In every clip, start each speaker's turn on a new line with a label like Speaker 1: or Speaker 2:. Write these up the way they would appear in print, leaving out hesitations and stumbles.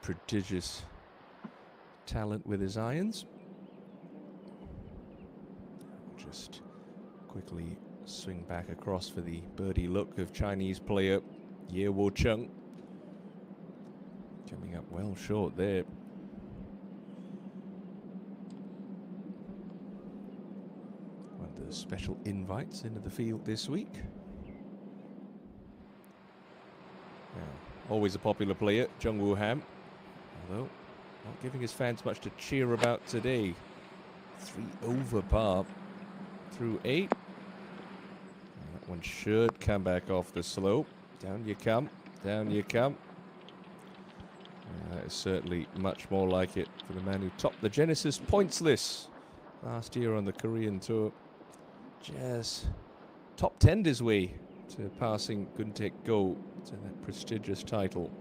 Speaker 1: prodigious talent with his irons. Just quickly swing back across for the birdie look of Chinese player Ye Wo Chung. Coming up well short there. One of the special invites into the field this week. Always a popular player, Jung Woo Ham. Although not giving his fans much to cheer about today. 3 over par through 8. And that one should come back off the slope. Down you come, down you come. That is certainly much more like it for the man who topped the Genesis points list last year on the Korean Tour. Just top 10'd his way to passing Guntek Go to that prestigious title.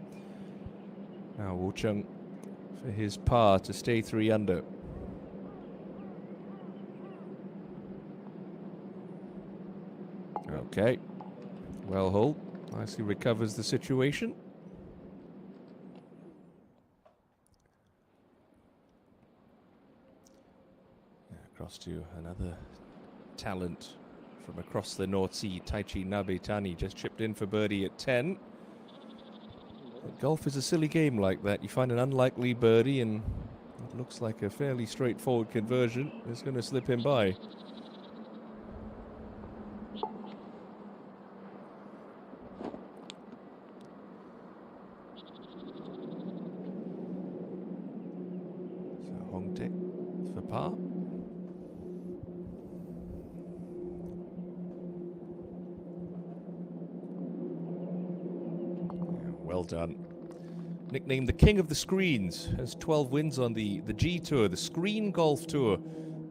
Speaker 1: Now Wo Chung for his par to stay 3 under. Okay, well hold, nicely recovers the situation. Across to another talent from across the North Sea, Taichi Nabetani, just chipped in for birdie at 10. But golf is a silly game like that. You find an unlikely birdie and it looks like a fairly straightforward conversion. It's going to slip him by. So Hongtaek for par. Well done. Nicknamed the King of the Screens, has 12 wins on the G Tour, the Screen Golf Tour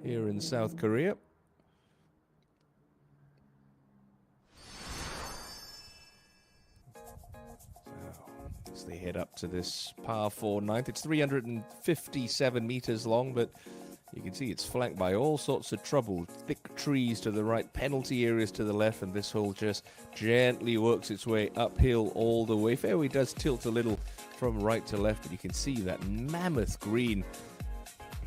Speaker 1: here in South Korea. So, as they head up to this par 4 ninth, it's 357 meters long, but you can see it's flanked by all sorts of trouble. Thick trees to the right, penalty areas to the left, and this hole just gently works its way uphill all the way. Fairway does tilt a little from right to left, but you can see that mammoth green.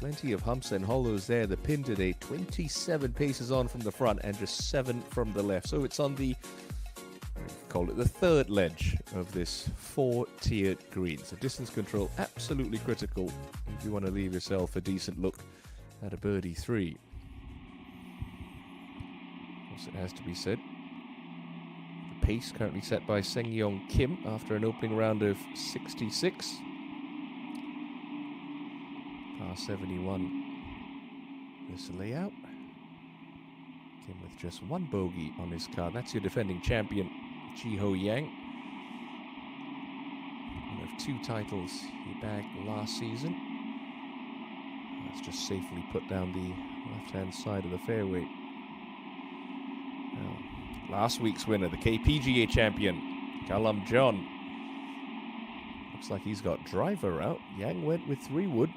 Speaker 1: Plenty of humps and hollows there. The pin today, 27 paces on from the front and just 7 from the left. So it's on the, call it the third ledge of this 4-tiered green. So distance control absolutely critical if you want to leave yourself a decent look at a birdie 3. Of course, it has to be said, the pace currently set by Seng Yong Kim after an opening round of 66. Par 71 this layout. Kim with just 1 bogey on his card. That's your defending champion, Chi Ho Yang. One of 2 titles he bagged last season. That's just safely put down the left-hand side of the fairway. Now, last week's winner, the KPGA champion, Callum John. Looks like he's got driver out. Yang went with 3-wood.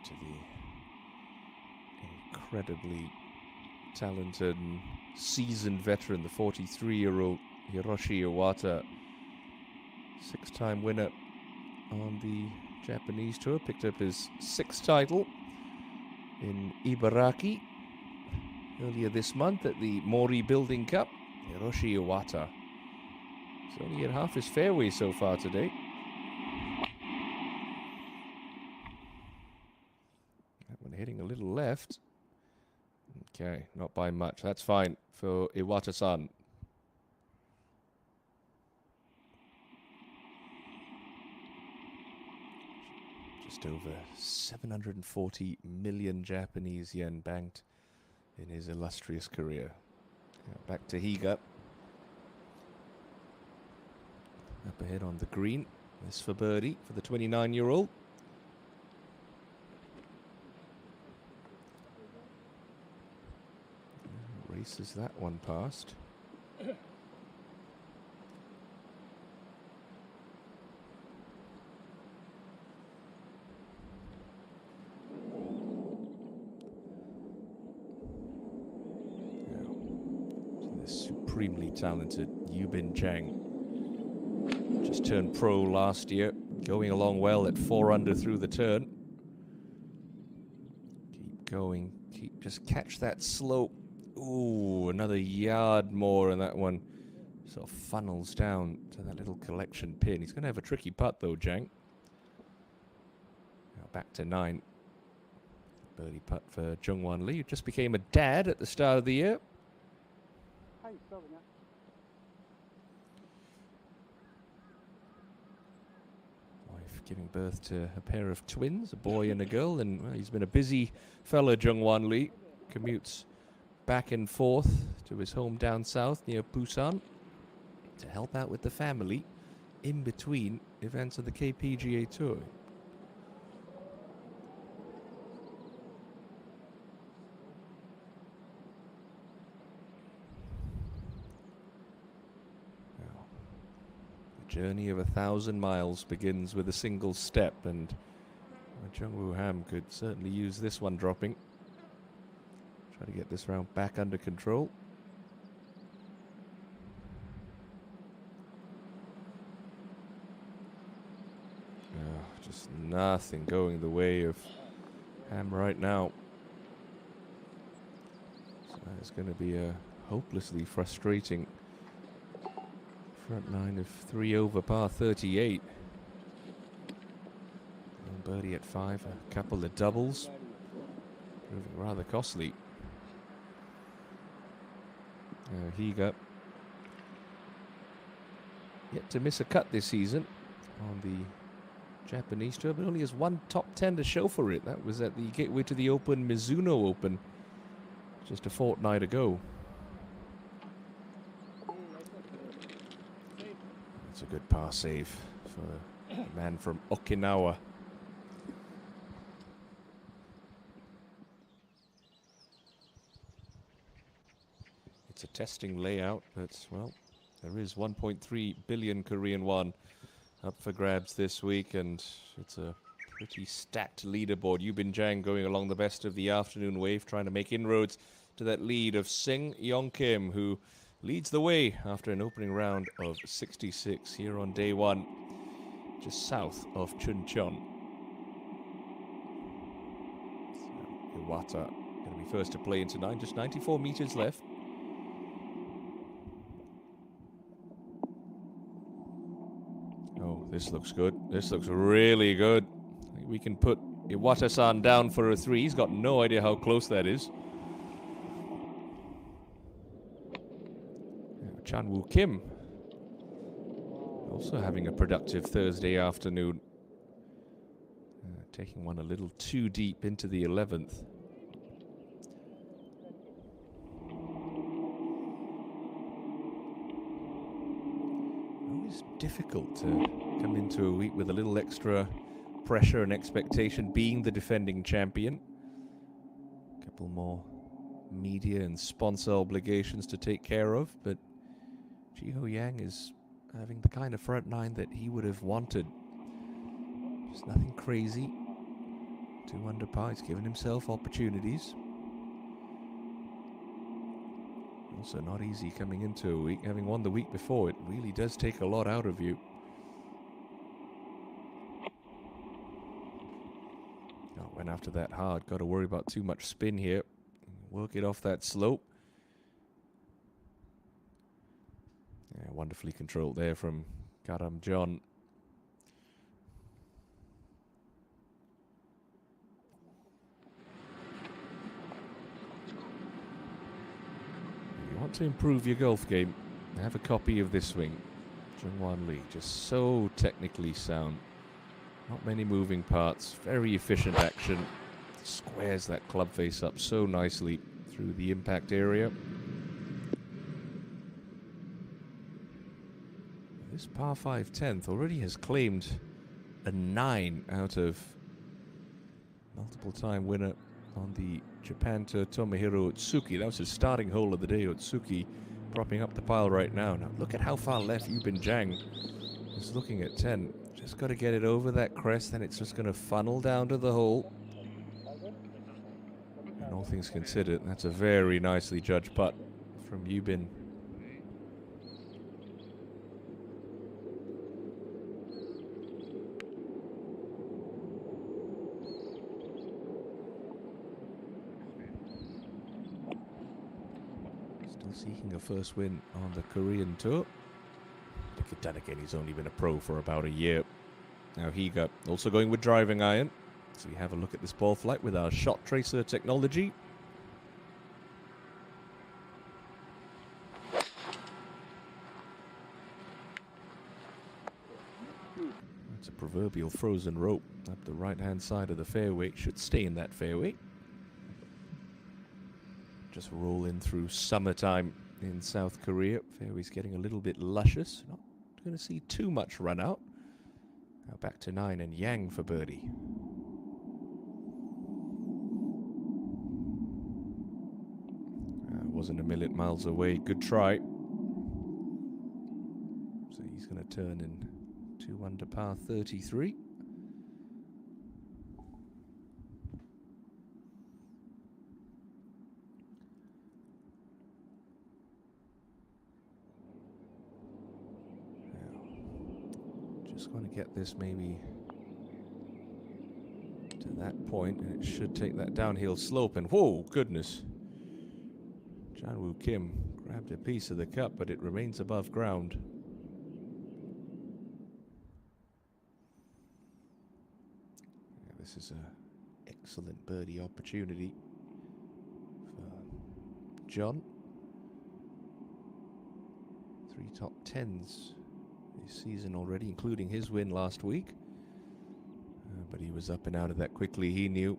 Speaker 1: To the incredibly talented and seasoned veteran, the 43-year-old Hiroshi Iwata, 6-time winner on the Japanese tour, picked up his 6th title in Ibaraki earlier this month at the Mori Building Cup. Hiroshi Iwata. He's only hit half his fairway so far today. Hitting a little left. Okay, not by much. That's fine for Iwata-san. Just over 740 million Japanese yen banked in his illustrious career. Back to Higa. Up ahead on the green. This for birdie for the 29-year-old. Races that one past. supremely talented Yubin Zhang. Just turned pro last year, going along well at 4 under through the turn. Keep going, just catch that slope. Ooh, another yard more, and that one sort of funnels down to that little collection pin. He's going to have a tricky putt though, Zhang. Now back to 9. Birdie putt for Jungwon Lee, who just became a dad at the start of the year. Wife giving birth to a pair of twins, a boy and a girl, and well, he's been a busy fella, Jungwon Lee. Commutes back and forth to his home down south near Busan to help out with the family in between events of the KPGA Tour. Journey of 1,000 miles begins with a single step, and Jungwoo Ham could certainly use this one dropping. Try to get this round back under control. Just nothing going the way of Ham right now. So it's going to be a hopelessly frustrating front 9 of 3 over par 38. And birdie at 5, a couple of doubles. Proving rather costly. Higa yet to miss a cut this season on the Japanese Tour, but only has one top 10 to show for it. That was at the Gateway to the Open Mizuno Open just a fortnight ago. It's a good par save for a man from Okinawa. It's a testing layout, but, well, there is 1.3 billion Korean won up for grabs this week, and it's a pretty stacked leaderboard. Yubin Zhang going along the best of the afternoon wave, trying to make inroads to that lead of Sing Yong Kim, who leads the way after an opening round of 66 here on day 1, just south of Chuncheon. So Iwata going to be first to play into 9, just 94 meters left. Oh, this looks good. This looks really good. I think we can put Iwata-san down for a 3. He's got no idea how close that is. Chanwoo Kim also having a productive Thursday afternoon. Taking one a little too deep into the 11th. Always difficult to come into a week with a little extra pressure and expectation, being the defending champion. A couple more media and sponsor obligations to take care of, but Jiho Yang is having the kind of front 9 that he would have wanted. Just nothing crazy. 2 under par. He's given himself opportunities. Also not easy coming into a week. Having won the week before, it really does take a lot out of you. Oh, went after that hard. Got to worry about too much spin here. Work it off that slope. Yeah, wonderfully controlled there from Karam John. If you want to improve your golf game, have a copy of this swing. Jungwon Lee, just so technically sound. Not many moving parts, very efficient action. Squares that club face up so nicely through the impact area. This par 5 10th already has claimed a 9 out of multiple time winner on the Japan Tour, Tomohiro Otsuki. That was his starting hole of the day. Otsuki propping up the pile right now. Now look at how far left Yubin Zhang is looking at 10. Just got to get it over that crest, then it's just going to funnel down to the hole. And all things considered, that's a very nicely judged putt from Yubin. seeking a first win on the Korean Tour. Then again, he's only been a pro for about a year. Now Higa also going with driving iron. So we have a look at this ball flight with our shot tracer technology. It's a proverbial frozen rope up the right-hand side of the fairway. Should stay in that fairway. Just roll in through summertime in South Korea. Fairway's getting a little bit luscious. Not going to see too much run out. Now back to 9 and Yang for birdie. Wasn't a million miles away. Good try. So he's going to turn in 2 under par 33. Just going to get this maybe to that point, and it should take that downhill slope. And whoa, goodness. Janwoo Kim grabbed a piece of the cup, but it remains above ground. Yeah, this is an excellent birdie opportunity for John. 3 top 10s this season already, including his win last week. But he was up and out of that quickly, he knew.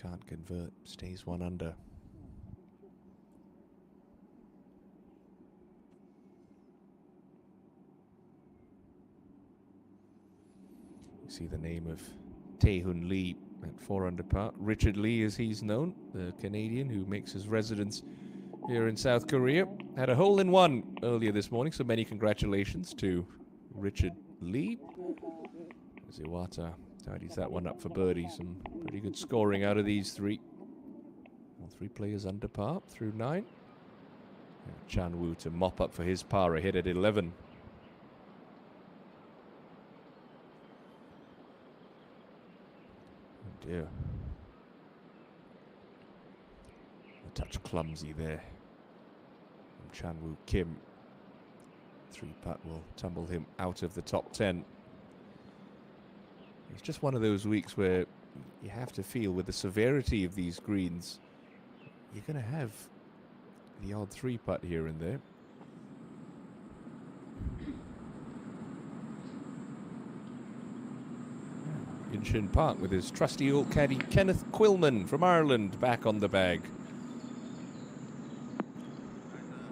Speaker 1: Can't convert, stays 1 under. You see the name of Tae-Hoon Lee at 4 under par. Richard Lee, as he's known, the Canadian who makes his residence here in South Korea. Had a hole-in-one earlier this morning, so many congratulations to Richard Lee. As Iwata tidies that one up for birdie. Some pretty good scoring out of these 3. All 3 players under par through 9. Chan-Woo to mop up for his par ahead at 11. Oh dear. A touch clumsy there from Chan-Woo Kim. 3-putt will tumble him out of the top 10. It's just one of those weeks where you have to feel, with the severity of these greens, you're going to have the odd 3-putt here and there. Inshin Park with his trusty old caddy Kenneth Quillman from Ireland back on the bag.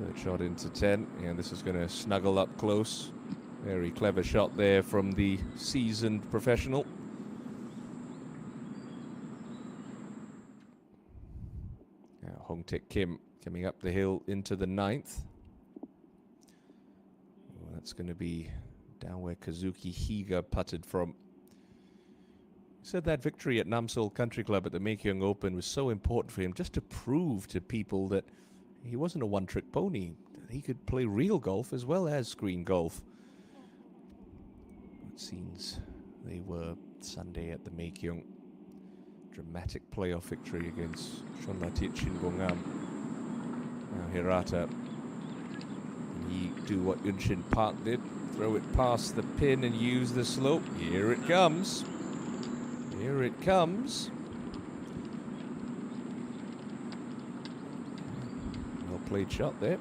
Speaker 1: Third shot into 10, and this is going to snuggle up close. Very clever shot there from the seasoned professional. Now Hong Taek Kim coming up the hill into the 9th. Well, that's going to be down where Kazuki Higa putted from. He said that victory at Namseol Country Club at the Maekyong Open was so important for him, just to prove to people that he wasn't a one-trick pony. He could play real golf as well as screen golf. Scenes they were Sunday at the Maekyong. Dramatic playoff victory against Shonlatit Shinbongam. Now Hirata, and he do what Yunshin Park did, throw it past the pin and use the slope. Here it comes. Here it comes. Well played shot there.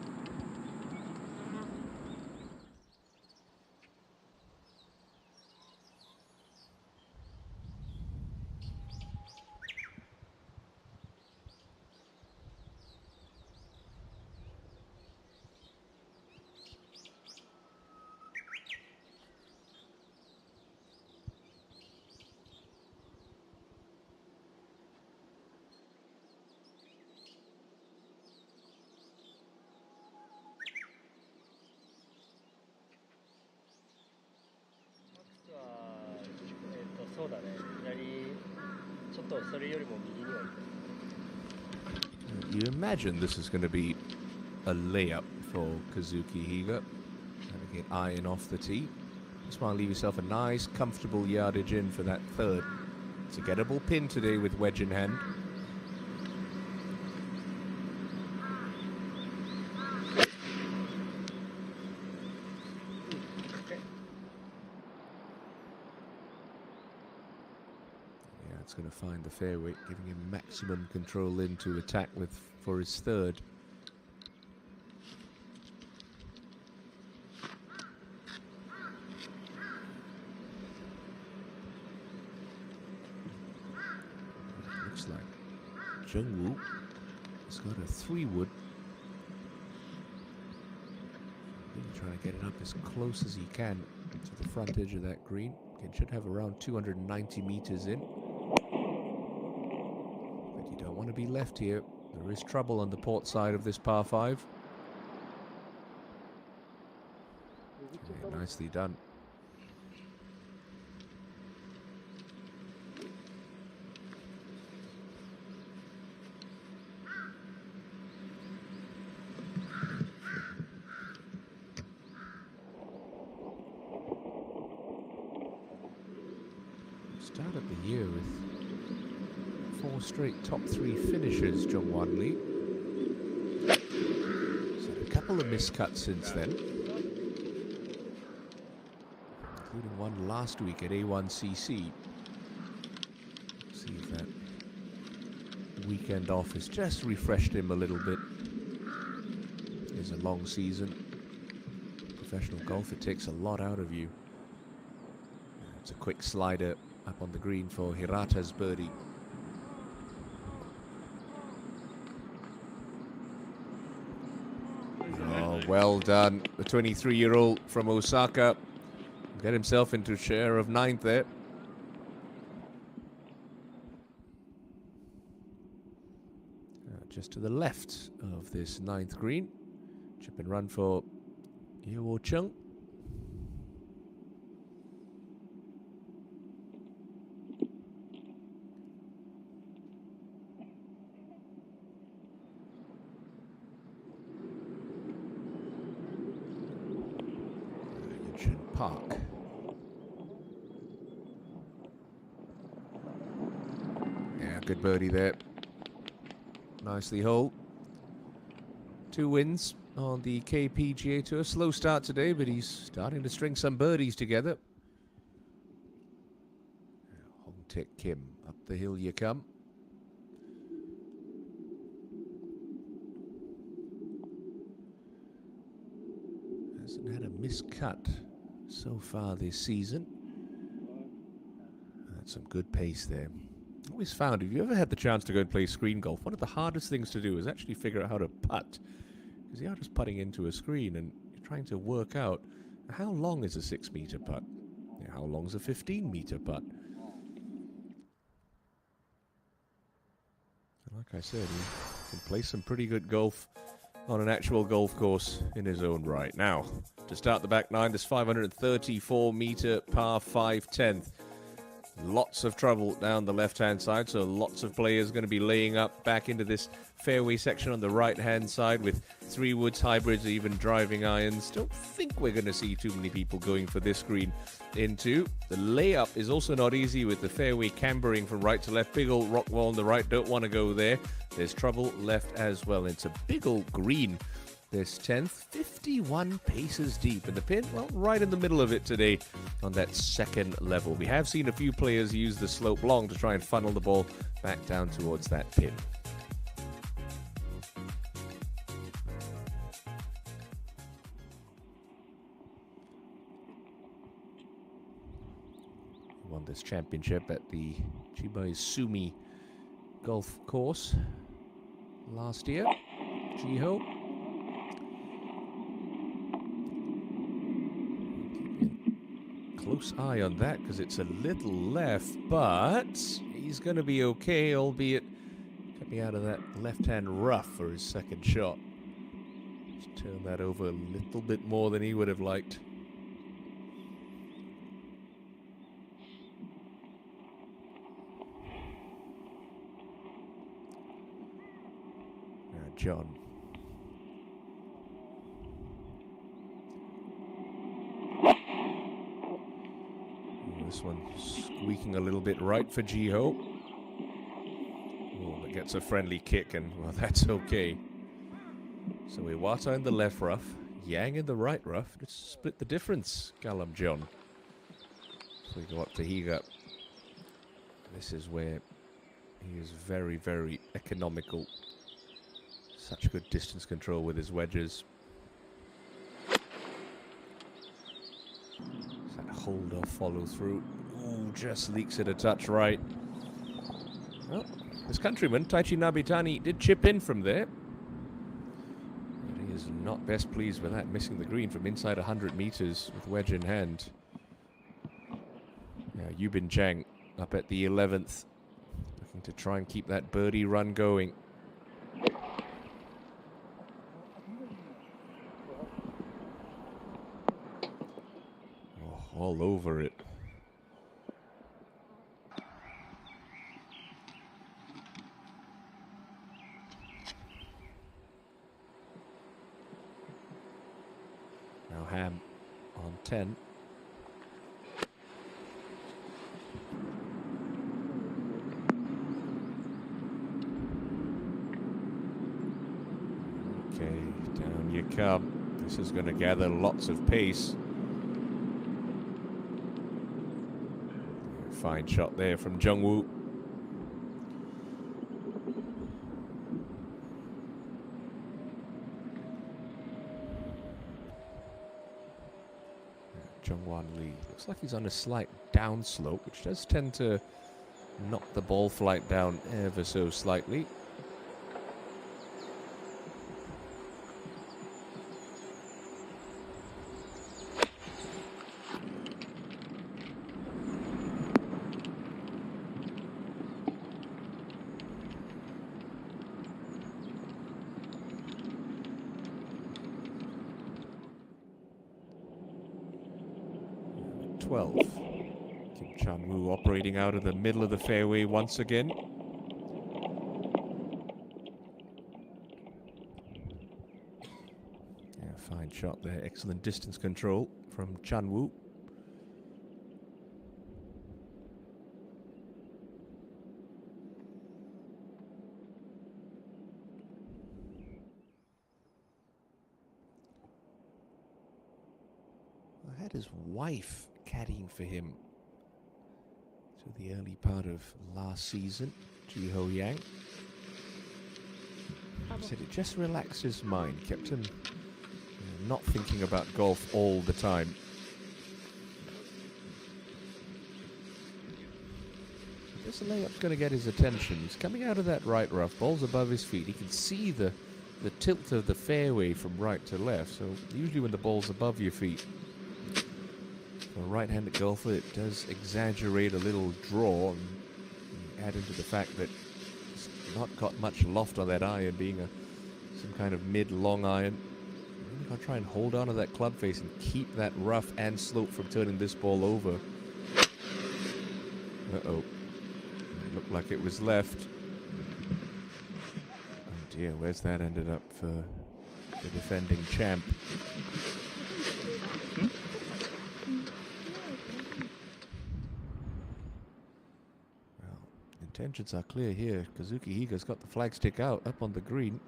Speaker 1: You imagine this is going to be a layup for Kazuki Higa. Trying to get iron off the tee. Just want to leave yourself a nice, comfortable yardage in for that 3rd. It's a gettable pin today with wedge in hand. That's going to find the fairway, giving him maximum control in to attack with for his third. Looks like Jungwoo has got a 3-wood. Really trying to get it up as close as he can to the front edge of that green. It should have around 290 meters in. But you don't want to be left here. There is trouble on the port side of this par 5. Okay, nicely done. Started the year with 4 straight top 3 finishes, Jungwon Lee. He's had a couple of miscuts since then, including one last week at A1CC. See if that weekend off has just refreshed him a little bit. It's a long season. Professional golf, it takes a lot out of you. It's a quick slider up on the green for Hirata's birdie. Oh, well done. The 23-year-old from Osaka get himself into a share of 9th there. Just to the left of this 9th green. Chip and run for Yeo Chung. Park. Yeah, good birdie there. Nicely holed. 2 wins on the KPGA Tour. Slow start today, but he's starting to string some birdies together. Hong Taek Kim, up the hill you come. Hasn't had a miscut so far this season. That's some good pace there. Always found, if you ever had the chance to go and play screen golf, one of the hardest things to do is actually figure out how to putt. Because you are just putting into a screen and you're trying to work out how long is a 6-meter putt? How long is a 15-meter putt? And like I said, he can play some pretty good golf on an actual golf course in his own right. Now, to start the back 9, this 534-meter par 5 10th. Lots of trouble down the left-hand side, so lots of players going to be laying up back into this fairway section on the right-hand side with 3-woods, hybrids, even driving irons. Don't think we're going to see too many people going for this green into. The layup is also not easy with the fairway cambering from right to left. Big old rock wall on the right, don't want to go there. There's trouble left as well. It's a big old green. This 10th, 51 paces deep, and the pin, well, right in the middle of it today on that second level. We have seen a few players use the slope long to try and funnel the ball back down towards that pin. Won this championship at the Chiba Izumi golf course last year. Jiho. Close eye on that because it's a little left, but he's going to be okay, albeit coming out of that left-hand rough for his second shot. Just turn that over a little bit more than he would have liked. Now John. This one squeaking a little bit right for Jiho. Oh, but gets a friendly kick, and well, that's okay. So Iwata in the left rough, Yang in the right rough. Just split the difference, Callum John. So we go up to Higa. This is where he is very, very economical. Such good distance control with his wedges. That hold off follow through. Ooh, just leaks it a touch right. Well, his countryman, Taichi Nabitani, did chip in from there. But he is not best pleased with that, missing the green from inside 100 meters with wedge in hand. Now, Yubin Zhang up at the 11th, looking to try and keep that birdie run going. Oh, all over it. Now Ham on 10. Okay, down you come. This is going to gather lots of pace. Fine shot there from Jungwoo. Jungwon Lee. Looks like he's on a slight downslope, which does tend to knock the ball flight down ever so slightly. Kim Chan-woo operating out of the middle of the fairway once again. Yeah, fine shot there. Excellent distance control from Chan-woo. I had his wife caddying for him to the early part of last season, Ji Ho Yang. Said it just relaxed his mind, kept him not thinking about golf all the time. This layup's going to get his attention. He's coming out of that right rough, ball's above his feet. He can see the tilt of the fairway from right to left. So usually when the ball's above your feet, for a right-handed golfer, it does exaggerate a little draw, and add into the fact that it's not got much loft on that iron, being some kind of mid-long iron. You've got to try and hold on to that club face and keep that rough and slope from turning this ball over. Uh-oh. It looked like it was left. Oh dear, where's that ended up for the defending champ? Intentions are clear here. Kazuki Higa's got the flagstick out up on the green.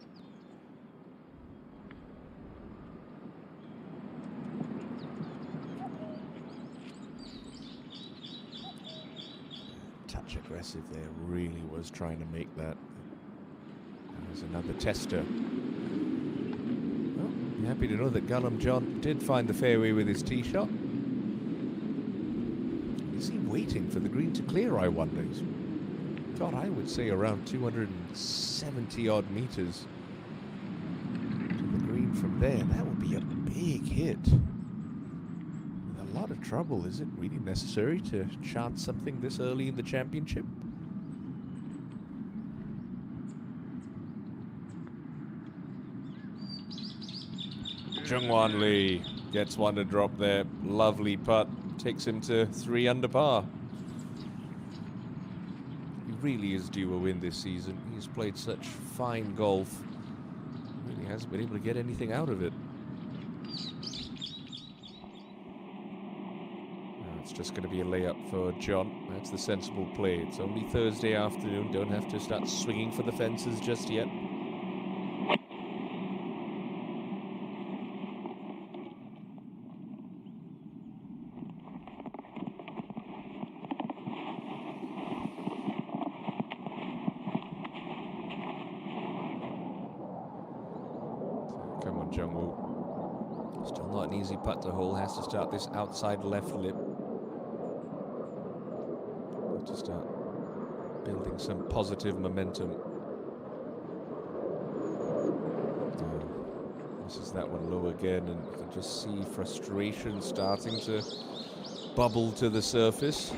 Speaker 1: Touch aggressive there. Really was trying to make that. There's another tester. Well, happy to know that Gullum John did find the fairway with his tee shot. Is he waiting for the green to clear, I wonder? God, I would say around 270 odd meters to the green from there. That would be a big hit. With a lot of trouble. Is it really necessary to chance something this early in the championship? Jungwon Lee gets one to drop there. Lovely putt. Takes him to 3 under par. Really is due a win this season. He's played such fine golf. Really hasn't been able to get anything out of it. Now it's just going to be a layup for John. That's the sensible play. It's only Thursday afternoon. Don't have to start swinging for the fences just yet. Jungwoo. Still not an easy putt to hole. Has to start this outside left lip. Got to start building some positive momentum. Misses that one low again, and you can just see frustration starting to bubble to the surface.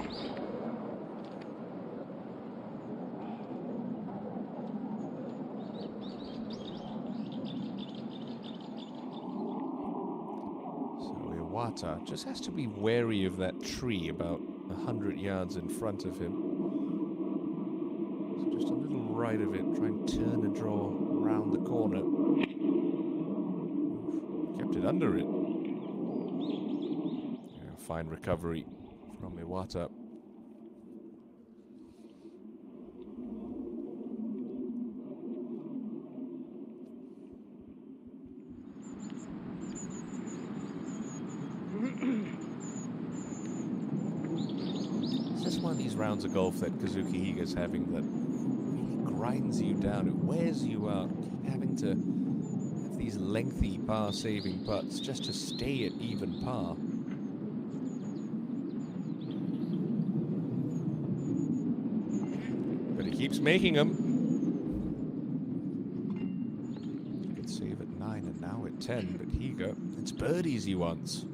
Speaker 1: Just has to be wary of that tree about 100 yards in front of him. So just a little right of it, try and turn and draw around the corner. Oof, kept it under it. Yeah, fine recovery from Iwata. One of these rounds of golf that Kazuki Higa's having that really grinds you down, it wears you out, having to have these lengthy par-saving putts just to stay at even par. But he keeps making them. He could save at 9 and now at 10, but Higa, it's birdies he wants.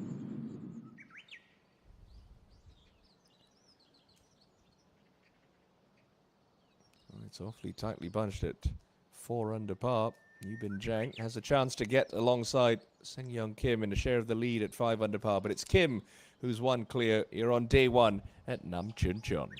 Speaker 1: It's awfully tightly bunched at 4 under par. Yubin Jang has a chance to get alongside Seng Young Kim in a share of the lead at 5 under par, but it's Kim who's one clear here on day 1 at Nam Chun Cheon.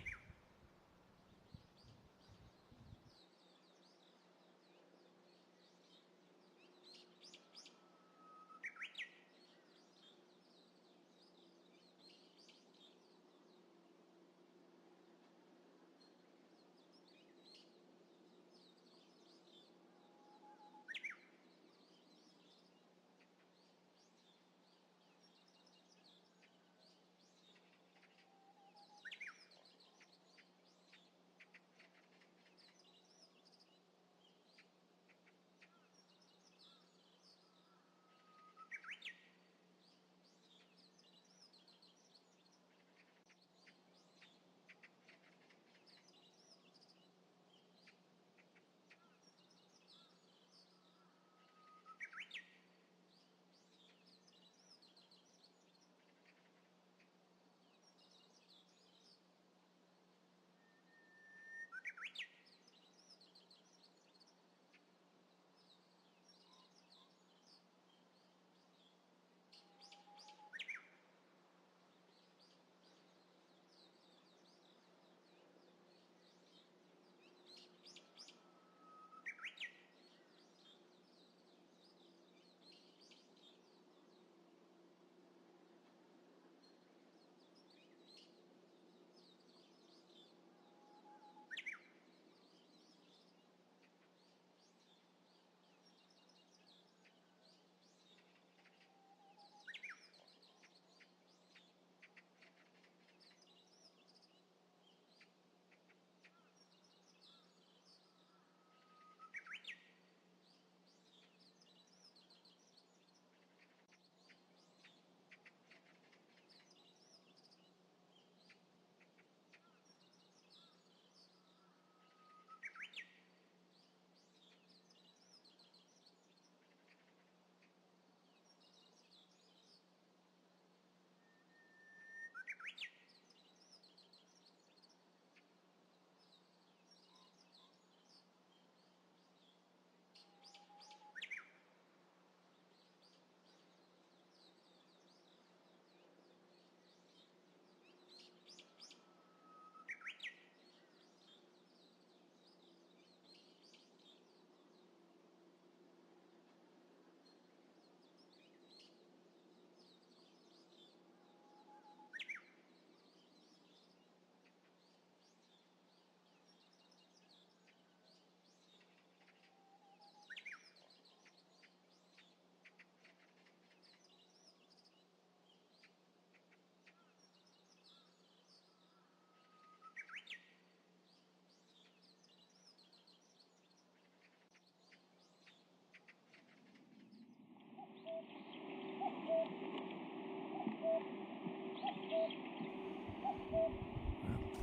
Speaker 1: Well,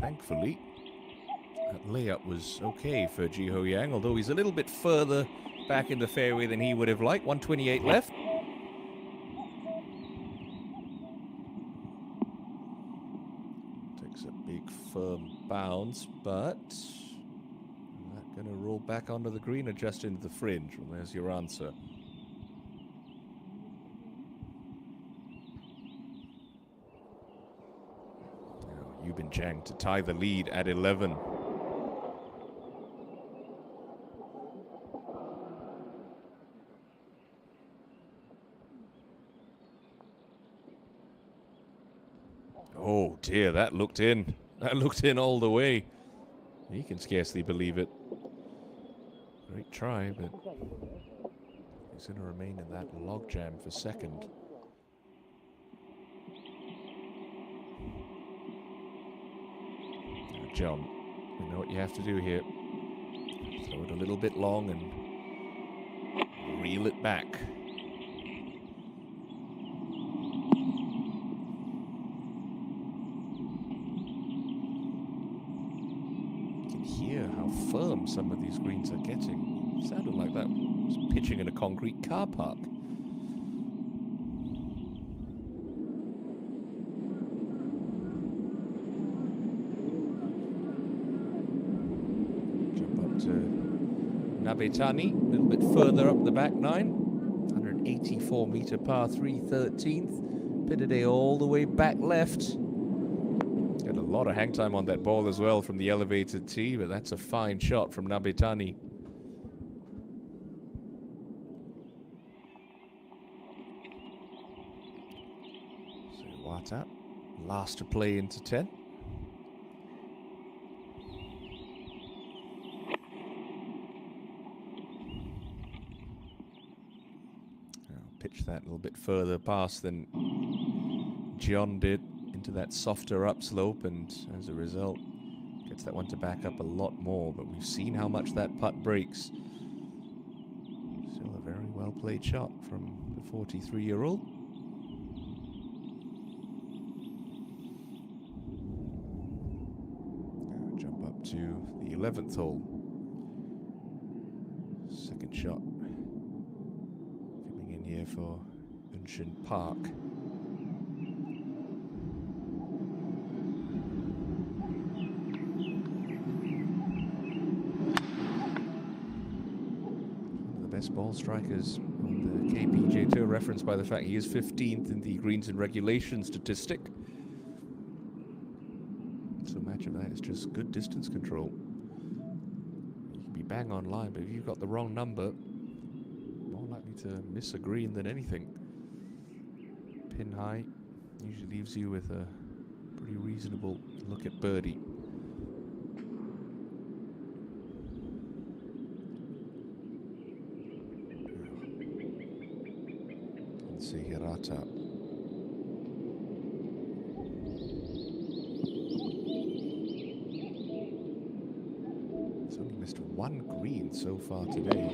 Speaker 1: thankfully, that layup was okay for Jiho Yang, although he's a little bit further back in the fairway than he would have liked. 128 left. Takes a big firm bounce, but not going to roll back onto the green or just into the fringe. Well, there's your answer. Now, Yubin Zhang to tie the lead at 11. Oh dear, that looked in. That looked in all the way. He can scarcely believe it. Great try, but he's going to remain in that logjam for second. Now, John, you know what you have to do here. Throw it a little bit long and reel it back. Hear how firm some of these greens are getting. It sounded like that was pitching in a concrete car park. Jump up to Nabetani, a little bit further up the back nine. 184 meter par 3, 13th. Pitted all the way back left. Got a lot of hang time on that ball as well from the elevated tee, but that's a fine shot from Nabetani. So Wata, last to play into 10. I'll pitch that a little bit further past than John did, into that softer upslope, and as a result gets that one to back up a lot more. But we've seen how much that putt breaks. Still a very well played shot from the 43-year-old. Now jump up to the 11th hole. Second shot coming in here for Unshin Park. Ball strikers on the KPGA Tour, referenced by the fact he is 15th in the greens and regulation statistic. So much of that is just good distance control. You can be bang on line, but if you've got the wrong number, more likely to miss a green than anything. Pin high usually leaves you with a pretty reasonable look at birdie. Hirata. He's only missed one green so far today.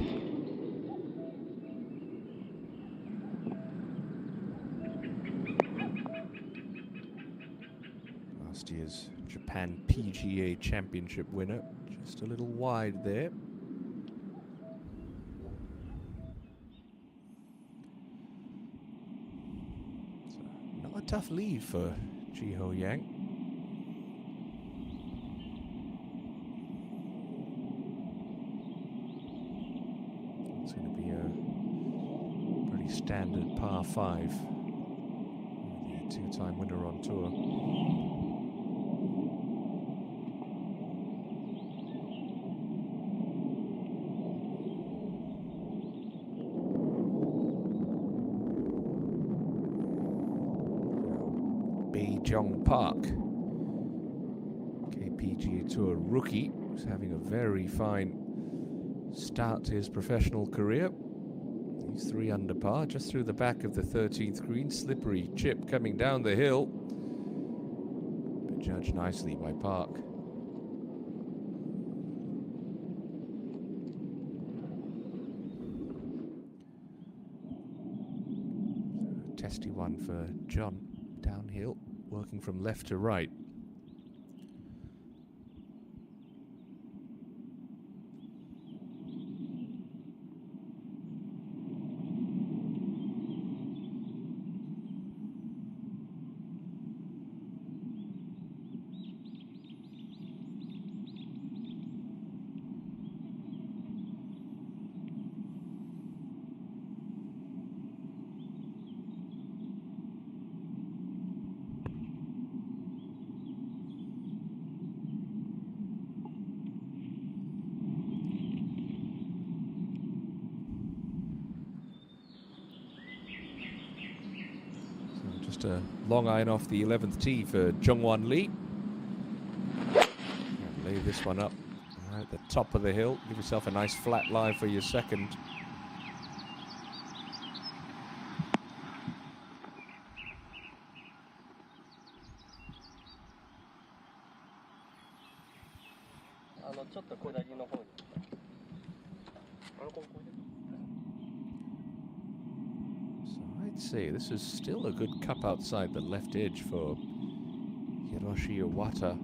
Speaker 1: Last year's Japan PGA Championship winner, just a little wide there. Tough lead for Jiho Yang. It's going to be a pretty standard par 5. The two-time winner on tour. Jong Park, KPGA Tour rookie, who's having a very fine start to his professional career. He's 3 under par, just through the back of the 13th green. Slippery chip coming down the hill, but judged nicely by Park. So, testy one for John downhill. working from left to right. Just a long iron off the 11th tee for Jungwon Lee. And lay this one up right at the top of the hill. Give yourself a nice flat lie for your second. Say this is still a good cup outside the left edge for Hiroshi Iwata.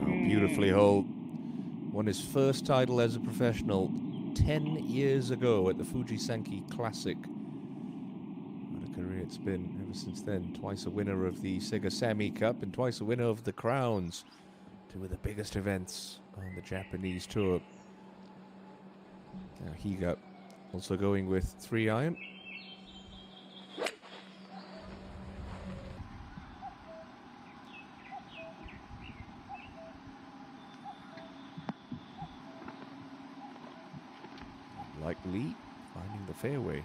Speaker 1: Oh, beautifully holed. Won his first title as a professional 10 years ago at the Fuji Sankei Classic. What a career it's been ever since then. Twice a winner of the Sega Sammy Cup and twice a winner of the Crowns. Two of the biggest events on the Japanese tour. Now Higa also going with 3 iron. Like Lee, finding the fairway.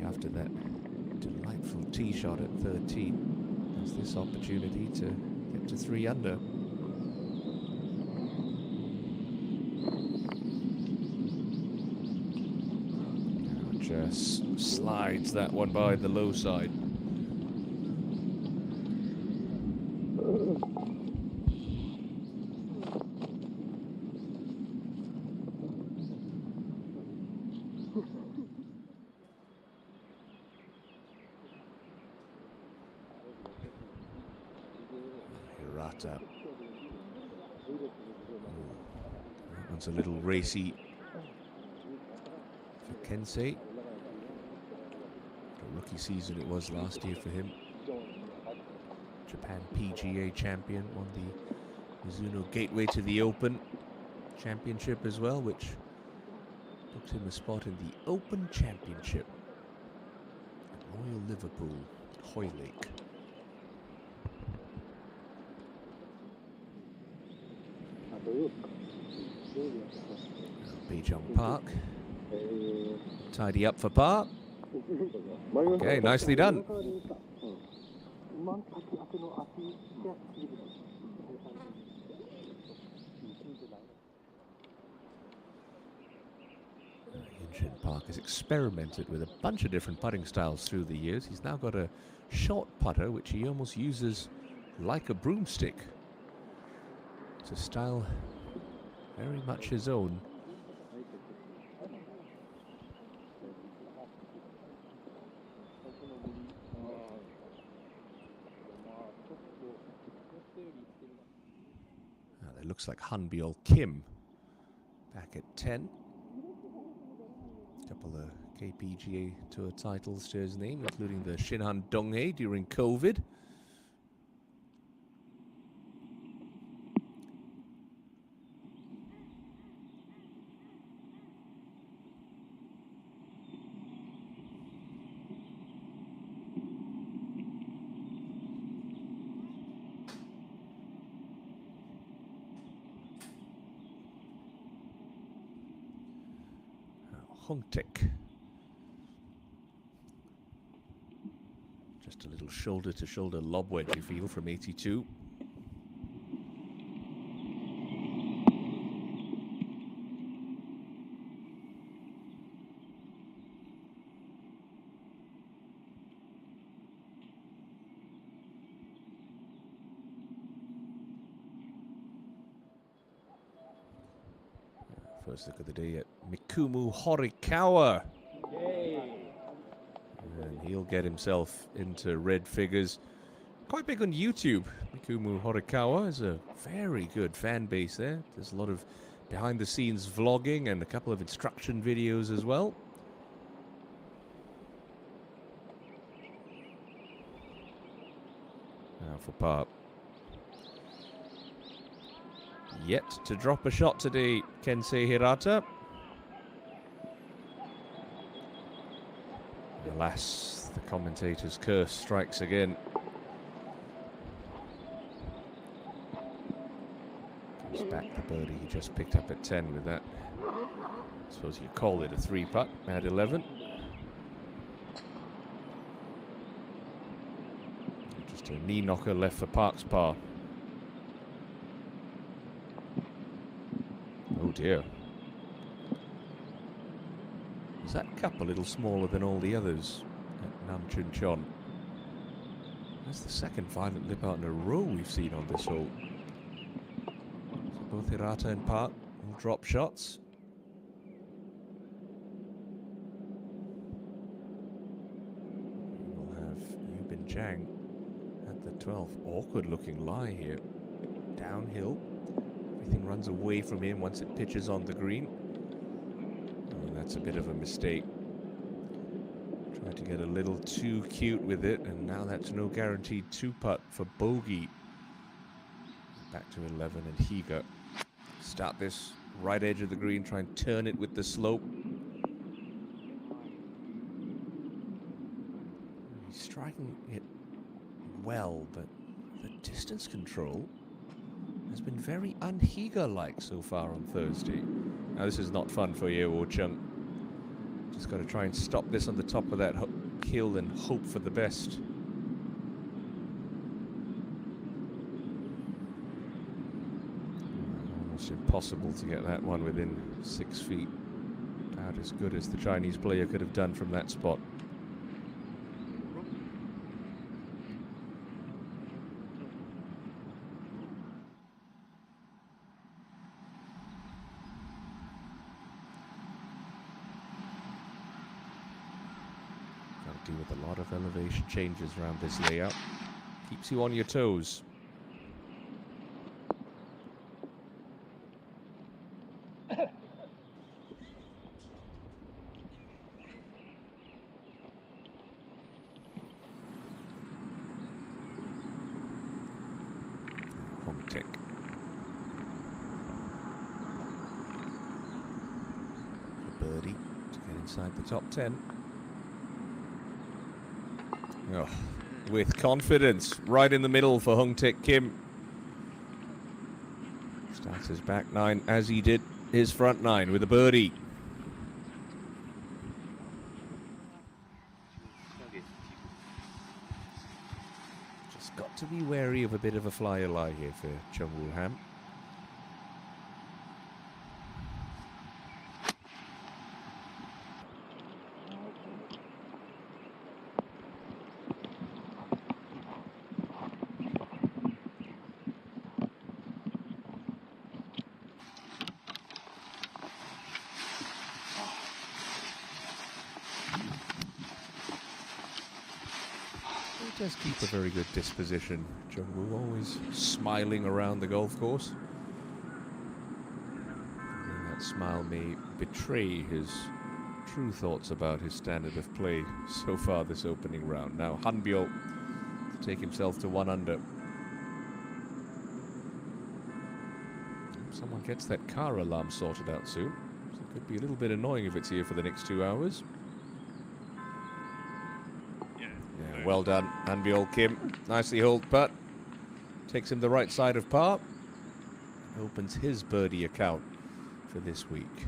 Speaker 1: After that delightful tee shot at 13, has this opportunity to get to 3 under. Now just slides that one by the low side. That one's a little racy for Kensei. A rookie season it was last year for him. Japan PGA champion, won the Mizuno Gateway to the Open Championship as well, which booked him a spot in the Open Championship at Royal Liverpool at Hoylake. Beijing Park. Tidy up for par. Okay, nicely done. Yunjin Park has experimented with a bunch of different putting styles through the years. He's now got a short putter which he almost uses like a broomstick. It's a style very much his own. It looks like Han Byul Kim back at 10. A couple of KPGA Tour titles to his name, including the Shinhan Donghae during COVID. Hongtek. Just a little shoulder-to-shoulder lob wedge, you feel, from 82. First look of the day at Mikumu Horikawa. And he'll get himself into red figures. Quite big on YouTube. Mikumu Horikawa is a very good fan base there. There's a lot of behind the scenes vlogging and a couple of instruction videos as well. Now for par. Yet to drop a shot today, Kensei Hirata. Alas, the commentator's curse strikes again. Comes back the birdie he just picked up at 10 with that. I suppose you call it a 3-putt at 11. Just a knee knocker left for Park's par. Oh dear. Is that cup a little smaller than all the others at Nam Chun Chon? That's the second violent lip out in a row we've seen on this hole. So both Hirata and Park will drop shots. We'll have Yubin Chang at the 12th. Awkward looking lie here. Downhill. Everything runs away from him once it pitches on the green. Oh, that's a bit of a mistake. Tried to get a little too cute with it, and now that's no guaranteed 2-putt for bogey. Back to 11, and Higa. Start this right edge of the green, try and turn it with the slope. He's striking it well, but the distance control has been very un-Higa-like so far on Thursday. Now this is not fun for Yeo Chung. Just got to try and stop this on the top of that hill and hope for the best. Almost impossible to get that one within 6 feet. About as good as the Chinese player could have done from that spot. With a lot of elevation changes around this layout. Keeps you on your toes. Home tick. A birdie to get inside the top 10. Oh, with confidence, right in the middle for Hung Taek Kim. Starts his back 9 as he did his front 9 with a birdie. Just got to be wary of a bit of a flyer lie here for Chung Woo Ham. Does keep a very good disposition. Chung Woo always smiling around the golf course. And that smile may betray his true thoughts about his standard of play so far this opening round. Now Han Byul to take himself to 1 under. Someone gets that car alarm sorted out soon. So it could be a little bit annoying if it's here for the next 2 hours. Well done, Han Byul Kim. Nicely holed putt. Takes him the right side of par. Opens his birdie account for this week.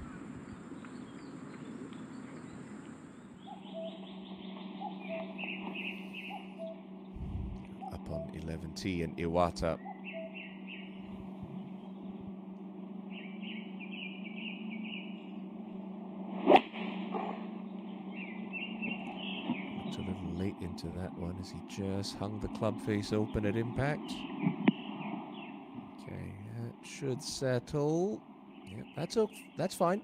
Speaker 1: Up on 11T and Iwata. Late into that one as he just hung the club face open at impact. Okay, that should settle. Yeah, that's fine.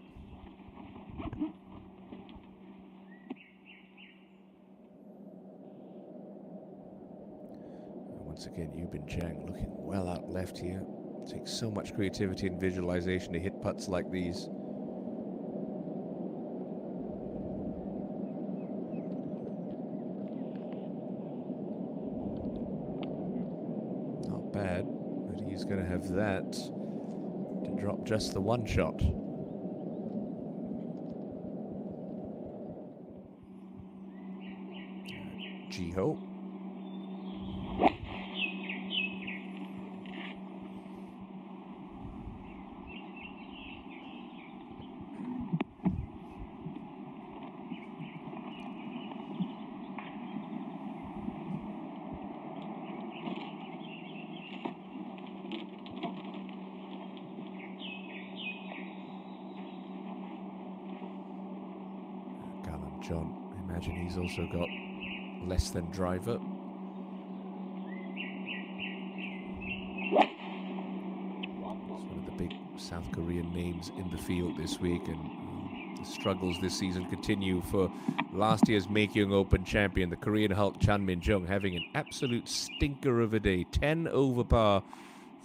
Speaker 1: Once again, Yubin Zhang looking well out left here. It takes so much creativity and visualization to hit putts like these. Not bad, but he's going to have that to drop just the one shot. Jiho. John, I imagine he's also got less than driver. It's one of the big South Korean names in the field this week, and the struggles this season continue for last year's Maekyoung Open champion, the Korean Hulk Chan Min-jung, having an absolute stinker of a day. 10 over par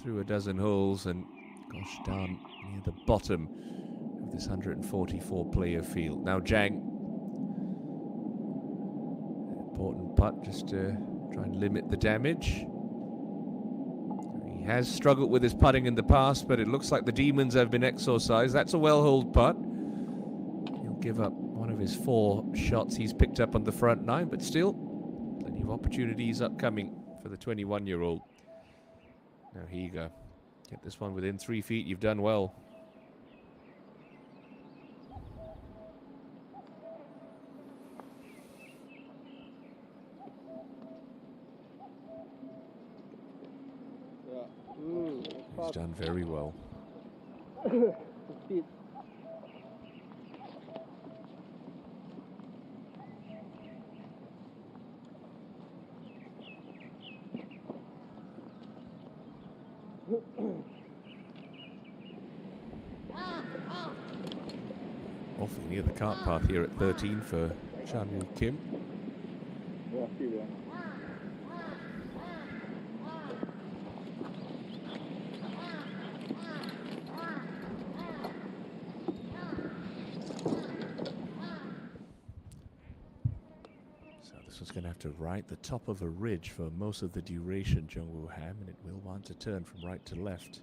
Speaker 1: through a dozen holes, and gosh darn, near the bottom of this 144 player field. Now Zhang, important putt just to try and limit the damage. He has struggled with his putting in the past, but it looks like the demons have been exorcised. That's a well-holed putt. He'll give up one of his 4 shots he's picked up on the front 9, but still plenty of opportunities upcoming for the 21-year-old. Now here you go. Get this one within 3 feet. You've done well. He's done very well. Awfully near the cart path here at 13 for Chan Woo Kim. Going to have to ride the top of a ridge for most of the duration, Jungwoo Ham, and it will want to turn from right to left.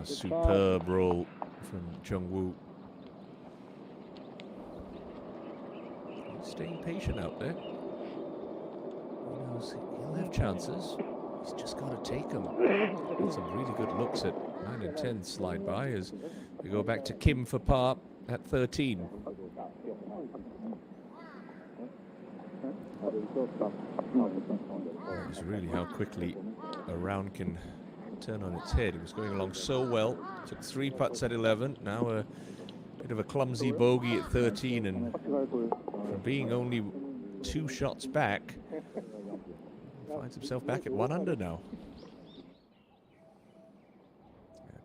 Speaker 1: Superb roll from Jungwoo. He's staying patient out there. He knows he'll have chances. He's just got to take them. Some really good looks at 9 and 10 slide by as we go back to Kim for par at 13. It's really how quickly a round can turn on its head. It was going along so well. Took 3 putts at 11. Now a bit of a clumsy bogey at 13, and from being only 2 shots back, finds himself back at 1 under now.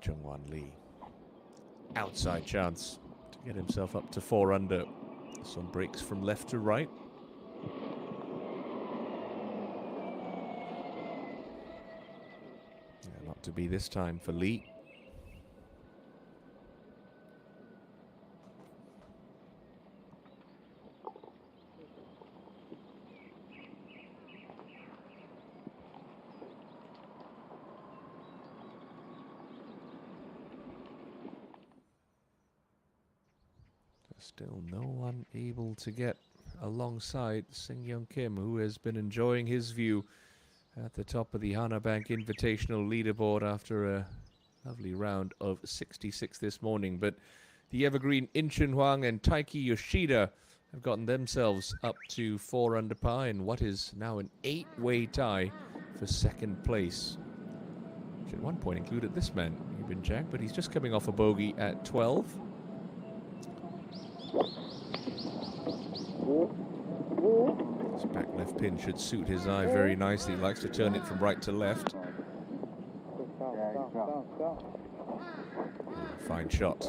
Speaker 1: Jungwon Lee. Outside chance to get himself up to 4 under. Some breaks from left to right. Yeah, not to be this time for Lee. Still no one able to get alongside Sing Young Kim, who has been enjoying his view at the top of the Hana Bank Invitational leaderboard after a lovely round of 66 this morning. But the evergreen In Chun Hwang and Taiki Yoshida have gotten themselves up to 4 under par in what is now an 8-way tie for second place, which at one point included this man, Yubin Zhang, but he's just coming off a bogey at 12. This back left pin should suit his eye very nicely. He likes to turn it from right to left. Fine shot.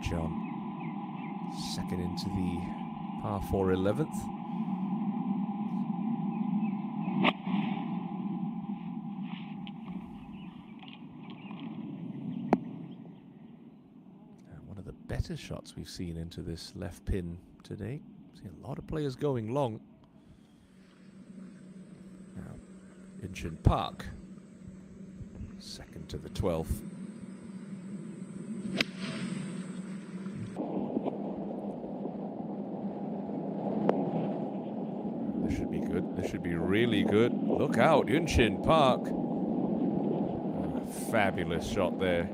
Speaker 1: John, second into the par 4 11th. One of the better shots we've seen into this left pin today. See a lot of players going long. Now, Incheon Park, second to the 12th. This should be good. This should be really good. Look out, Incheon Park. Fabulous shot there.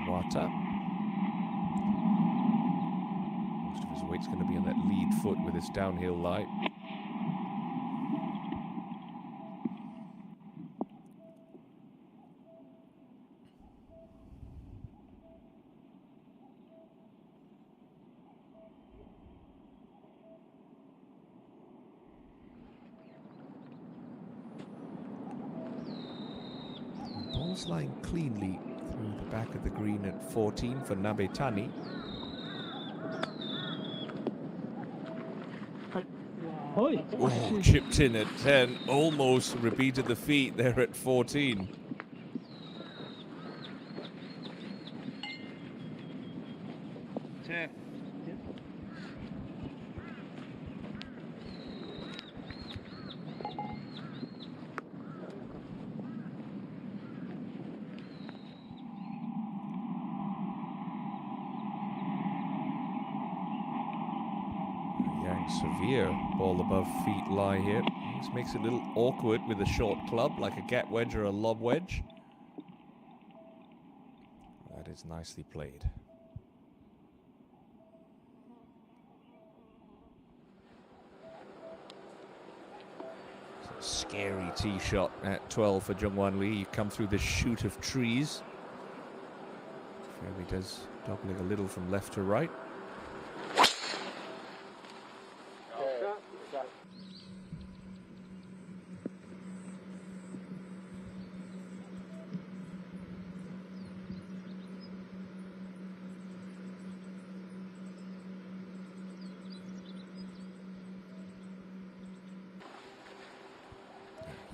Speaker 1: Iwata. Most of his weight's going to be on that lead foot with his downhill lie. Ball's lying cleanly through the back of the green at 14 for Nabetani. Oh, chipped in at 10, almost repeated the feat there at 14. Severe ball above feet lie here. This makes it a little awkward with a short club, like a gap wedge or a lob wedge. That is nicely played. Scary tee shot at 12 for Jungwon Lee. You come through this chute of trees. Fairway does doubling a little from left to right.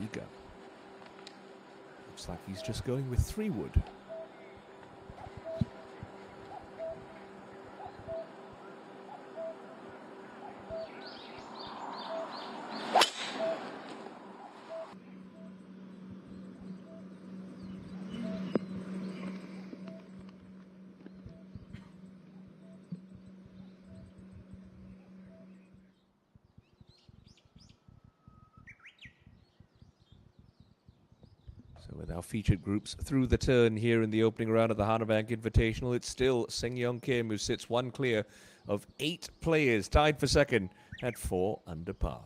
Speaker 1: Eager. Looks like he's just going with 3-wood. So with our featured groups through the turn here in the opening round of the Hana Bank Invitational, it's still Seung-Yeong Kim who sits one clear of 8 players, tied for second at 4 under par.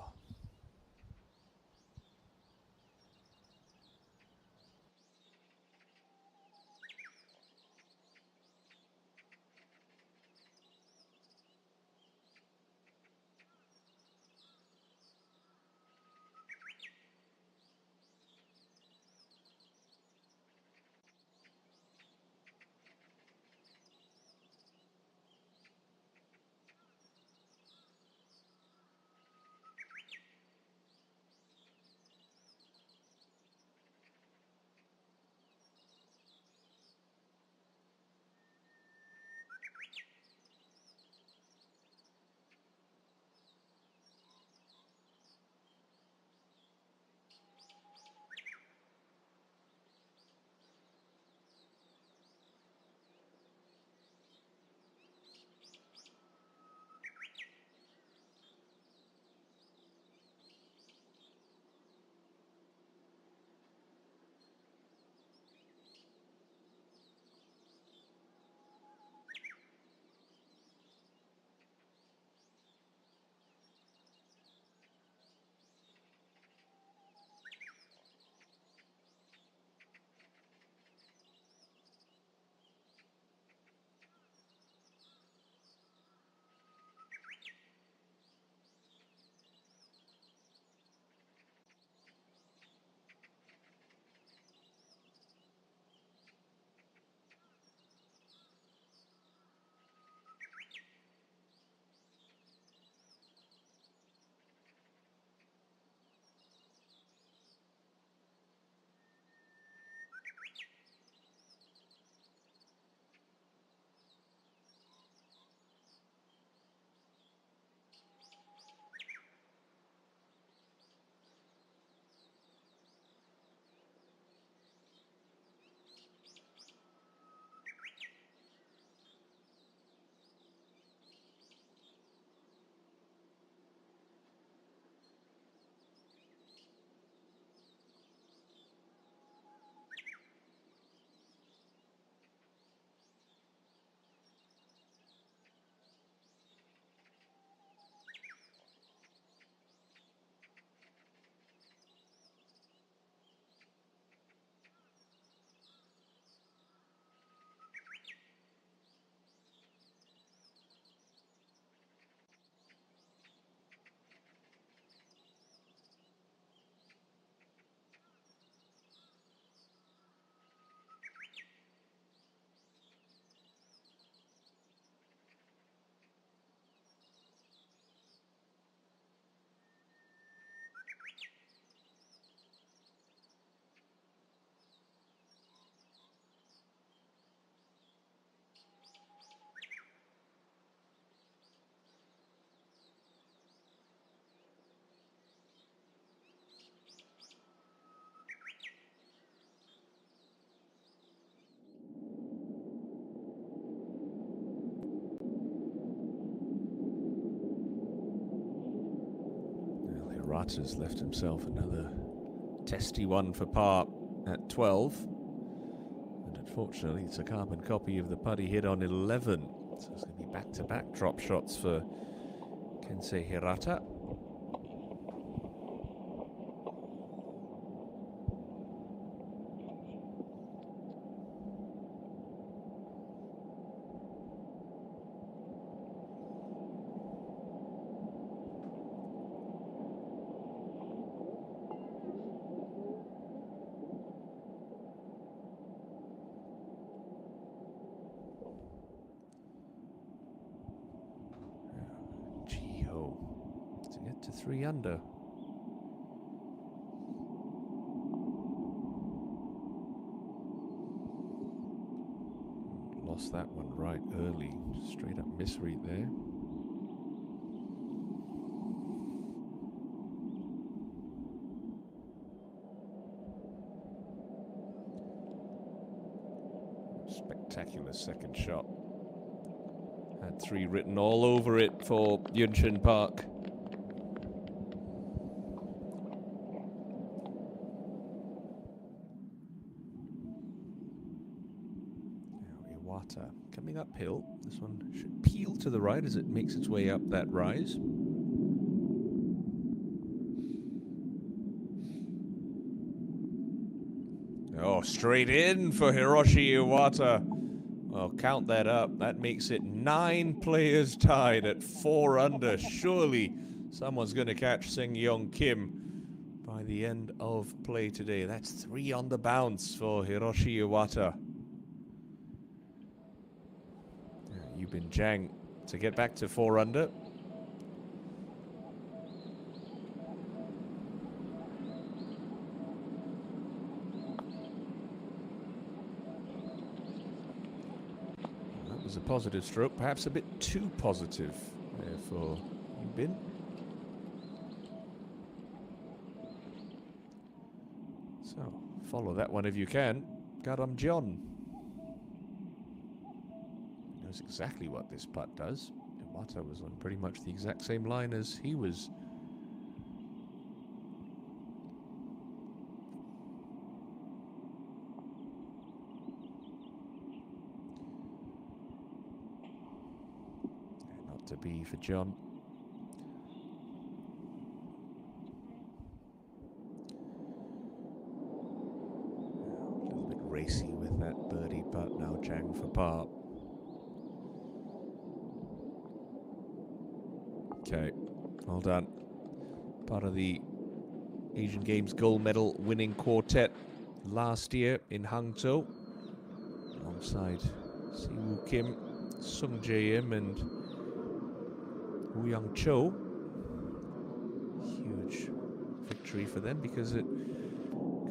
Speaker 1: Iwata's left himself another testy one for par at 12. And unfortunately, it's a carbon copy of the putt he hit on 11. So it's going to be back-to-back drop shots for Kensei Hirata. To get to 3 under. Lost that one right early. Straight up misread there. Spectacular second shot. Had 3 written all over it for Yunshin Park. Iwata coming uphill. This one should peel to the right as it makes its way up that rise. Oh, straight in for Hiroshi Iwata. Well, count that up. That makes it 9 players tied at 4 under. Surely someone's going to catch Sing Yong Kim by the end of play today. That's 3 on the bounce for Hiroshi Iwata. Yubin Zhang to get back to 4 under. That was a positive stroke, perhaps a bit too positive there for Yubin. So, follow that one if you can. Garam John knows exactly what this putt does. Iwata was on pretty much the exact same line as he was. Not to be for John. A little bit racy with that birdie putt. Now Zhang for par. Okay, well done. Part of the Asian Games gold medal winning quartet last year in Hangzhou, alongside Siwoo Kim, Sung Jae-im, and Woo Young Cho. Huge victory for them because it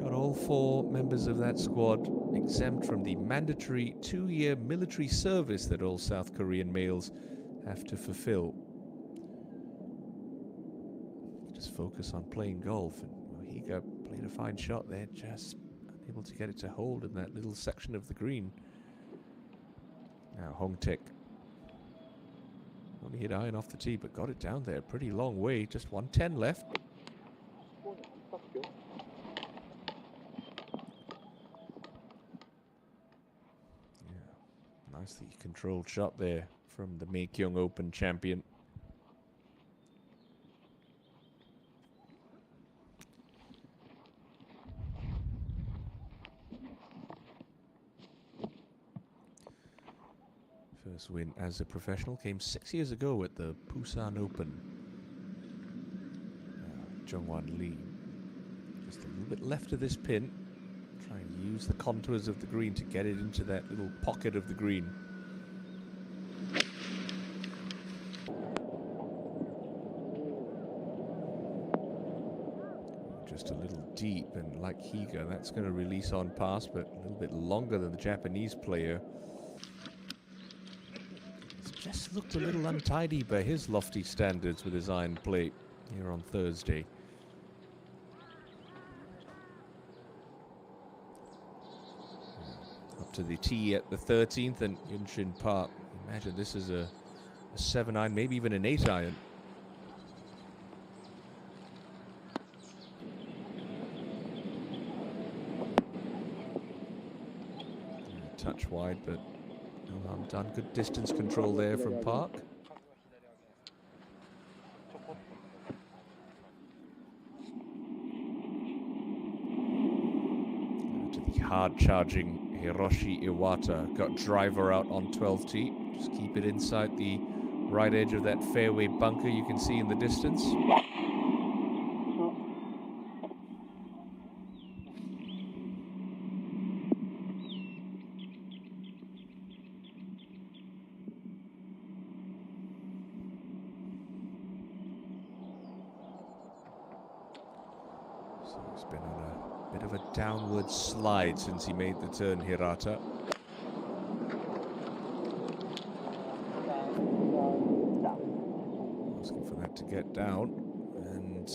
Speaker 1: got all 4 members of that squad exempt from the mandatory 2-year military service that all South Korean males have to fulfill. Just focus on playing golf, and Higa played a fine shot there, just unable to get it to hold in that little section of the green. Now Hong Taek only hit iron off the tee, but got it down there pretty long way. Just 110 left. Yeah, nicely controlled shot there from the Maekyong Open champion. First win as a professional came 6 years ago at the Busan Open. Jungwon Lee, just a little bit left of this pin. Try and use the contours of the green to get it into that little pocket of the green. Just a little deep, and like Higa, that's going to release on pass, but a little bit longer than the Japanese player. Just looked a little untidy by his lofty standards with his iron plate here on Thursday. Up to the tee at the 13th and Yunshin Park. Imagine this is a 7-iron, maybe even an 8-iron. touch wide, but no harm done. Good distance control there from Park. To the hard-charging Hiroshi Iwata. Got driver out on 12T. Just keep it inside the right edge of that fairway bunker you can see in the distance. So he's been on a bit of a downward slide since he made the turn, Hirata. Asking for that to get down, and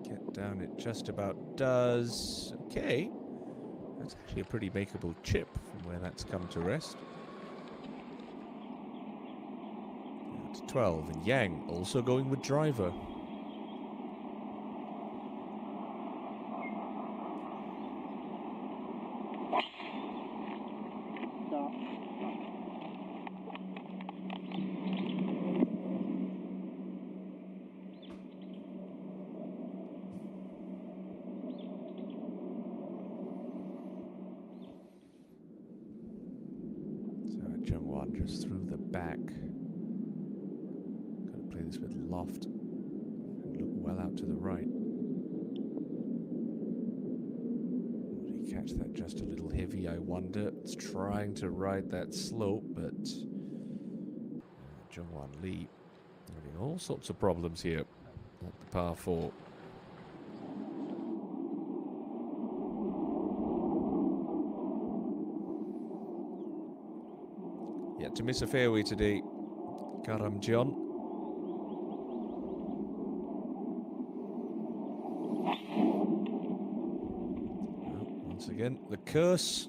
Speaker 1: get down it just about does. Okay, that's actually a pretty makeable chip from where that's come to rest. Now to 12, and Yang also going with driver. Just through the back. Got to play this with loft and look well out to the right. Would he catch that just a little heavy, I wonder? It's trying to ride that slope, but Jungwon Lee having all sorts of problems here at the par 4. To miss a fairway today, Karam Jeon. Once again, the curse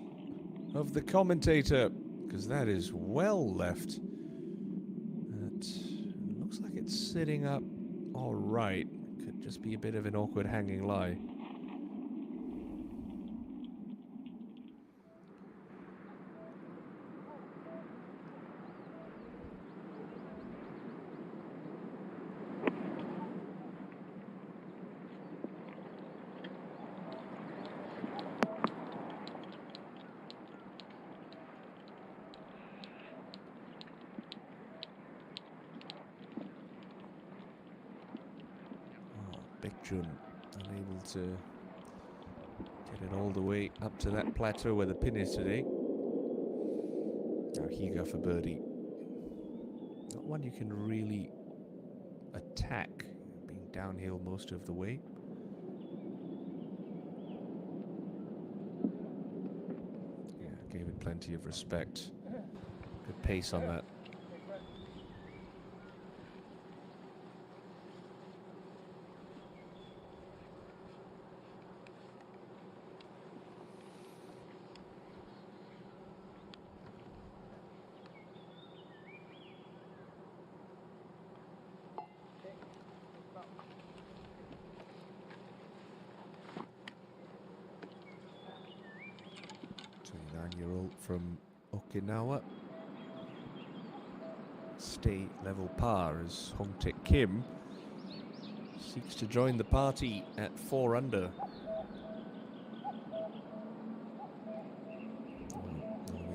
Speaker 1: of the commentator, because that is well left. It looks like it's sitting up all right. Could just be a bit of an awkward hanging lie. Baekjun unable to get it all the way up to that plateau where the pin is today. Now Higa for birdie. Not one you can really attack, being downhill most of the way. Yeah, gave it plenty of respect. Good pace on that. Year-old from Okinawa. Stay level par as Hongtaek Kim seeks to join the party at 4 under.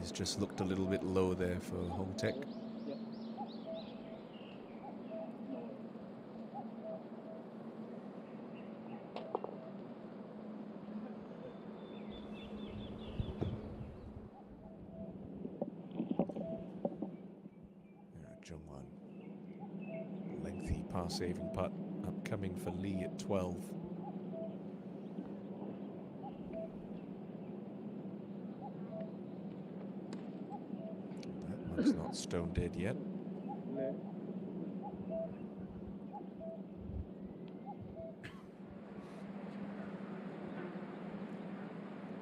Speaker 1: He's just looked a little bit low there for Hongtaek. Lengthy par-saving putt upcoming for Lee at 12. That one's not stone dead yet.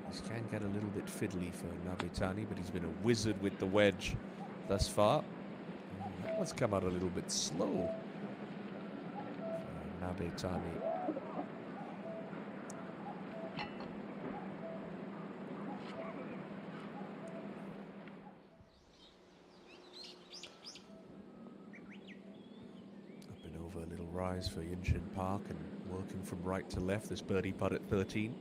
Speaker 1: This can get a little bit fiddly for Nabetani, but he's been a wizard with the wedge thus far. That one's come out a little bit slow for Nabetani. prize for Yinshin Park and working from right to left. This birdie putt at 13.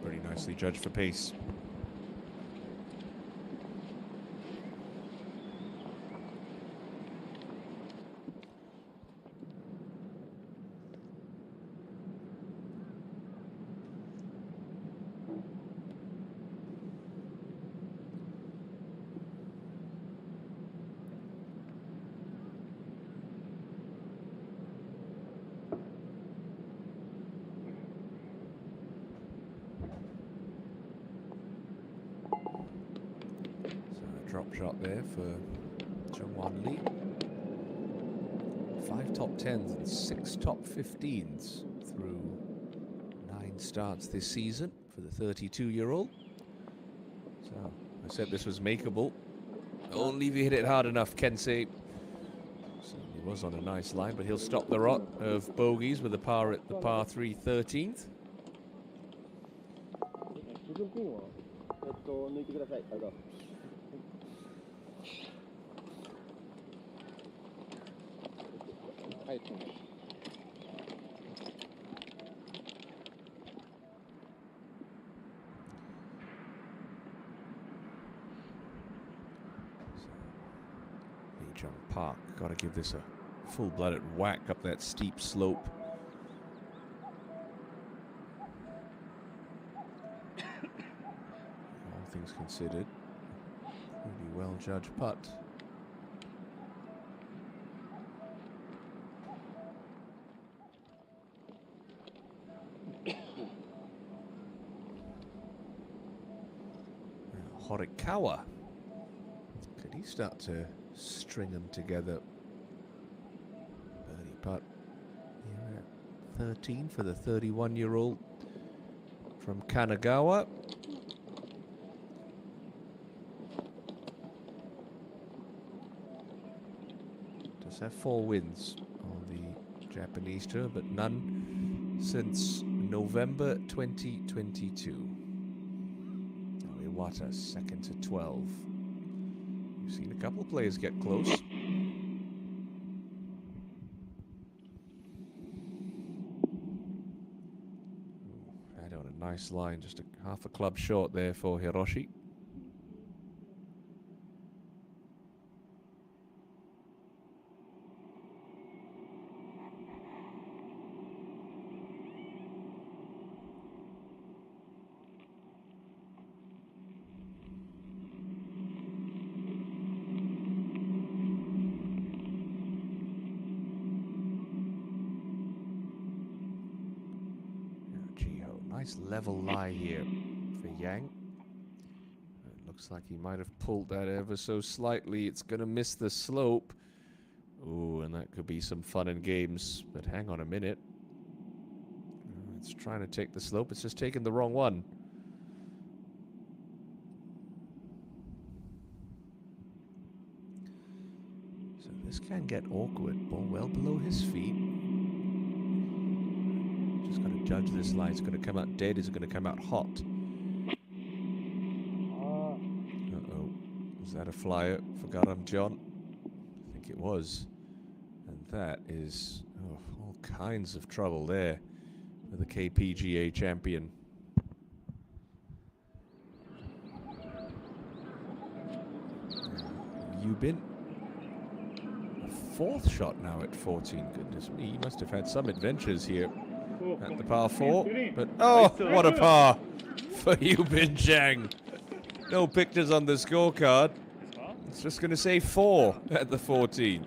Speaker 1: Pretty nicely judged for pace. Drop shot there for Jungwon Lee. 5 top 10s and 6 top 15s through 9 starts this season for the 32-year-old. So I said this was makeable. Only if you hit it hard enough, Kensei. Certainly was on a nice line, but he'll stop the rot of bogeys with a par at the par 3 13th. Jump Park, got to give this a full-blooded whack up that steep slope. All things considered, pretty well judged putt. Horikawa, could he start to string them together? Birdie putt here at 13 for the 31-year-old from Kanagawa. Does have 4 wins on the Japanese tour, but none since November 2022. Iwata second to 12. We've seen a couple of players get close. Had on a nice line, just a half a club short there for Hiroshi. Nice level lie here for Yang. It looks like he might have pulled that ever so slightly. It's going to miss the slope. Ooh, and that could be some fun and games. But hang on a minute. It's trying to take the slope. It's just taking the wrong one. So this can get awkward. Ball well below his feet. Just got to judge this line. It's going to come out dead. Is it going to come out hot? Uh-oh. Was that a flyer for Garam John? I think it was. And that is all kinds of trouble there for the KPGA champion. Yubin. A 4th shot now at 14. Goodness me, he must have had some adventures here at the par 4, but oh, what a par for Yubin Zhang. No pictures on the scorecard. It's just going to say 4 at the 14th.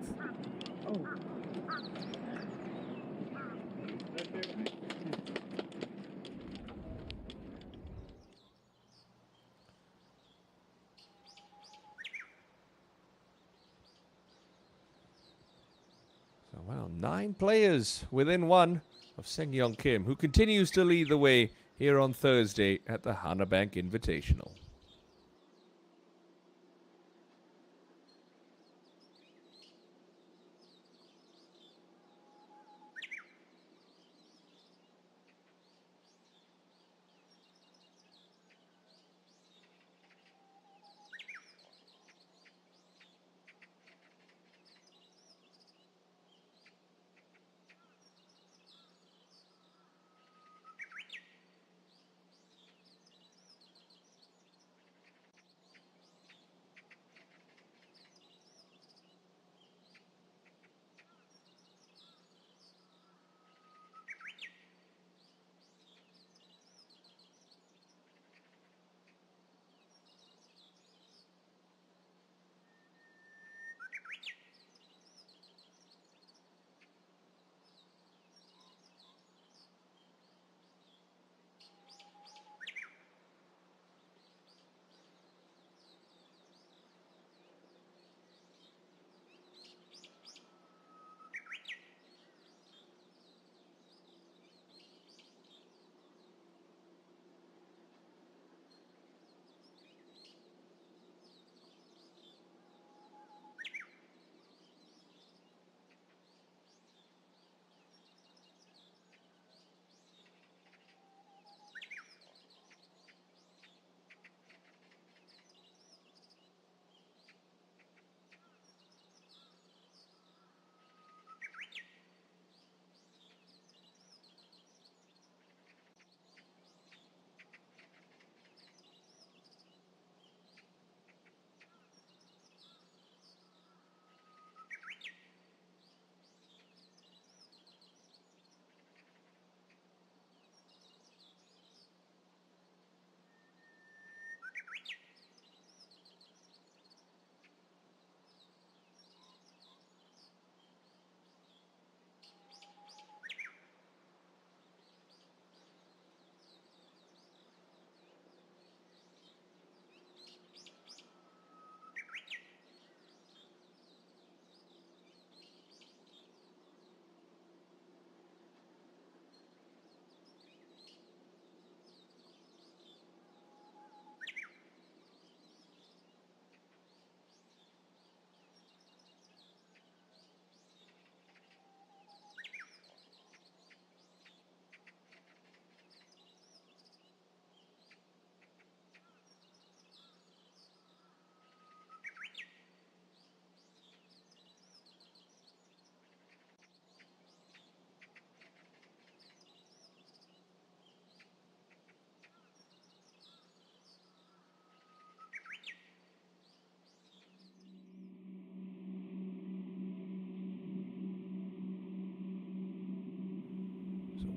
Speaker 1: So, wow, 9 players within 1 of Seng-Yong Kim, who continues to lead the way here on Thursday at the Hana Bank Invitational.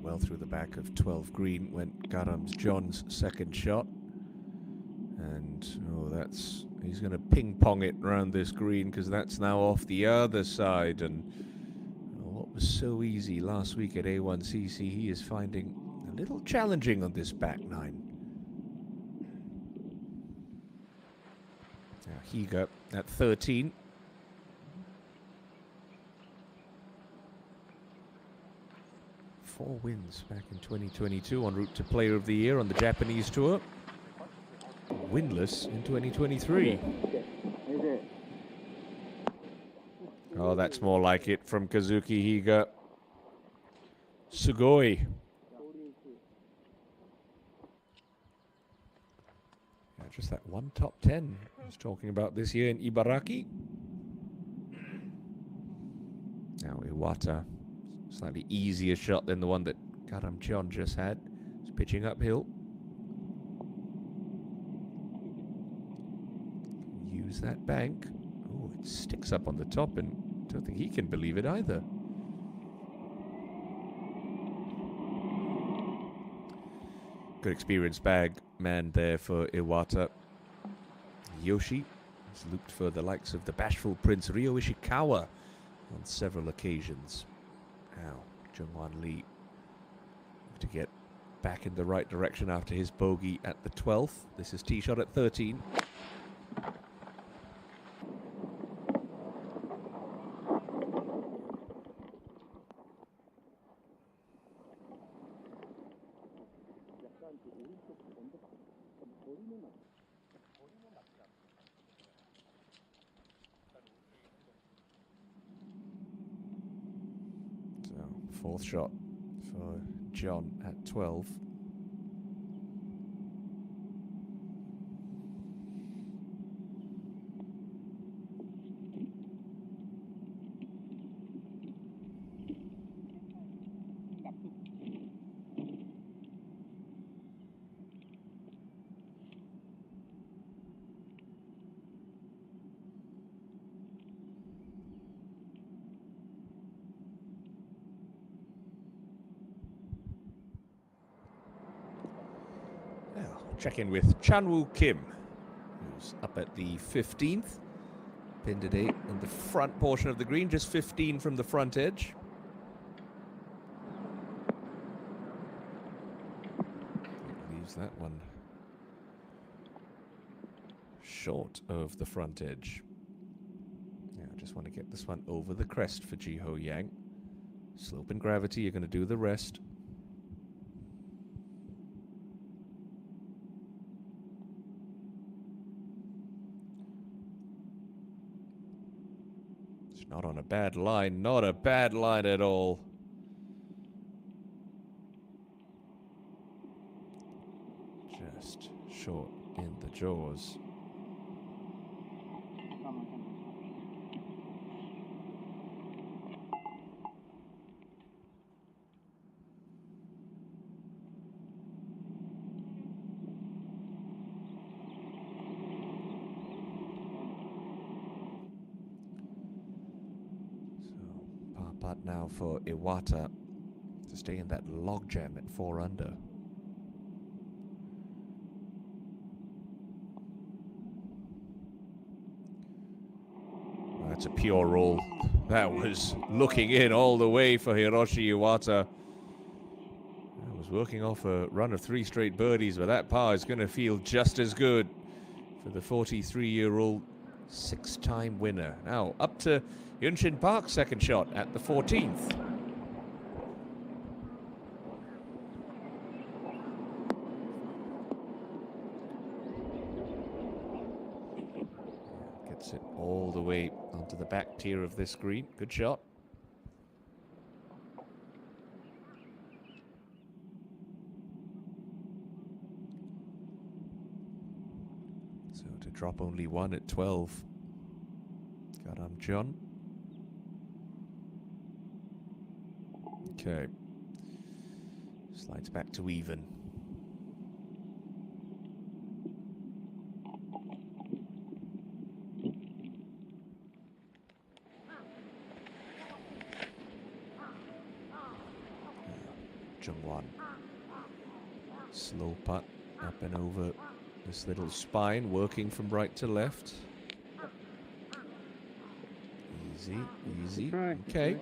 Speaker 1: well through the back of 12 green went Garam's John's second shot. And, he's going to ping-pong it around this green because that's now off the other side. And what was so easy last week at A1CC, he is finding a little challenging on this back nine. Now Higa at 13. Four wins back in 2022, en route to Player of the Year on the Japanese Tour. Winless in 2023. Oh, that's more like it from Kazuki Higa. Sugoi. Yeah, just that one top 10 I was talking about this year in Ibaraki. Now Iwata, slightly easier shot than the one that Garam John just had. He's pitching uphill. Use that bank. Oh, it sticks up on the top, and I don't think he can believe it either. Good experienced bag man there for Iwata. Yoshi has looped for the likes of the bashful Prince Ryo Ishikawa on several occasions. Now, Jungwon Lee to get back in the right direction after his bogey at the 12th. This is tee shot at 13. Fourth shot for John at 12. Check in with Chanwoo Kim, who's up at the 15th. Pinned at 8 on the front portion of the green, just 15 from the front edge. Leaves that one short of the front edge. Yeah, I just want to get this one over the crest for Jiho Yang. Slope and gravity, you're going to do the rest. Not on a bad line, not a bad line at all. Just short in the jaws. Putt now for Iwata to stay in that logjam at 4 under. That's a pure roll. That was looking in all the way for Hiroshi Iwata. I was working off a run of 3 straight birdies, but that par is going to feel just as good for the 43-year-old 6-time winner. Now up to Yunshin Park's second shot at the 14th. Gets it all the way onto the back tier of this green. Good shot. So to drop only 1 at 12. Garam John. Okay. Slides back to even. Jungwon. Slow putt up and over this little spine, working from right to left. Easy, easy. Okay.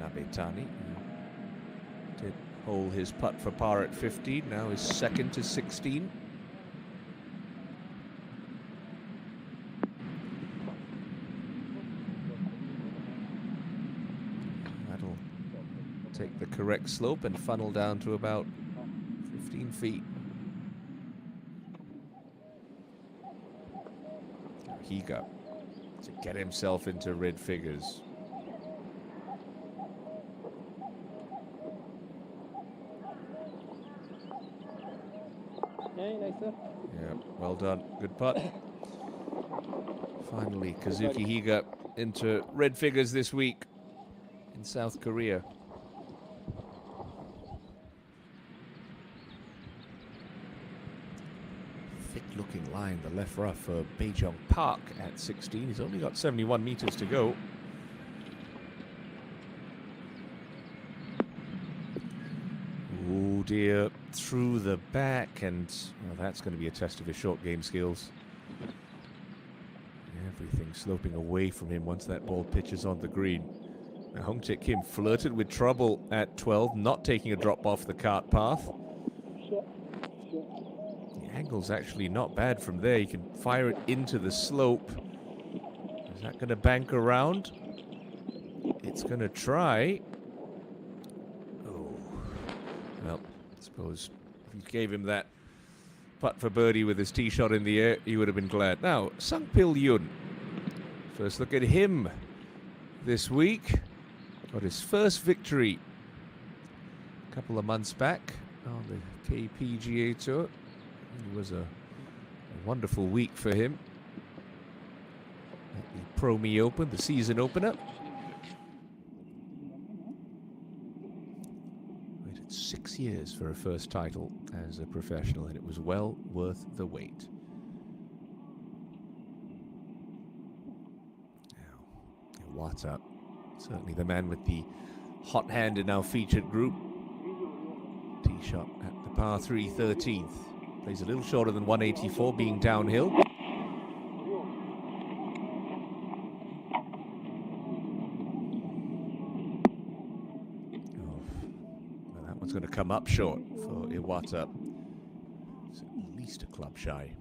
Speaker 1: Nabetani, who did hole his putt for par at 15, now is second to 16. That'll take the correct slope and funnel down to about 15 feet. Higa to get himself into red figures. Yeah, well done. Good putt. Finally, Kazuki Higa into red figures this week in South Korea. Thick-looking line, the left rough for Baejong Park at 16. He's only got 71 meters to go. Oh dear, through the back, and well, that's going to be a test of his short game skills. Everything sloping away from him once that ball pitches on the green. Now, Hong Tae Kim flirted with trouble at 12, not taking a drop off the cart path. The angle's actually not bad from there. You can fire it into the slope. Is that going to bank around? It's going to try. Well, I suppose if you gave him that putt for birdie with his tee shot in the air, he would have been glad. Now, Sung Pil Yoon. First look at him this week. Got his first victory a couple of months back on the KPGA Tour. It was a wonderful week for him at the Pro Me Open, the season opener. 6 years for a first title as a professional, and it was well worth the wait. Now, Iwata, certainly the man with the hot hand in our featured group. Tee shot at the par 3 13th. Plays a little shorter than 184, being downhill. It's going to come up short for Iwata. It's at least a club shy.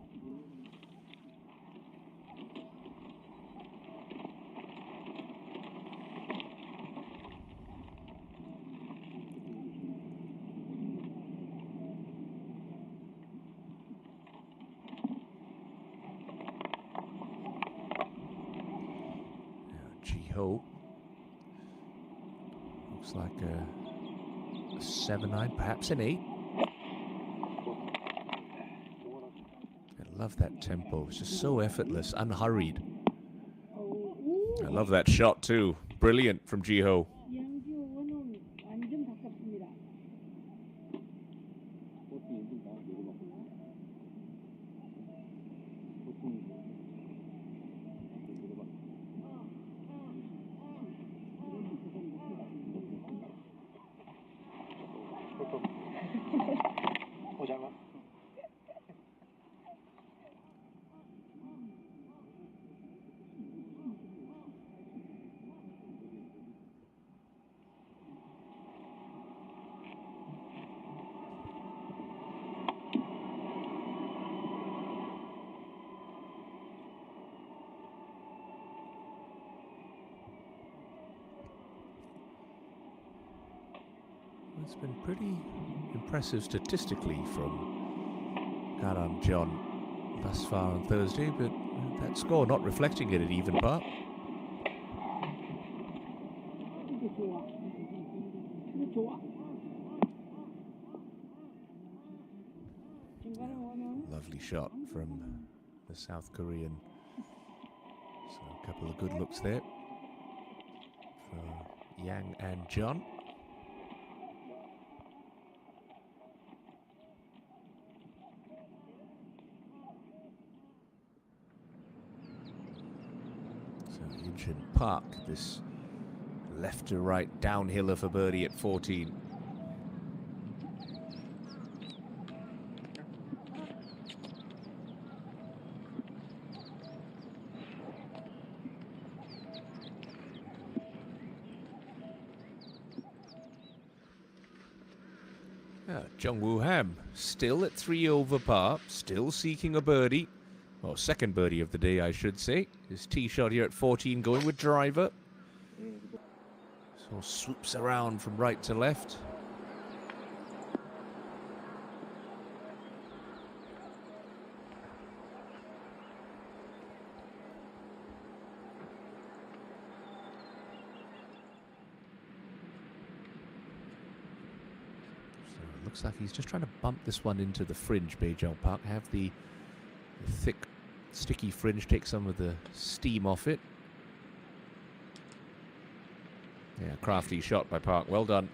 Speaker 1: Now, Ji-ho looks like a 7-9, perhaps an 8. I love that tempo. It's just so effortless, unhurried. I love that shot too. Brilliant from Ji-ho. It's been pretty impressive statistically from Karam John thus far on Thursday, but that score not reflecting it at even par. Lovely shot from the South Korean. So a couple of good looks there for Yang and John. and park this left to right downhiller for birdie at 14. Jungwoo Ham still at 3 over par, still seeking a birdie. Well, second birdie of the day, I should say. His tee shot here at 14, going with driver. So swoops around from right to left. Looks like he's just trying to bump this one into the fringe, Beijing Park. Have the thick, sticky fringe take some of the steam off it. Yeah, crafty shot by Park. Well done.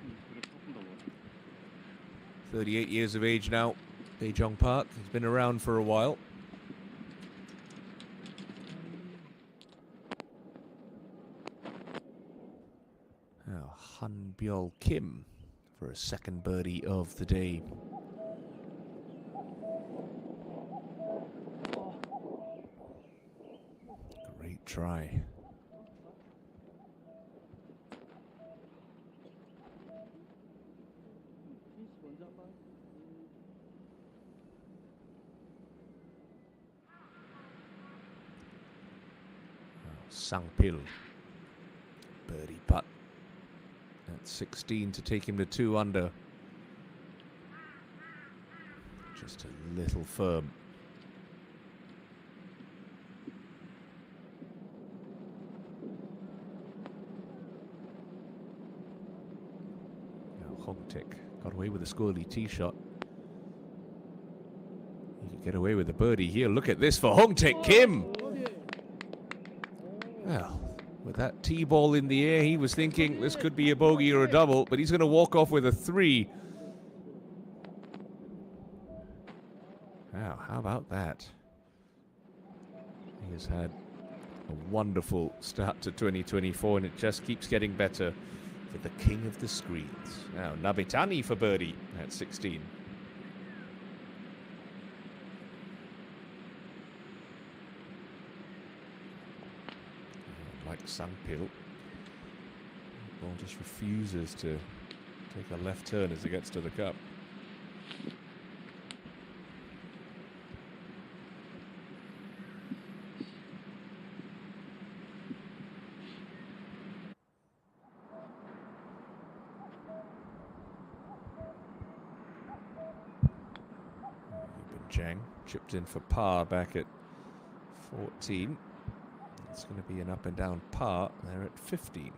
Speaker 1: 38 years of age now, Beijing Park. He's been around for a while. Now, Han Byul Kim for a second birdie of the day. Great try. Sangpil, birdie putt at 16 to take him to 2 under. Just a little firm. Now Hongtek got away with a squirrely tee shot. He could get away with a birdie here. Look at this for Hongtek Kim. Well, with that tee ball in the air, he was thinking this could be a bogey or a double, but he's going to walk off with a 3. Wow, how about that? He has had a wonderful start to 2024, and it just keeps getting better for the king of the screens. Now, Nabitani for birdie at 16. Like Sangpil, ball just refuses to take a left turn as it gets to the cup. Jang chipped in for par back at 14. It's going to be an up and down par there at 15.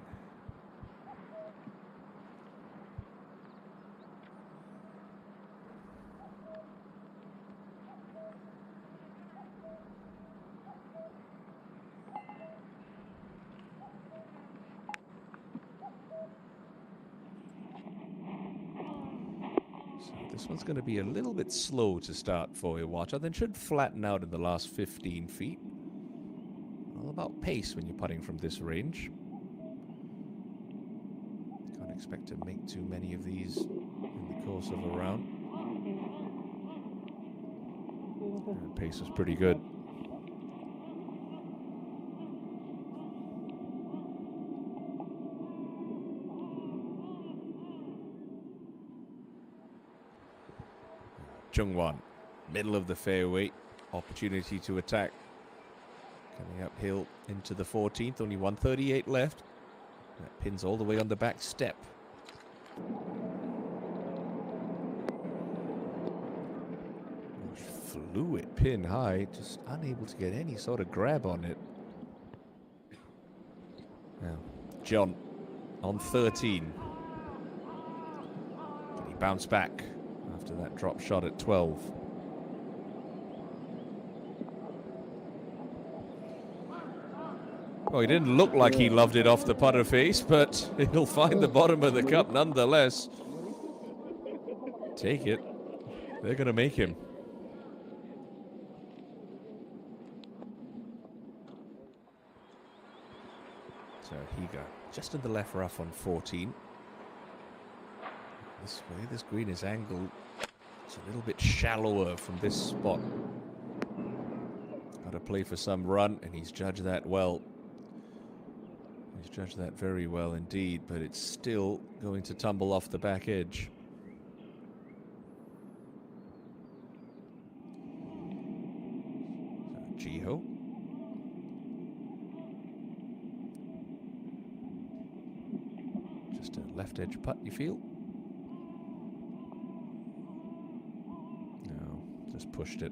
Speaker 1: So this one's going to be a little bit slow to start for Iwata, then should flatten out in the last 15 feet. All about pace when you're putting from this range. Can't expect to make too many of these in the course of a round. And pace was pretty good. Jungwon, middle of the fairway, opportunity to attack. Coming uphill into the 14th, only 138 left. That pins all the way on the back step. Flew it pin high, just unable to get any sort of grab on it. Now, John on 13. Can he bounce back after that drop shot at 12? Well, he didn't look like he loved it off the putter face, but he'll find the bottom of the cup nonetheless. Take it. They're going to make him. Higa just in the left rough on 14. This way, this green is angled. It's a little bit shallower from this spot. Got to play for some run, and he's judged that well. He's judged that very well indeed, but it's still going to tumble off the back edge. So, Jiho. Just a left edge putt, you feel? No, just pushed it.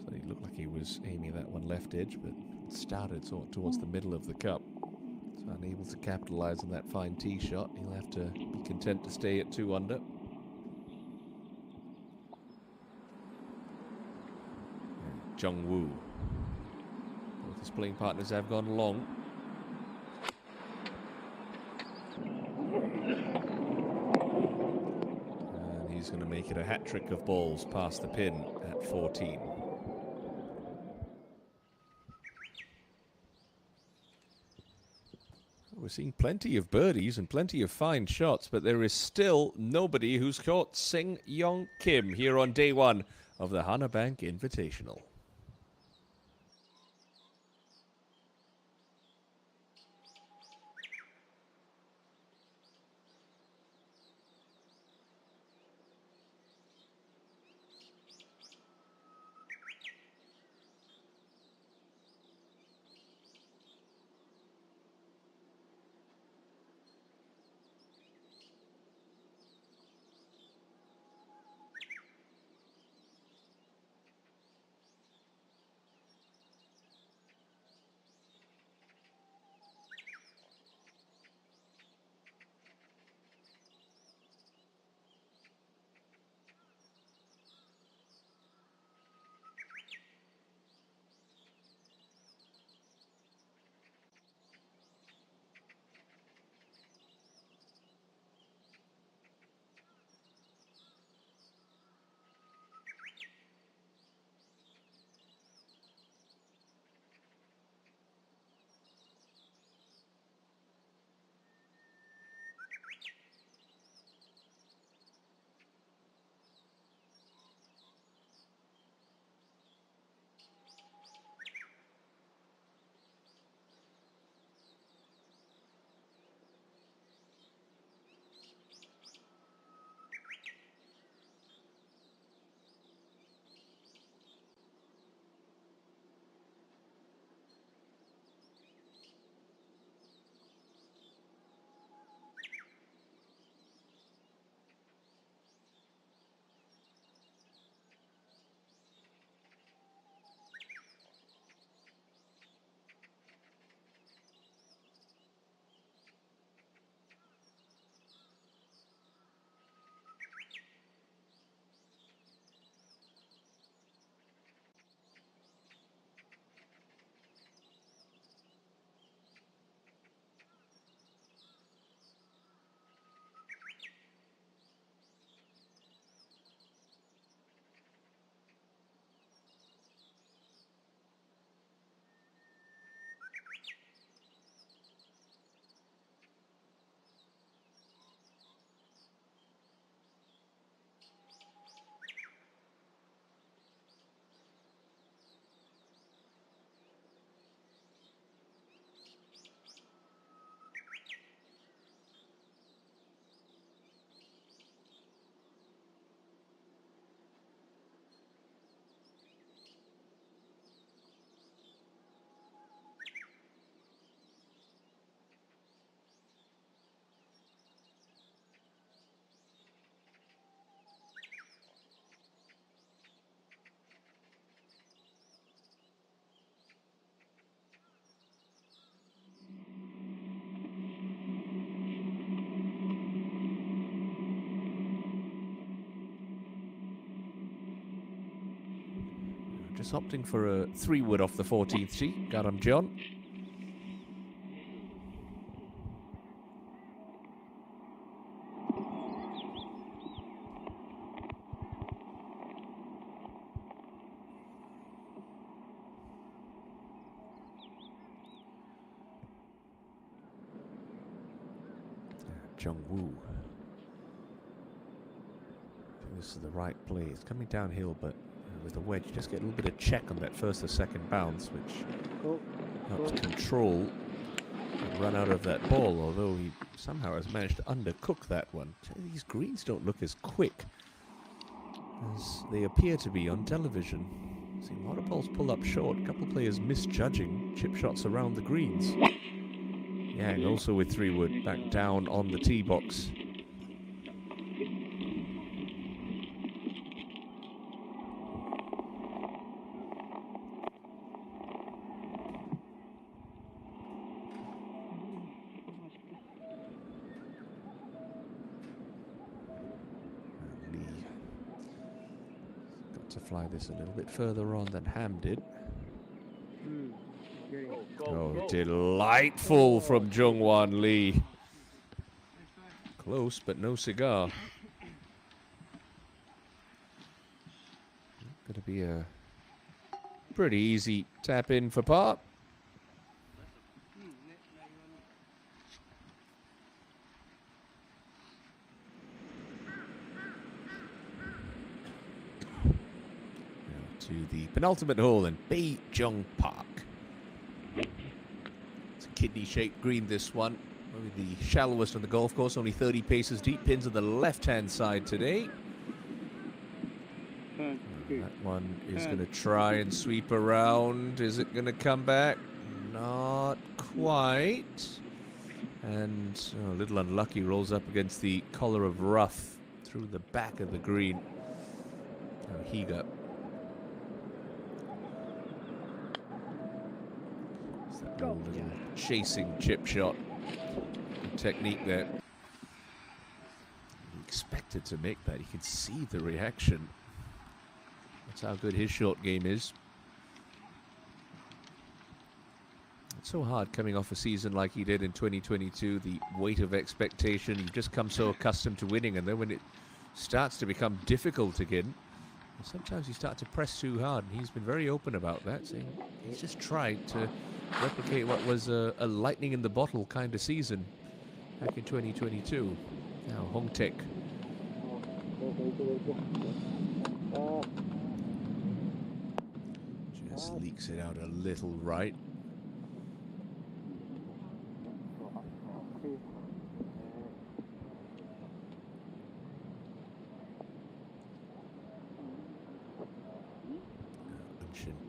Speaker 1: So he looked like he was aiming that one left edge, but it started towards the middle of the cup. So unable to capitalize on that fine tee shot. He'll have to be content to stay at 2 under. And Jungwoo. Both his playing partners have gone long. And he's going to make it a hat trick of balls past the pin at 14. We're seeing plenty of birdies and plenty of fine shots, but there is still nobody who's caught Sing Yong Kim here on day 1 of the Hana Bank Invitational. Just opting for a 3-wood off the 14th tee. Garam John. Jungwoo. This is the right play. It's coming downhill, but with the wedge, just get a little bit of check on that first or second bounce, which helps control and run out of that ball, although he somehow has managed to undercook that one. These greens don't look as quick as they appear to be on television. Seeing a lot of balls pull up short, a couple of players misjudging chip shots around the greens. Yang also with 3-wood back down on the tee box. To fly this a little bit further on than Ham did. Oh, delightful from Jungwon Lee. Close, but no cigar. Gonna be a pretty easy tap in for par. To the penultimate hole in Baejung Park. It's a kidney-shaped green, this one. Probably the shallowest on the golf course, only 30 paces deep. Pins on the left-hand side today. That one is going to try and sweep around. Is it going to come back? Not quite. And a little unlucky, rolls up against the collar of rough through the back of the green. Higa. Little chasing chip shot technique there. He expected to make that. You can see the reaction. That's how good his short game is. It's so hard coming off a season like he did in 2022. The weight of expectation. You've just come so accustomed to winning, and then when it starts to become difficult again, sometimes you start to press too hard. And he's been very open about that, saying he's just tried to replicate what was a lightning in the bottle kind of season back in 2022. Now Hong Taek. Just leaks it out a little right.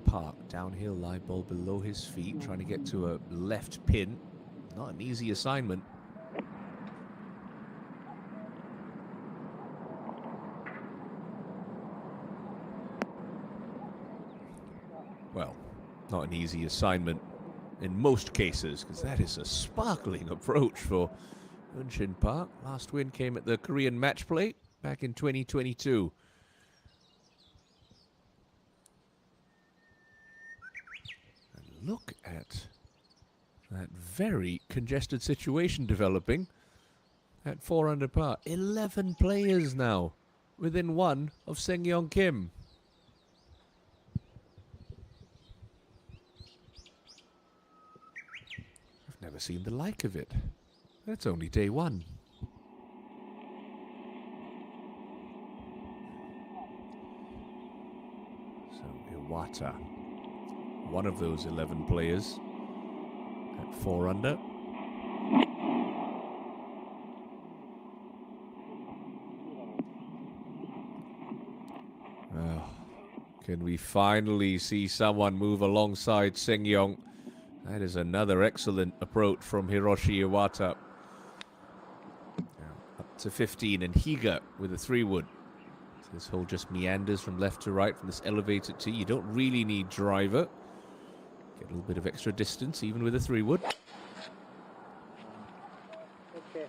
Speaker 1: Park, downhill live ball below his feet, trying to get to a left pin. Not an easy assignment. Well, not an easy assignment in most cases, because that is a sparkling approach for Unshin Park. Last win came at the Korean match play back in 2022. Look at that very congested situation developing at 4 under par. 11 players now within one of Seung-yeong Kim. I've never seen the like of it. That's only day one. So Iwata, one of those 11 players at 4 under. Can we finally see someone move alongside Seung-yeong? That is another excellent approach from Hiroshi Iwata. Now up to 15, and Higa with a 3-wood. So this hole just meanders from left to right from this elevated tee. You don't really need driver. Get a little bit of extra distance, even with a 3-wood.
Speaker 2: Okay.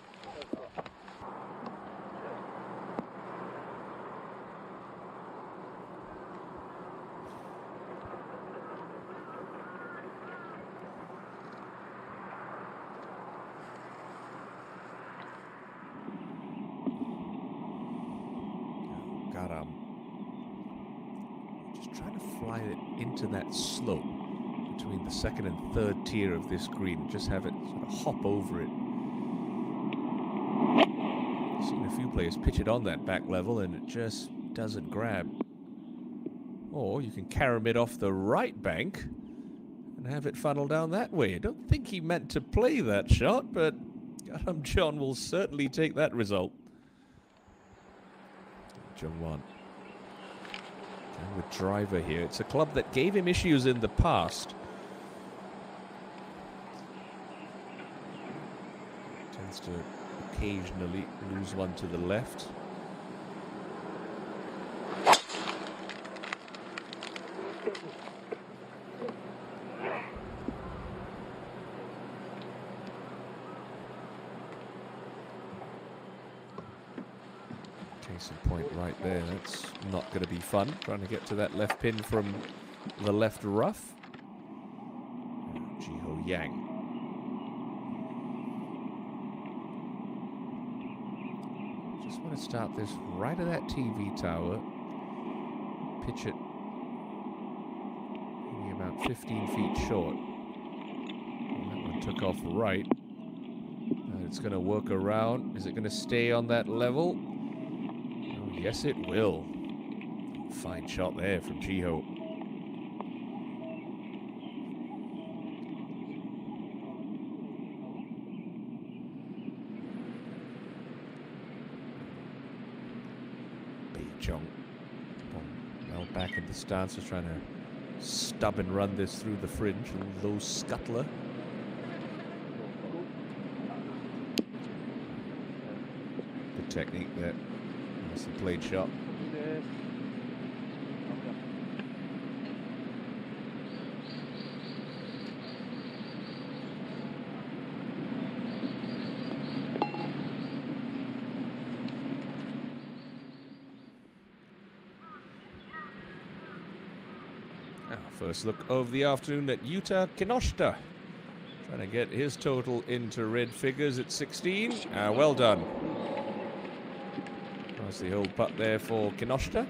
Speaker 1: Garam. Just trying to fly it into that slope between the second and third tier of this green. Just have it sort of hop over it. Seen a few players pitch it on that back level and it just doesn't grab. Or you can carom it off the right bank and have it funnel down that way. I don't think he meant to play that shot, but John will certainly take that result. Jungwon. And with driver here. It's a club that gave him issues in the past. Tends to occasionally lose one to the left. Case in point right there. That's not going to be fun. Trying to get to that left pin from the left rough. Jiho Yang. Just want to start this right at that TV tower. Pitch it maybe about 15 feet short. And that one took off right. It's going to work around. Is it going to stay on that level? Oh, yes, it will. Fine shot there from Jiho. Jong. Well back in the stance, was trying to stub and run this through the fringe. A low scuttler. Good technique there. Nicely played shot. First look of the afternoon at Yuta Kinoshita. Trying to get his total into red figures at 16. Well done. Nicely hold putt there for Kinoshita.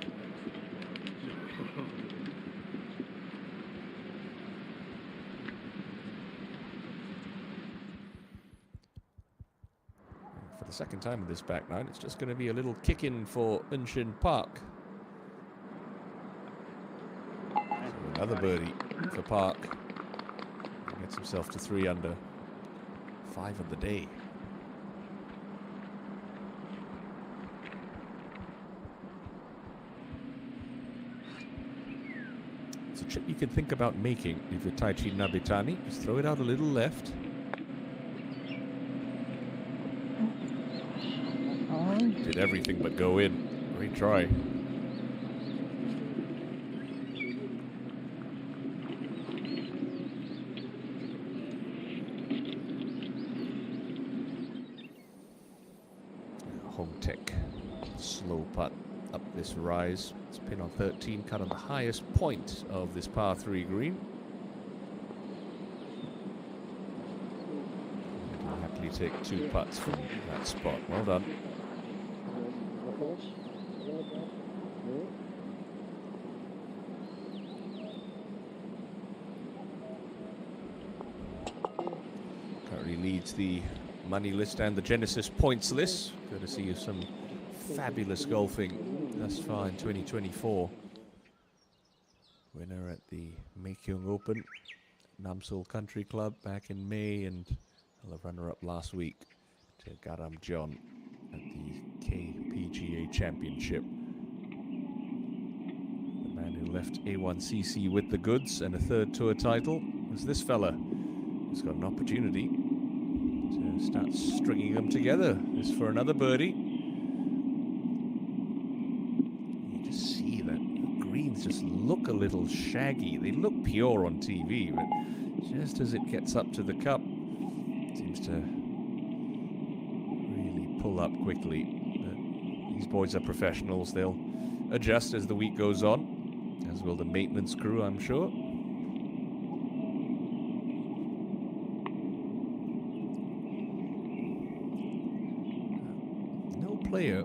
Speaker 1: For the second time in this back nine, it's just going to be a little kick-in for Unshin Park. Another birdie for Park. He gets himself to 3 under. 5 of the day. It's a trip you can think about making if you're Taichi Nabitani. Just throw it out a little left. Did everything but go in. Great try. Slow putt up this rise. It's pin on 13, cut on the highest point of this par 3 green. He'll happily take 2 putts from that spot. Well done. Currently leads the money list and the Genesis points list. Good to see you some fabulous golfing thus far in 2024. Winner at the Maekyung Open, Namseol Country Club back in May, and a runner-up last week to Garam John at the KPGA Championship. The man who left A1CC with the goods and a 3rd tour title is this fella who's got an opportunity to start stringing them together. This for another birdie. Just look a little shaggy. They look pure on TV, but just as it gets up to the cup, it seems to really pull up quickly. But these boys are professionals. They'll adjust as the week goes on, as will the maintenance crew, I'm sure. No player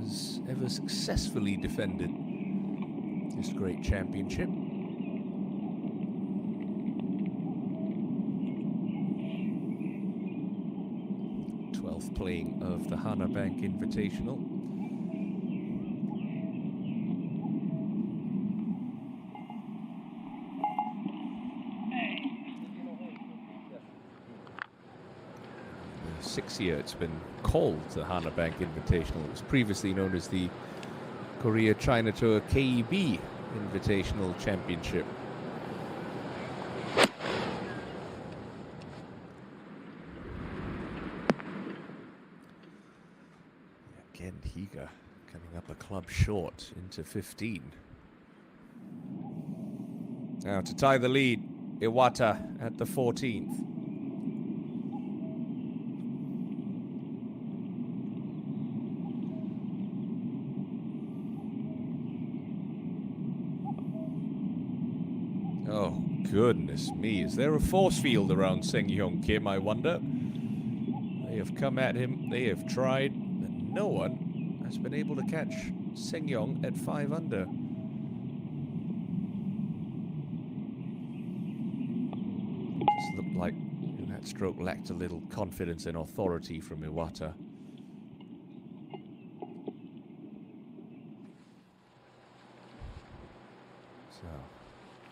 Speaker 1: has ever successfully defended this great championship. 12 12th playing of the Hana Bank Invitational. The 6th year it's been called the Hana Bank Invitational. It was previously known as the Korea China Tour KEB Invitational Championship. Again, Higa coming up a club short into 15. Now to tie the lead, Iwata at the 14th. Oh, goodness me. Is there a force field around Seng-Hyung Kim, I wonder? They have come at him. They have tried. But no one has been able to catch Seng-Hyung at 5 under. Just looked like that stroke lacked a little confidence and authority from Iwata. So,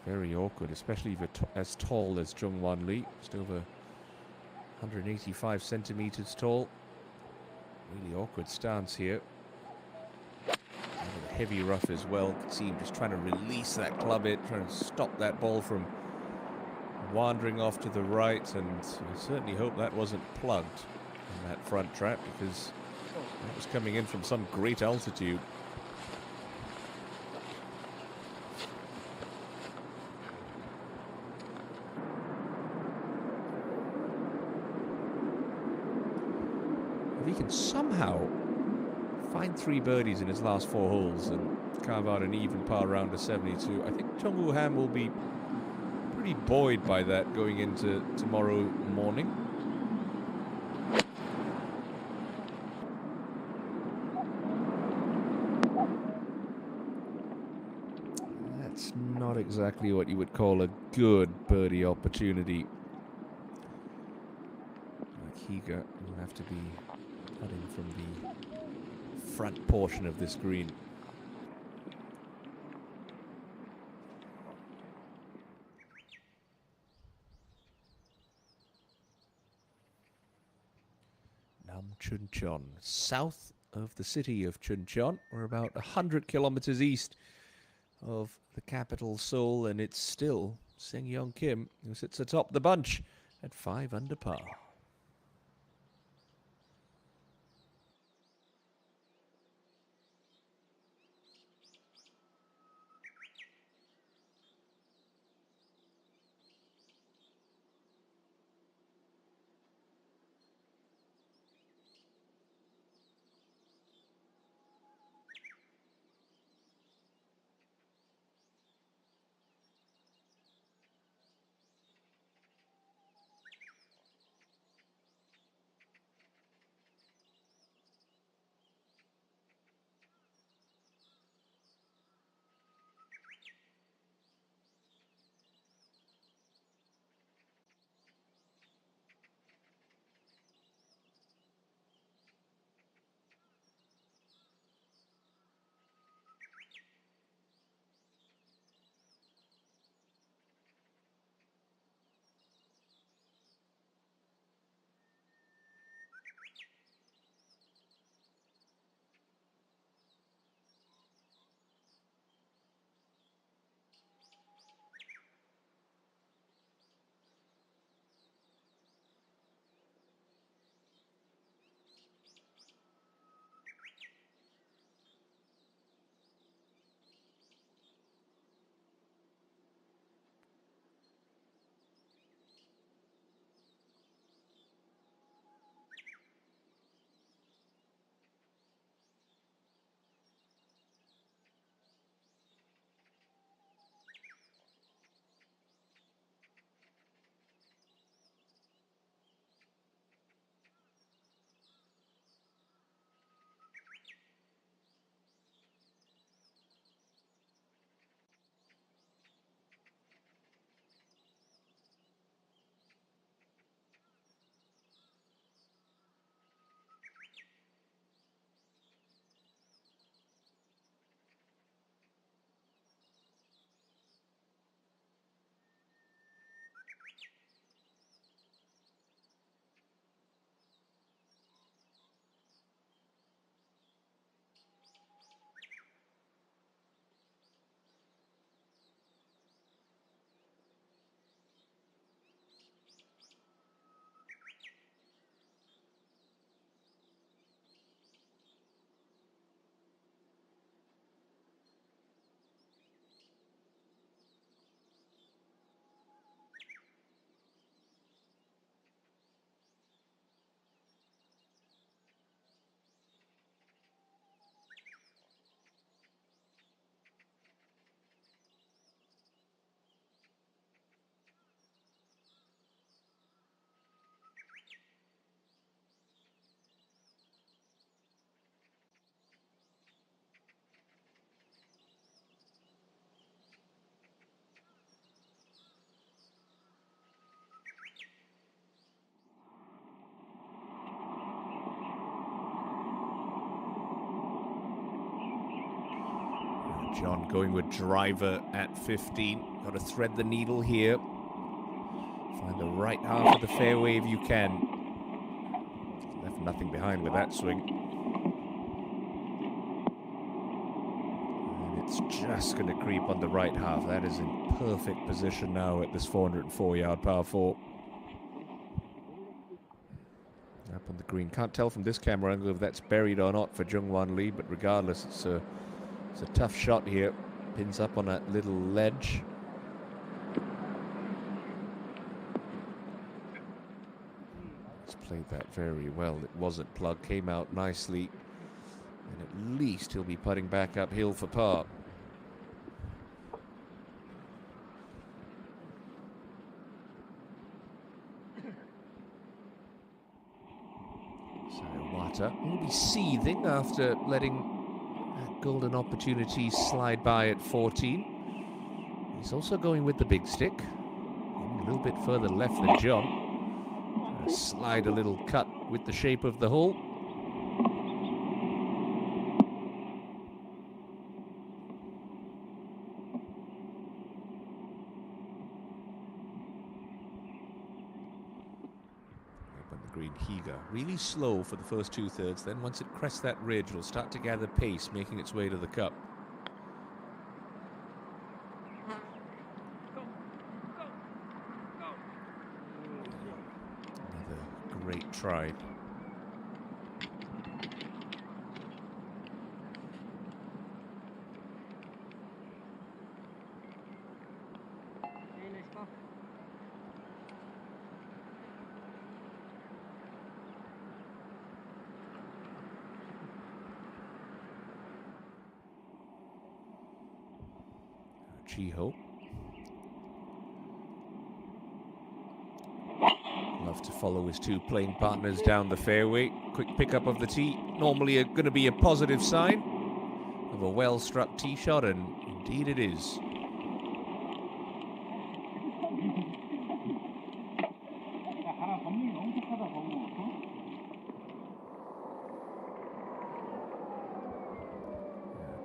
Speaker 1: very awkward, especially if you're as tall as Jung-Wan Lee, just over 185 centimeters tall. Really awkward stance here. And a heavy rough as well. You can see him just trying to release that club hit, trying to stop that ball from wandering off to the right, and I certainly hope that wasn't plugged in that front trap, because that was coming in from some great altitude. If he can somehow find 3 birdies in his last 4 holes and carve out an even par round of 72, I think Jung-Woo Ham will be pretty buoyed by that going into tomorrow morning. That's not exactly what you would call a good birdie opportunity. Like Higa will have to be putting from the front portion of this green. Chuncheon, south of the city of Chuncheon. We're about 100 kilometers east of the capital Seoul, and it's still Seng-Hyung Kim who sits atop the bunch at 5 under par. John going with driver at 15. Got to thread the needle here. Find the right half of the fairway if you can. Left nothing behind with that swing. And it's just going to creep on the right half. That is in perfect position now at this 404-yard par 4. Up on the green. Can't tell from this camera angle if that's buried or not for Jungwon Lee, but regardless, it's a tough shot here. Pins up on that little ledge. He's played that very well. It wasn't plugged, came out nicely, and at least he'll be putting back uphill for par. Will be seething after letting that golden opportunity slide by at 14. He's also going with the big stick. A little bit further left than John. Slide a little cut with the shape of the hole. Green Higa, really slow for the first 2/3. Then once it crests that ridge, it'll start to gather pace, making its way to the cup. Another great try. Chiho. Love to follow his two playing partners down the fairway. Quick pickup of the tee. Normally going to be a positive sign of a well-struck tee shot, and indeed it is.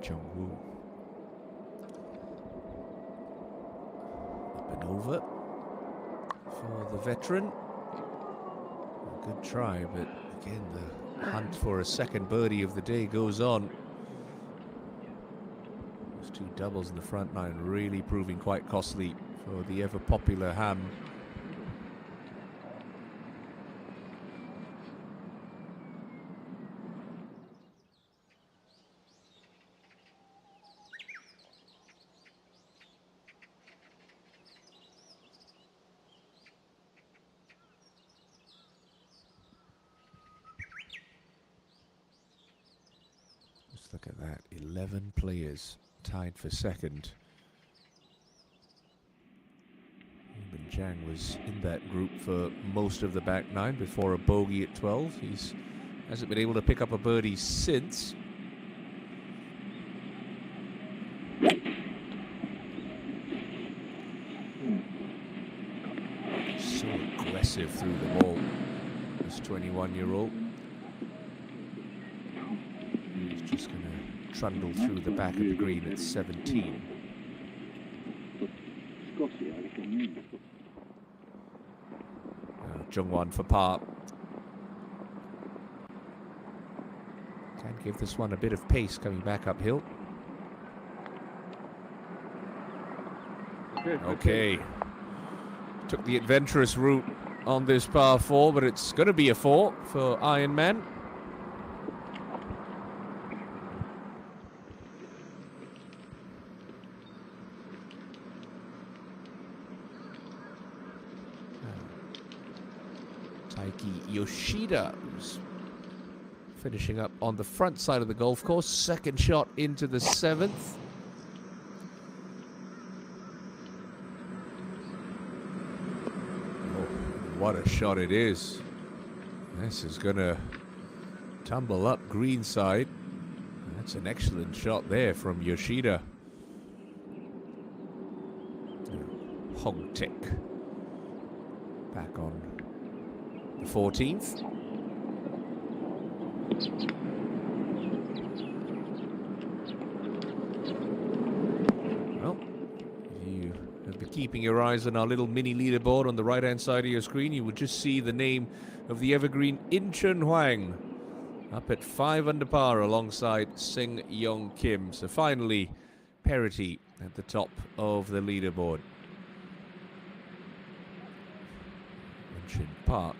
Speaker 1: Jungwoo. Over for the veteran. A good try, but again the hunt for a second birdie of the day goes on. Those two doubles in the front nine really proving quite costly for the ever popular Ham. Look at that, 11 players tied for second. Bin Jiang was in that group for most of the back nine before a bogey at 12. He hasn't been able to pick up a birdie since. So aggressive through the ball, this 21-year-old. Just going to trundle through the back of the green at 17. Jungwon for par. Can give this one a bit of pace coming back uphill. Okay. Took the adventurous route on this par 4, but it's going to be a 4 for Iron Man. Yoshida, who's finishing up on the front side of the golf course. Second shot into the 7th. Oh, what a shot it is. This is going to tumble up greenside. That's an excellent shot there from Yoshida. Hong Tik back on the 14th. keeping your eyes on our little mini leaderboard on the right-hand side of your screen, you will just see the name of the evergreen Incheon Hwang up at 5 under par alongside Seng Yong Kim. So finally, parity at the top of the leaderboard. Incheon Park.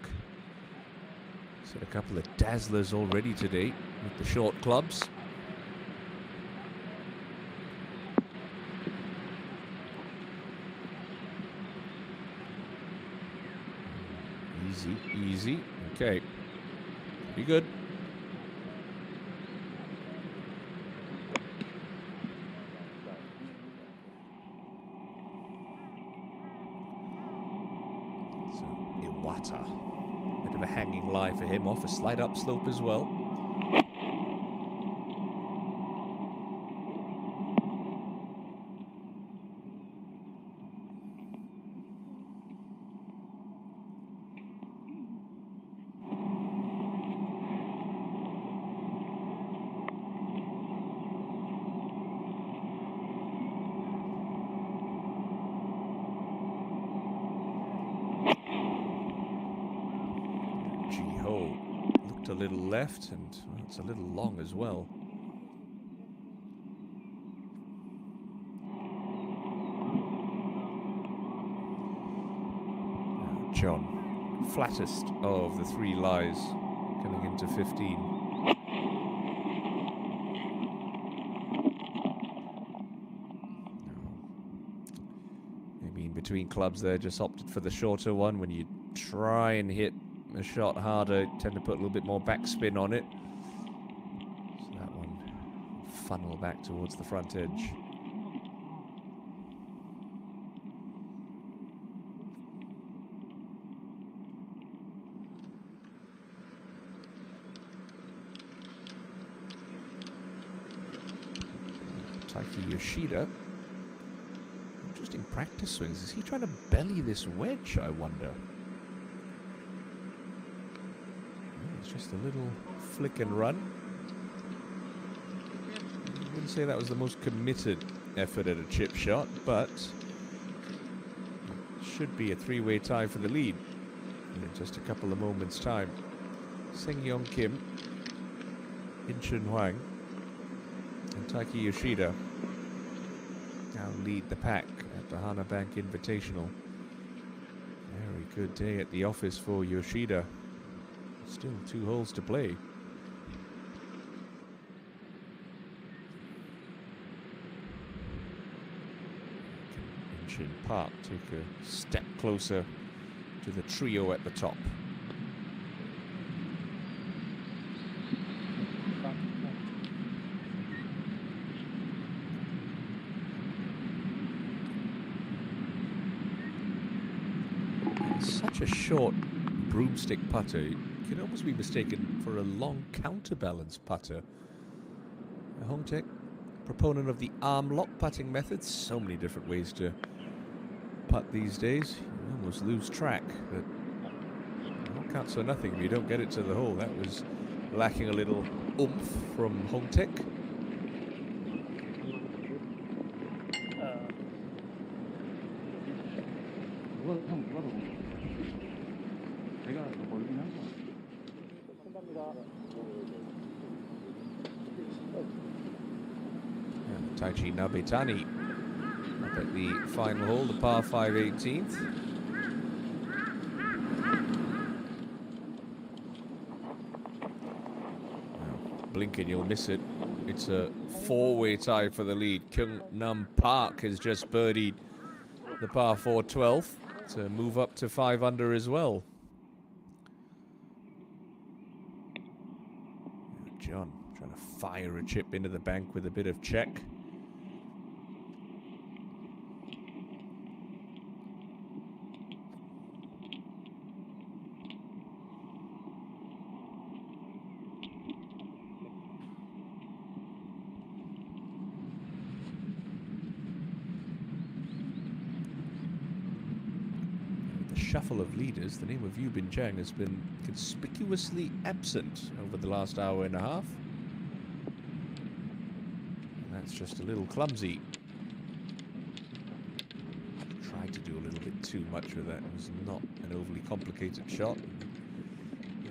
Speaker 1: Set a couple of dazzlers already today with the short clubs. Easy, easy. Okay. Be good. So, Iwata. Bit of a hanging lie for him off a slight upslope as well. Looked a little left, and well, it's a little long as well. John, flattest of the three lies, coming into 15. Maybe in between clubs there, just opted for the shorter one. When you try and hit a shot harder, tend to put a little bit more backspin on it. So that one funnel back towards the front edge. Taiki Yoshida. Interesting practice swings. Is he trying to belly this wedge, I wonder? Just a little flick and run. I wouldn't say that was the most committed effort at a chip shot, but it should be a three-way tie for the lead in just a couple of moments' time. Seng Yong Kim, Incheon Hwang, and Taiki Yoshida now lead the pack at the Hana Bank Invitational. Very good day at the office for Yoshida. Still 2 holes to play. Incheon Park take a step closer to the trio at the top. Such a short broomstick putter. Could almost be mistaken for a long counterbalance putter. Hong Taek, proponent of the arm lock putting method. So many different ways to putt these days. You almost lose track. But all counts for nothing if you don't get it to the hole. That was lacking a little oomph from Hong Taek. Taichi Nabetani up at the final hole, the par 5 18th. Blink and you'll miss it. It's a 4-way tie for the lead. Kyung Nam Park has just birdied the par 4 12th to move up to 5 under as well. John trying to fire a chip into the bank with a bit of check. Shuffle of leaders, the name of Yu Bin Chang has been conspicuously absent over the last hour and a half. And that's just a little clumsy. Try to do a little bit too much with that. It was not an overly complicated shot.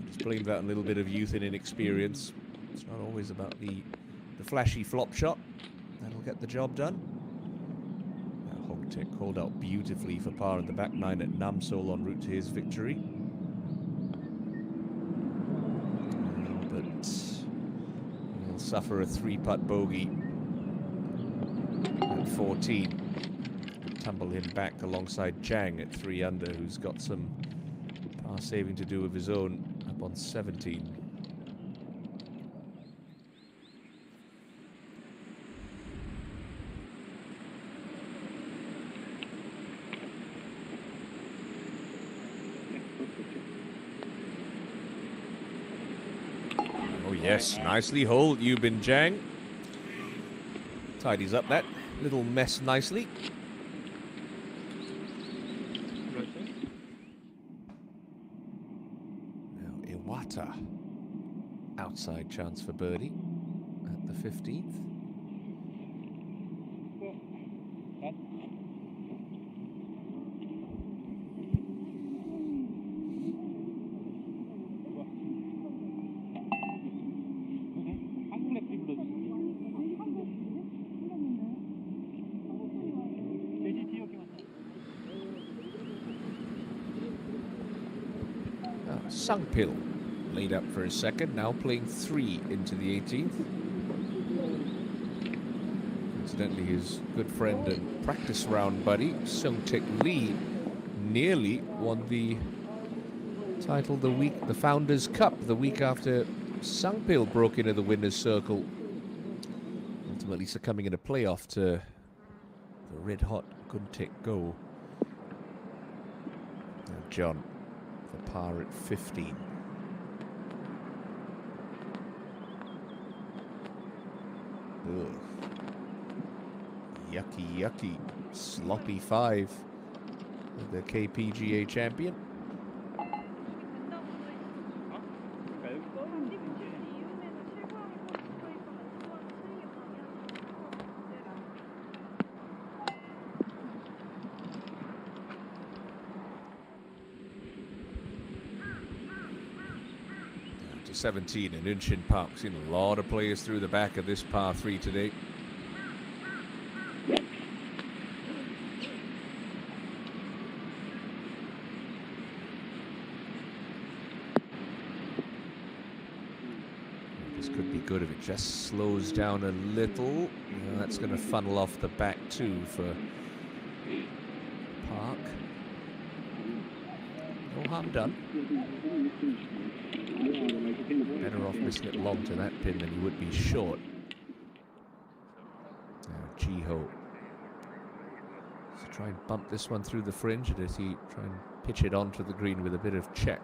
Speaker 1: Just blame that a little bit of youth and inexperience. It's not always about the flashy flop shot. That'll get the job done. Hongtaek called out beautifully for par in the back nine at Namseol en route to his victory. But he'll suffer a 3-putt bogey at 14. Tumble him back alongside Chang at 3 under, who's got some par saving to do of his own up on 17. Oh yes, nicely holed, Yubin Chang. Tidies up that little mess nicely. Outside chance for birdie at the 15th. Sangpil laid up for a second, now playing 3 into the 18th. Incidentally, his good friend and practice round buddy, Seung-Taek Lee, nearly won the title the Founders Cup, the week after Sangpil broke into the winner's circle, ultimately succumbing in a playoff to the red-hot Guntaek Go. Now John for par at 15. Ugh. Yucky, yucky. Sloppy 5 of the KPGA champion. Down to 17 in Unshin Park. Seen a lot of players through the back of this par 3 today. Could be good if it just slows down a little. That's going to funnel off the back too for Park. No harm done. Better off missing it long to that pin than you would be short. Now Jiho. So try and bump this one through the fringe, or does he try and pitch it onto the green with a bit of check?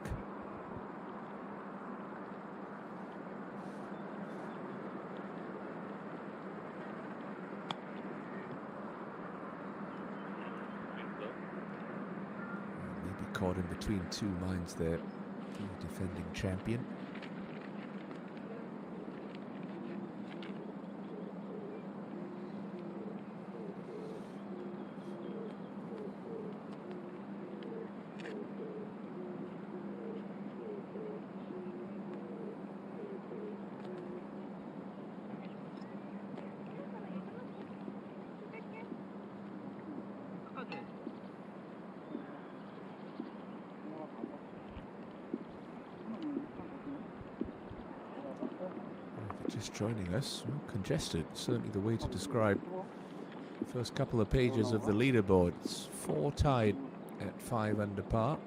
Speaker 1: Caught in between two minds there, the defending champion. Just joining us, well, Congested, certainly the way to describe the first couple of pages of the leaderboard. It's 4 tied at 5 under par.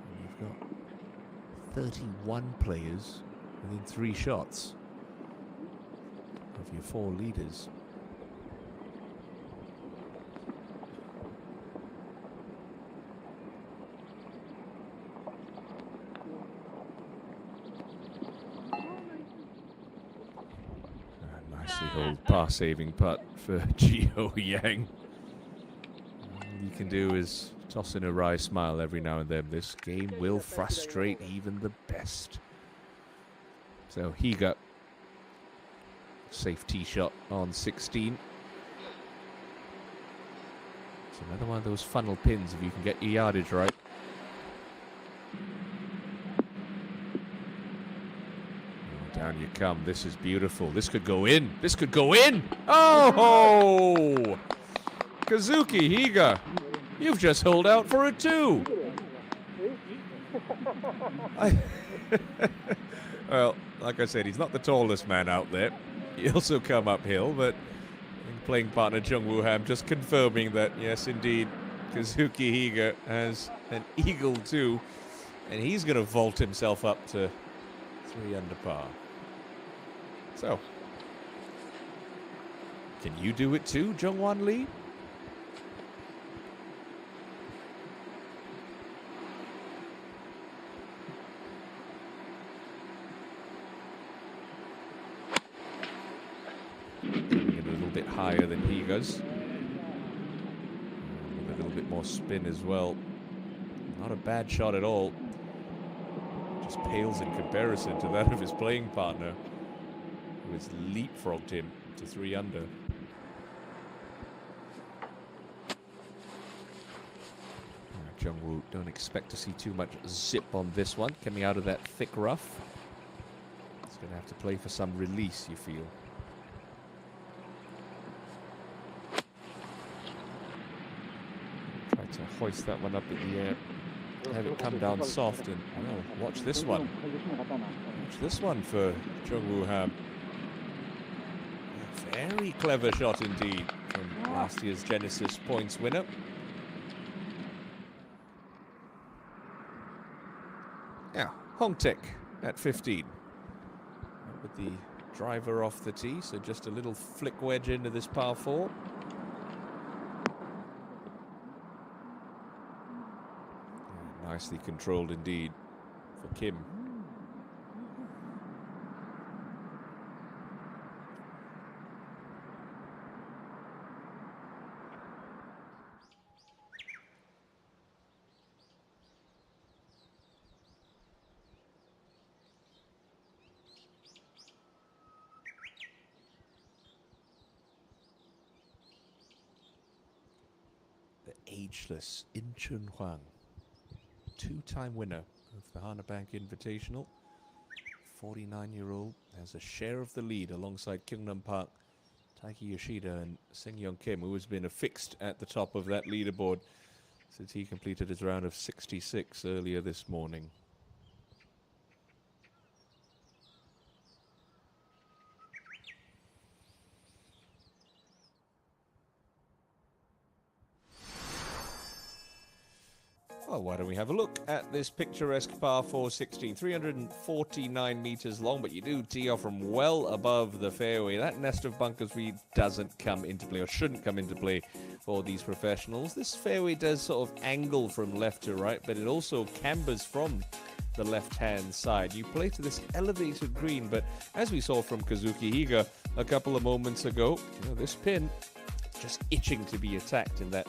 Speaker 1: And you've got 31 players within 3 shots of your 4 leaders. Par-saving putt for Jiho Yang. All you can do is toss in a wry smile every now and then. This game will frustrate even the best. So Higa, safe tee shot on 16. It's another one of those funnel pins if you can get your yardage right. Oh, down you come. This is beautiful. This could go in. This could go in. Oh! Kazuki Higa, you've just holed out for a 2. Well, like I said, he's not the tallest man out there. He also come uphill, but playing partner Jung Woo Ham just confirming that, yes, indeed, Kazuki Higa has an eagle too, and he's going to vault himself up to 3 under par. So, can you do it too, Jungwon Lee? Higher than Higa's. With a little bit more spin as well. Not a bad shot at all. Just pales in comparison to that of his playing partner, who has leapfrogged him to 3 under. Jungwoo, don't expect to see too much zip on this one. Coming out of that thick rough. He's going to have to play for some release, you feel. To hoist that one up in the air, have it come down soft, and watch this one. Watch this one for Jung Woo Ham. Very clever shot indeed from last year's Genesis points winner. Yeah, Hong Taek at 15. With the driver off the tee, so just a little flick wedge into this par 4. Nicely controlled indeed for Kim. The ageless In Chun Hwang, 2-time winner of the Hana Bank Invitational. 49-year-old has a share of the lead alongside Kyungnam Park, Taiki Yoshida and Sing Young Kim, who has been affixed at the top of that leaderboard since he completed his round of 66 earlier this morning. Well, why don't we have a look at this picturesque par 4 16, 349 meters long, but you do tee off from well above the fairway. That nest of bunkers really doesn't come into play, or shouldn't come into play for these professionals. This fairway does sort of angle from left to right, but it also cambers from the left-hand side. You play to this elevated green, but as we saw from Kazuki Higa a couple of moments ago, this pin just itching to be attacked in that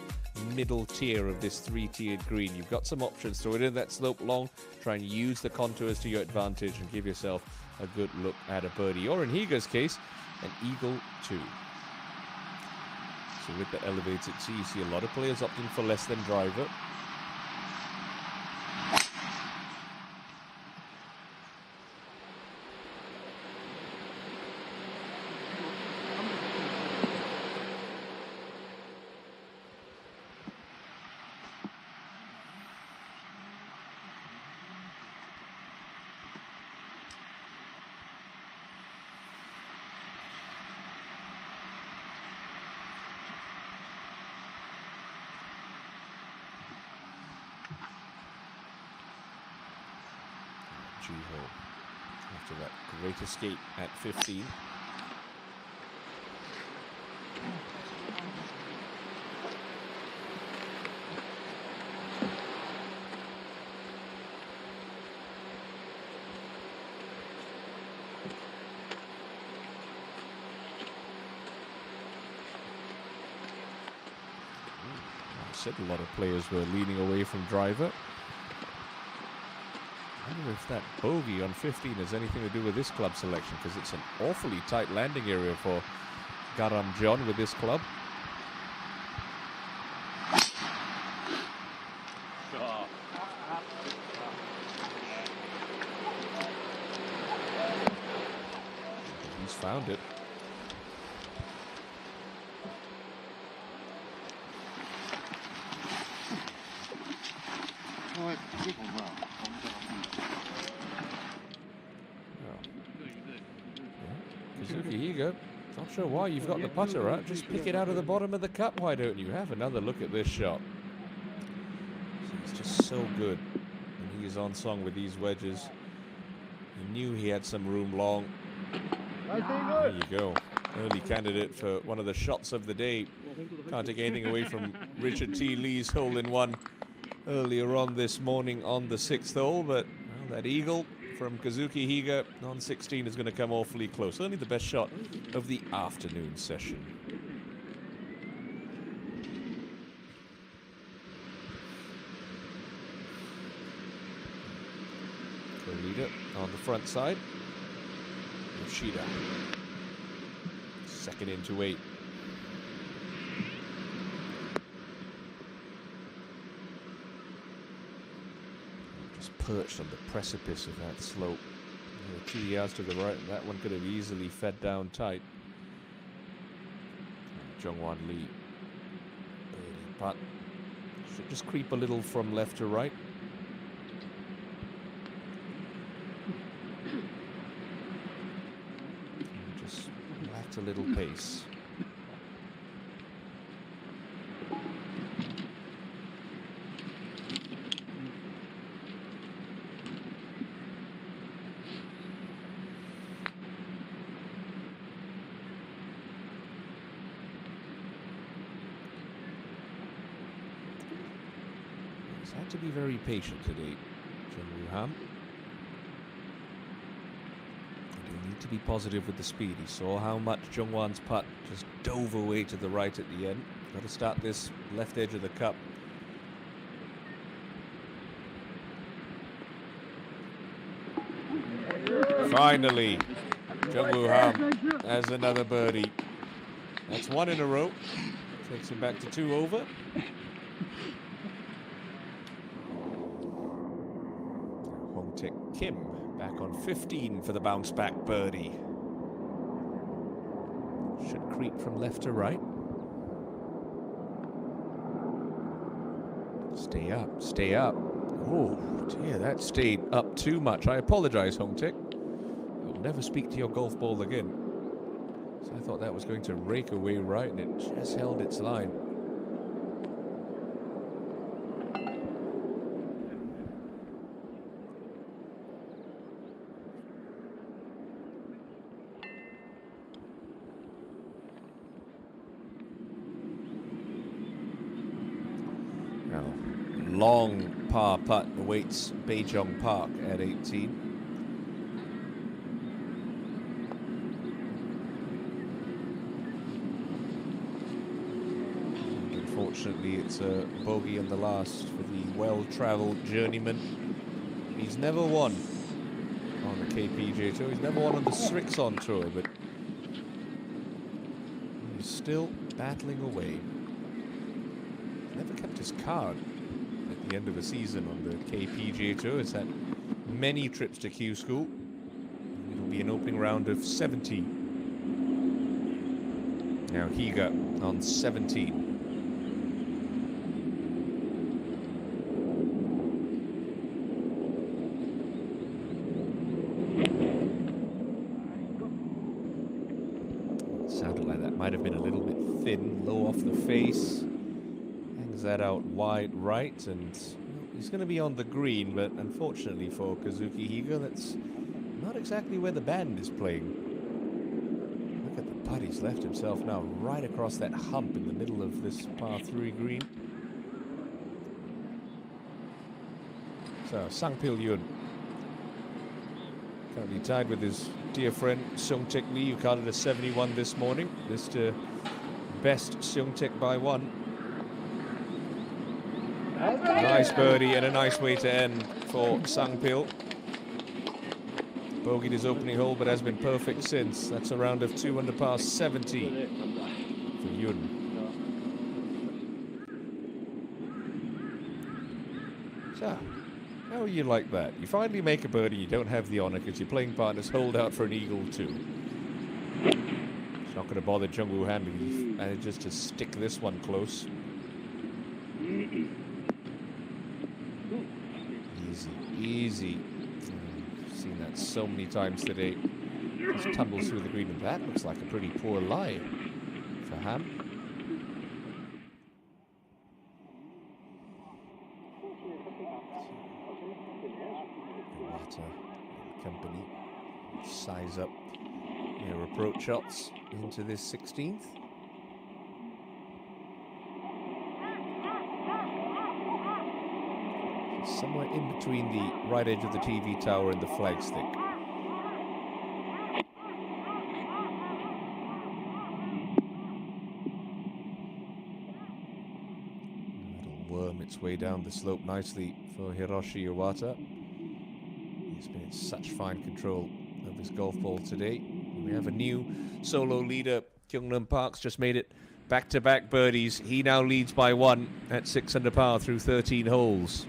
Speaker 1: middle tier of this 3-tiered green. You've got some options. Throw it in that slope long, try and use the contours to your advantage and give yourself a good look at a birdie, or in Higa's case, an eagle too. So with the elevated tee, you see a lot of players opting for less than driver. After that great escape at 15. I said a lot of players were leaning away from driver. I wonder if that bogey on 15 has anything to do with this club selection, because it's an awfully tight landing area for Garam John with this club. found it. Kazuki, here you go. Not sure why you've got the putter out. Just pick it out of the bottom of the cup, why don't you? Have another look at this shot. It's just so good. And he is on song with these wedges. He knew he had some room long. There you go. Early candidate for one of the shots of the day. Can't take anything away from Richard T. Lee's hole-in-one earlier on this morning on the 6th hole, but well, that eagle from Kazuki Higa on 16 is going to come awfully close. Only the best shot of the afternoon session. Co-leader on the front side. Yoshida. Second into 8. Perched on the precipice of that slope. 2 yards to the right, and that one could have easily fed down tight. Jungwon Lee. But should just creep a little from left to right. And just lacked a little pace. Had to be very patient today, Jung-Woo Ham. And you need to be positive with the speed. He saw how much Jungwon's putt just dove away to the right at the end. Got to start this left edge of the cup. Finally, Jung-Woo Ham has another birdie. That's 1 in a row. Takes him back to 2 over. Kim back on 15 for the bounce back birdie. Should creep from left to right. Stay up, stay up. Oh dear, that stayed up too much. I apologize, Hong Taek. I will never speak to your golf ball again. So I thought that was going to rake away right, and it just held its line. Long par putt awaits Beijing Park at 18. And unfortunately, it's a bogey on the last for the well-travelled journeyman. He's never won on the KPGA Tour. He's never won on the Srixon Tour, but he's still battling away. Never kept his card. The end of the season on the KPGA Tour. It's had many trips to Q School. It'll be an opening round of 70. Now Higa on 17. Sounded like that might have been a little bit thin, low off the face. That out wide right, and he's going to be on the green, but unfortunately for Kazuki Higa, that's not exactly where the band is playing. Look at the putt he's left himself now right across that hump in the middle of this par 3 green. So Sang-Pil Yoon currently tied with his dear friend Seung-Taek Lee, who carded a 71 this morning. This to best Seung-Taek by 1. Nice birdie and a nice way to end for Sang-Pil. Bogeyed his opening hole, but has been perfect since. That's a round of 2 under par 70 for Yoon. So, how are you like that? You finally make a birdie, you don't have the honour because your playing partners hold out for an eagle too. Not going to bother Chung Woo Han, but he manages to stick this one close. Easy, easy. Seen that so many times today. Just tumbles through the green, and that looks like a pretty poor lie for Han. Company size up their approach shots into this 16th. Somewhere in between the right edge of the TV tower and the flagstick. It'll worm its way down the slope nicely for Hiroshi Iwata. He's been in such fine control of his golf ball today. We have a new solo leader. Kyungnam Park's just made it back-to-back birdies. He now leads by 1 at 6 under par through 13 holes.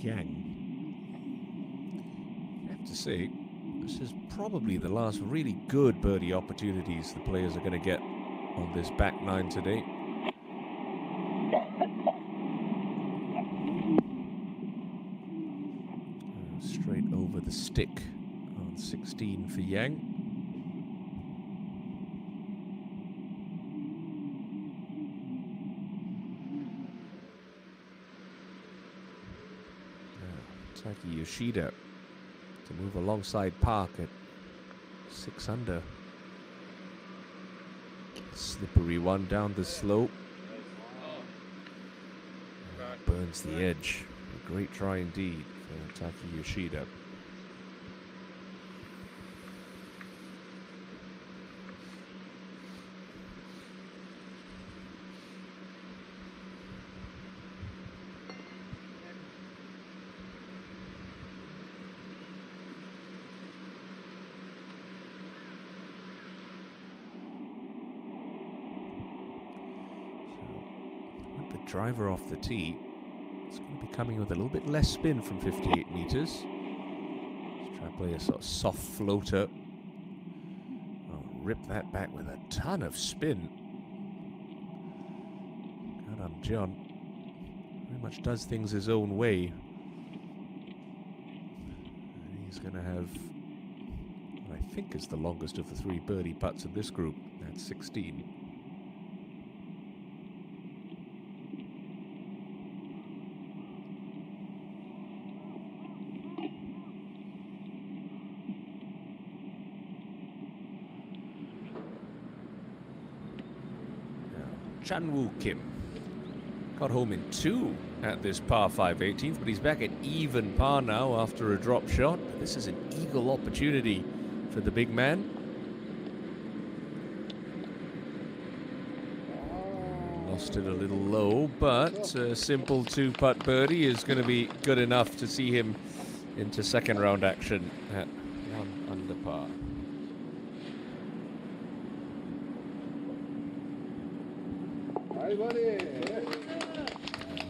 Speaker 1: I have to say, this is probably the last really good birdie opportunities the players are going to get on this back 9 today. Straight over the stick on 16 for Yang. Taki Yoshida to move alongside Park at 6 under. Slippery one down the slope. Burns the edge. A great try indeed for Taki Yoshida. Driver off the tee. It's going to be coming with a little bit less spin from 58 meters. Let's try to play a sort of soft floater. Oh, rip that back with a ton of spin. Hana John very much does things his own way. And he's going to have what I think is the longest of the 3 birdie putts in this group. That's 16. Chan-Woo Kim got home in 2 at this par 5 18th, but he's back at even par now after a drop shot. This is an eagle opportunity for the big man. Lost it a little low, but a simple 2-putt birdie is going to be good enough to see him into second round action at 1 under par.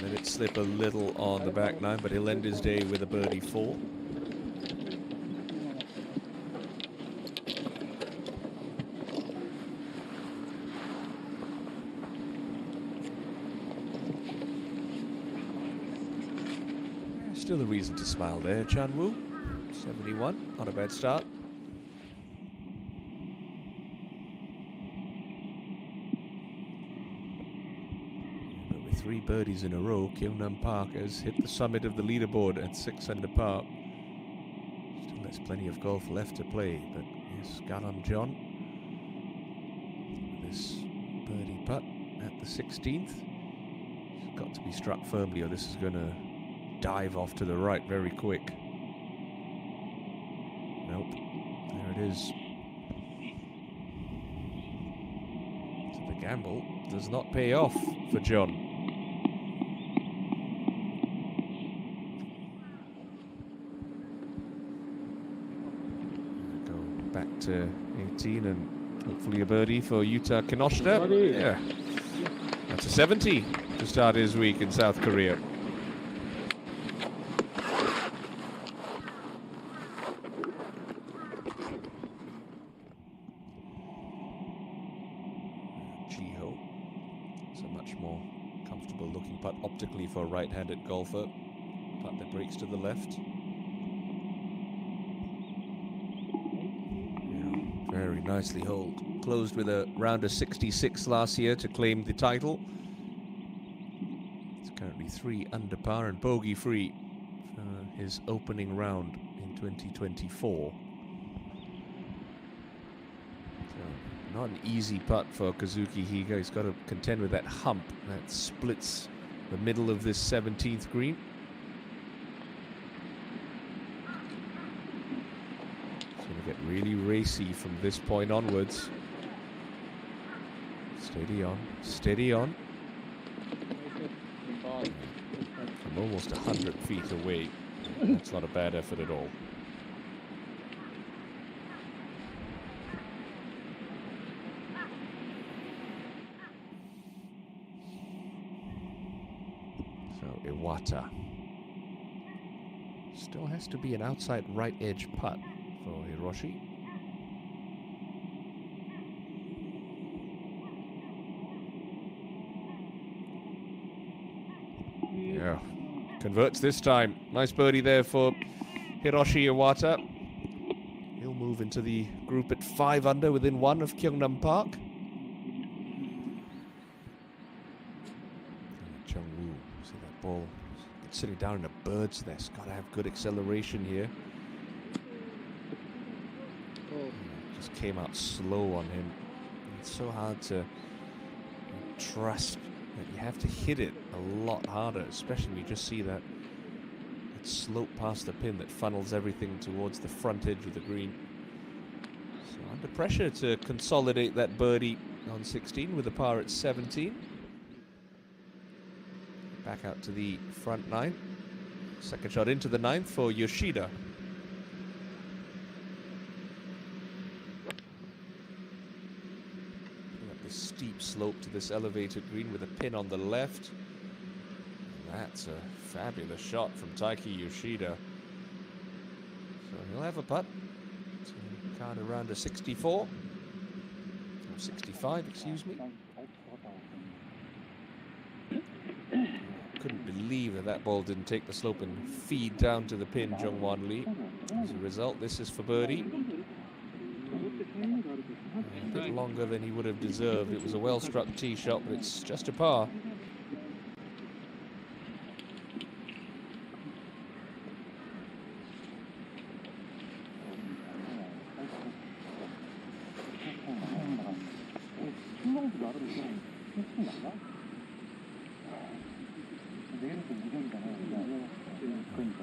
Speaker 1: Let it slip a little on the back 9, but he'll end his day with a birdie 4. Still a reason to smile there, Chan-Woo. 71, not a bad start. But with 3 birdies in a row, Kyungnam Park has hit the summit of the leaderboard at 6 under par. Still there's plenty of golf left to play, but yes, Ganam John with this birdie putt at the 16th. It's got to be struck firmly or this is going to dive off to the right very quick. Nope. There it is. The gamble does not pay off for John. Go back to 18 and hopefully a birdie for Yuta Kinoshita. Yeah, that's a 70 to start his week in South Korea. Jiho, it's a much more comfortable looking putt optically for a right-handed golfer. Putt that breaks to the left. Very nicely holed. Closed with a round of 66 last year to claim the title. It's currently 3 under par and bogey free for his opening round in 2024. So not an easy putt for Kazuki Higa. He's got to contend with that hump that splits the middle of this 17th green. Get really racy from this point onwards. Steady on, steady on. I'm almost 100 feet away. That's not a bad effort at all. So Iwata still has to be an outside right edge putt for Hiroshi. Yeah, converts this time. Nice birdie there for Hiroshi Iwata. He'll move into the group at 5 under within 1 of Gyeongnam Park. Jung-woo, see that ball? It's sitting down in a bird's nest. Got to have good acceleration here. Just came out slow on him. It's so hard to trust that you have to hit it a lot harder, especially when you just see that slope past the pin that funnels everything towards the front edge of the green. So under pressure to consolidate that birdie on 16 with a par at 17. Back out to the front 9. Second shot into the 9th for Yoshida. Steep slope to this elevated green with a pin on the left. That's a fabulous shot from Taiki Yoshida. So he'll have a putt to card around a 64. Or 65, excuse me. Couldn't believe that ball didn't take the slope and feed down to the pin, Jungwon Lee. As a result, this is for birdie. A bit longer than he would have deserved. It was a well-struck tee shot, but it's just a par.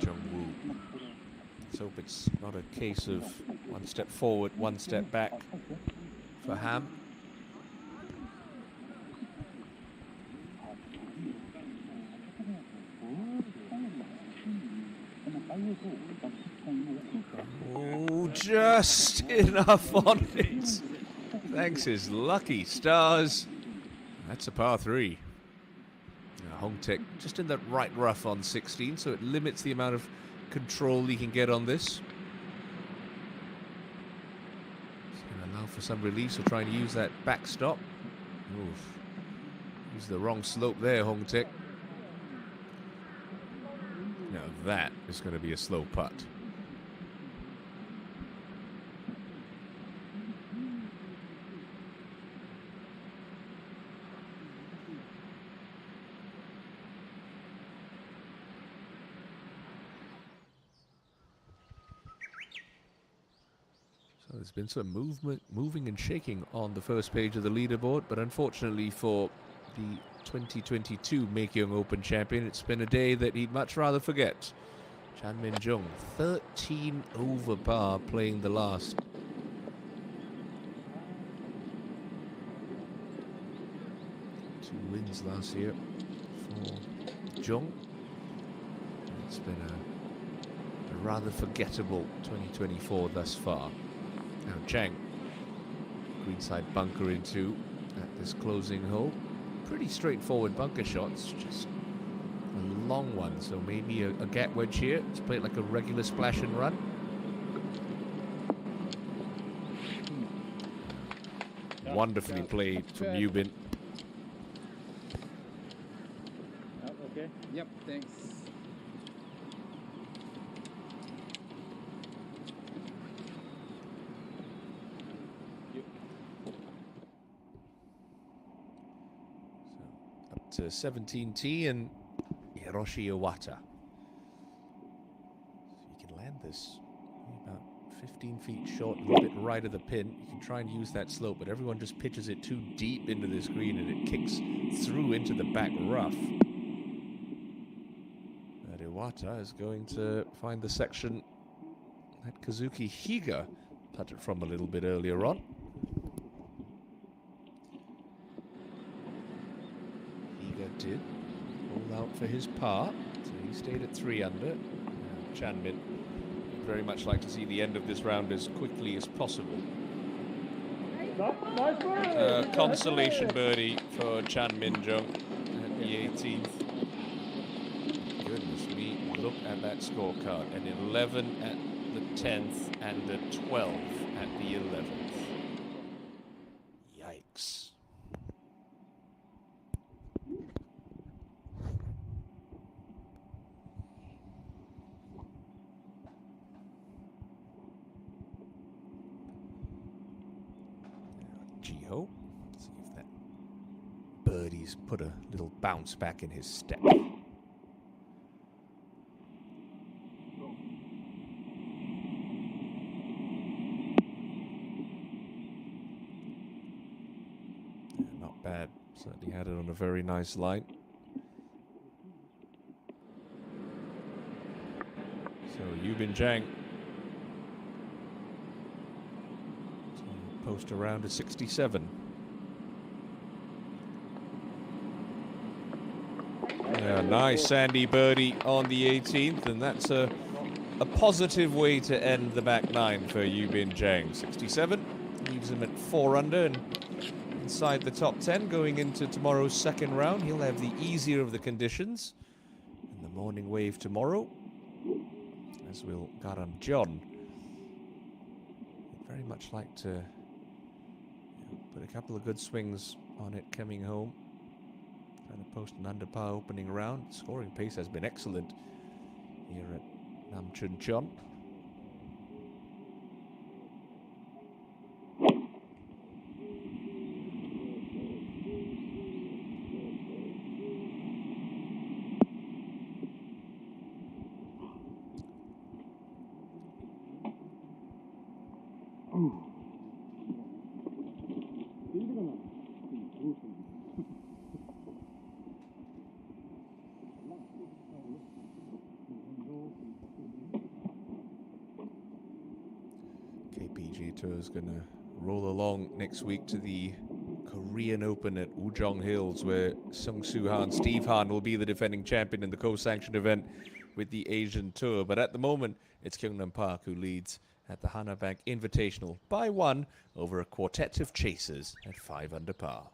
Speaker 1: Jung-woo. Let's hope it's not a case of 1 step forward, 1 step back for Ham. Oh, just enough on it. Thanks his lucky stars. That's a par 3. Hongtaek just in that right rough on 16, so it limits the amount of control he can get on this. Allow for some release or trying to use that backstop. Oof. Use the wrong slope there, Hongtaek. Now that is going to be a slow putt. There's been some moving and shaking on the first page of the leaderboard, but unfortunately for the 2022 Maekyeong Open champion, it's been a day that he'd much rather forget. Chan Min-jung, 13 over par playing the last. wins last year for Jung. It's been a rather forgettable 2024 thus far. Now Chang, greenside bunker into at this closing hole. Pretty straightforward bunker shots, just a long one, so maybe a gap wedge here. Let's play it like a regular splash and run. Wonderfully played from Yubin.
Speaker 2: Okay. Yep, thanks.
Speaker 1: So up to 17T and Hiroshi Iwata. So you can land this about 15 feet short, a little bit right of the pin. You can try and use that slope, but everyone just pitches it too deep into this green and it kicks through into the back rough. But Iwata is going to find the section that Kazuki Higa putted from a little bit earlier on. Higa did hold out for his par, so he stayed at 3 under. Chanmin would very much like to see the end of this round as quickly as possible. Consolation birdie for Chanmin Jung at the 18th. Goodness me, look at that scorecard. An 11 at the 10th and a 12 at the 11th. Yikes. Jiho, see if that birdie's put a little bounce back in his step. Not bad, certainly had it on a very nice line. So Yubin Zhang post around a 67. Yeah, nice sandy birdie on the 18th, and that's a positive way to end the back nine for Yubin Zhang. 67 leaves him at 4 under and inside the top 10 going into tomorrow's second round. He'll have the easier of the conditions in the morning wave tomorrow, as will Garam John. I'd very much like to put a couple of good swings on it coming home. Trying to post an under par opening round. Scoring pace has been excellent here at Nam Chun Chon. KPGA Tour is going to roll along next week to the Korean Open at Ujong Hills, where Sung Soo Han, Steve Han, will be the defending champion in the co-sanctioned event with the Asian Tour. But at the moment, it's Kyungnam Park who leads at the Hana Bank Invitational by 1 over a quartet of chasers at 5 under par.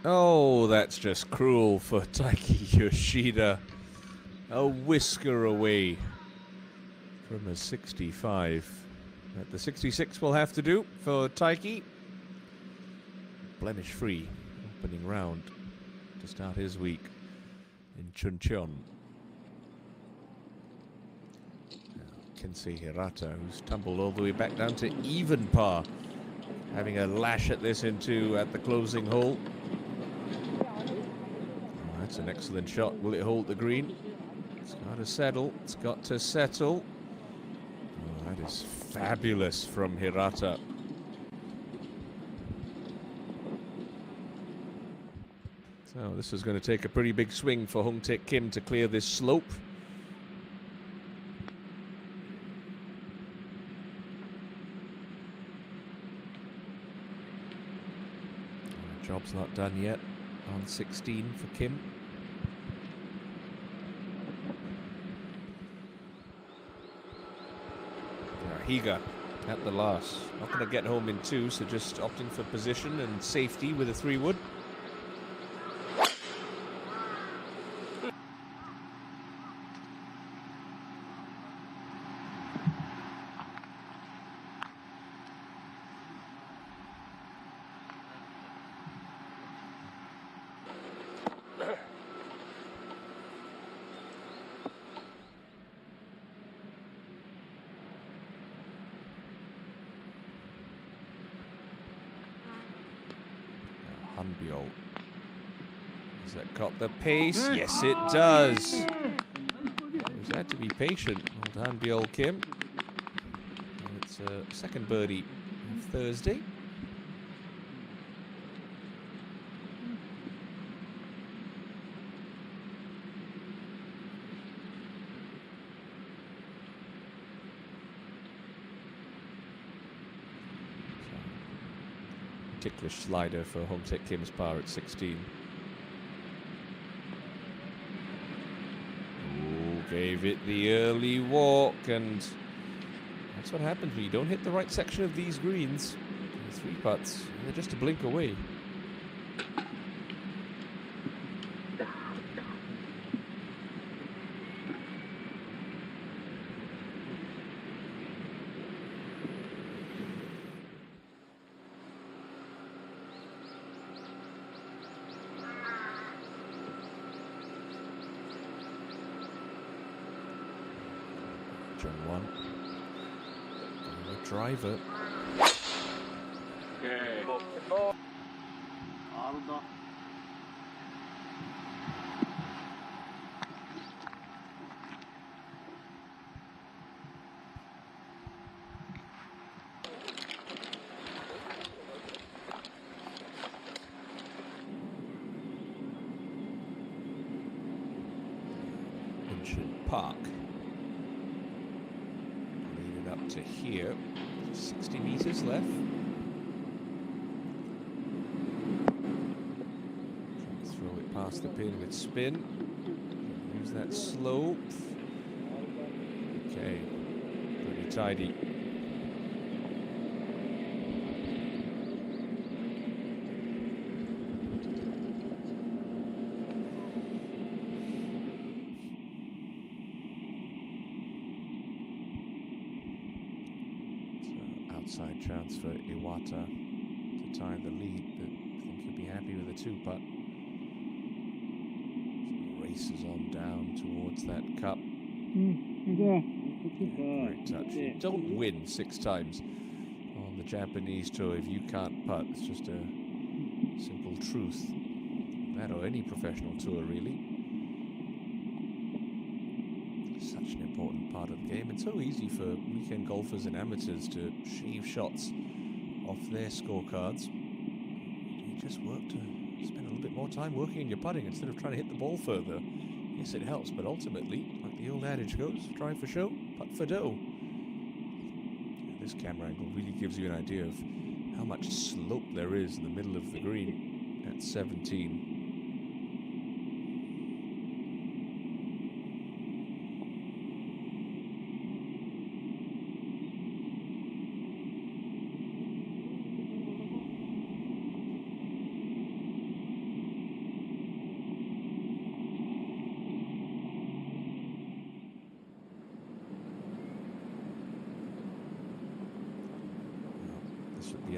Speaker 1: Oh, that's just cruel for Taiki Yoshida. A whisker away from a 65. But the 66 will have to do for Taiki. Blemish-free opening round to start his week in Chuncheon. Kensei Hirata, who's tumbled all the way back down to even par, having a lash at this at the closing hole. Oh, that's an excellent shot. Will it hold the green? It's got to settle. It's got to settle. Oh, that is fabulous from Hirata. So this is going to take a pretty big swing for Hong Taek Kim to clear this slope. Job's not done yet on 16 for Kim. Higa at the last. Not going to get home in 2, so just opting for position and safety with a 3-wood. Hanbiol. Has that got the pace? Yes, it does. Always had to be patient. Old Hanbiol Kim. And it's a second birdie of Thursday. Ticklish slider for Hong Taek Kim's par at 16. Ooh, gave it the early walk, and that's what happens when you don't hit the right section of these greens. The 3 putts, they're just a blink away. John 1. Driver. Ancient Park. Lead it up to here. 60 meters left. Try to throw it past the pin with spin. Use that slope. Okay, pretty tidy. Outside chance for Iwata to tie the lead, but I think he'll be happy with a 2-putt. So races on down towards that cup. Great touch. You don't win 6 times on the Japanese tour if you can't putt. It's just a simple truth. That or any professional tour, really. Such an important part of the game. It's so easy for weekend golfers and amateurs to shave shots off their scorecards. You just work to spend a little bit more time working on your putting instead of trying to hit the ball further. Yes, it helps, but ultimately, like the old adage goes, drive for show, putt for dough. This camera angle really gives you an idea of how much slope there is in the middle of the green at 17.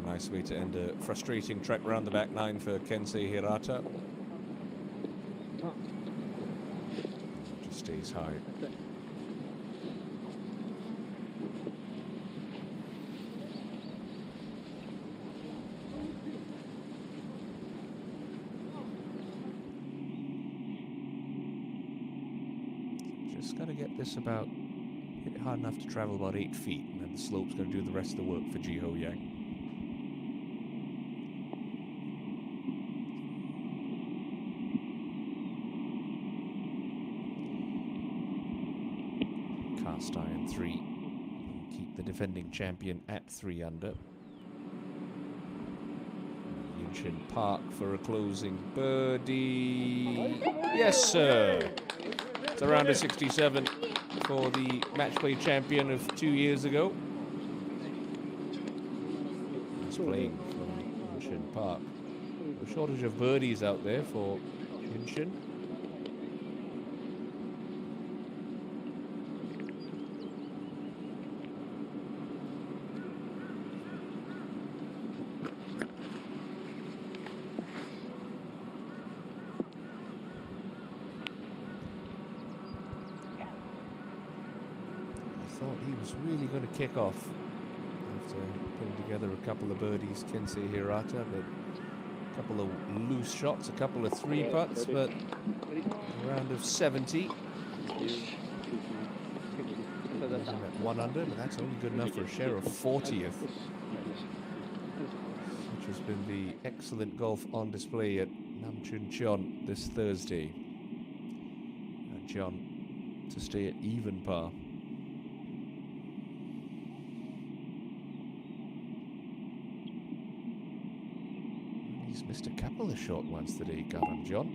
Speaker 1: a nice way to end a frustrating trek round the back nine for Kensei Hirata. Just stays high. Just got to get this about, hit it hard enough to travel about 8 feet, and then the slope's going to do the rest of the work for Ji Ho Yang. Cast iron 3. Keep the defending champion at 3 under. Yinshin Park for a closing birdie. Yes, sir. It's around a 67 for the match play champion of 2 years ago. He's playing from Yinshin Park. No shortage of birdies out there for Yinshin. He was really going to kick off after putting together a couple of birdies, Kensei Hirata, but a couple of loose shots, a couple of 3 putts, but a round of 70. At 1 under, but that's only good enough for a share of 40th, which has been the excellent golf on display at Namchuncheon this Thursday. And John to stay at even par. He's missed a couple of short ones today, Garam John.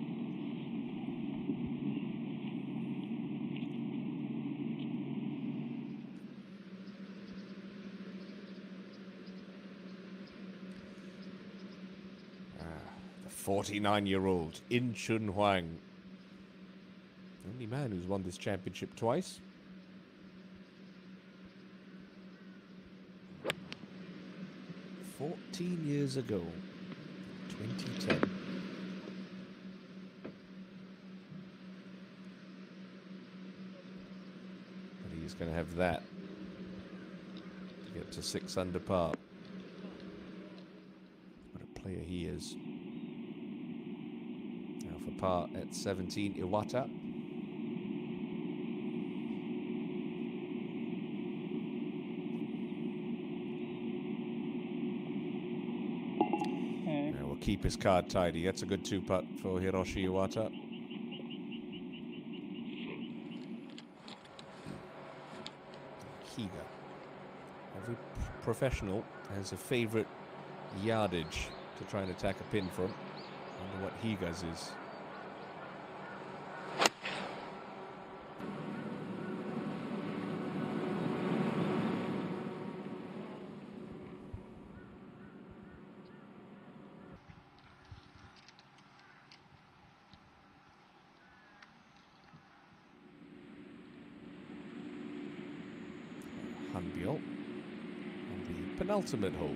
Speaker 1: The 49-year-old In Chun Huang. The only man who's won this championship twice. "14 years ago. 2010. But he's going to have that to get to 6 under par. What a player he is. Now for par at 17, Iwata. Keep his card tidy. That's a good 2-putt for Hiroshi Iwata. Higa. Every professional has a favorite yardage to try and attack a pin from. I wonder what Higa's is. Hanbyo on the penultimate hole.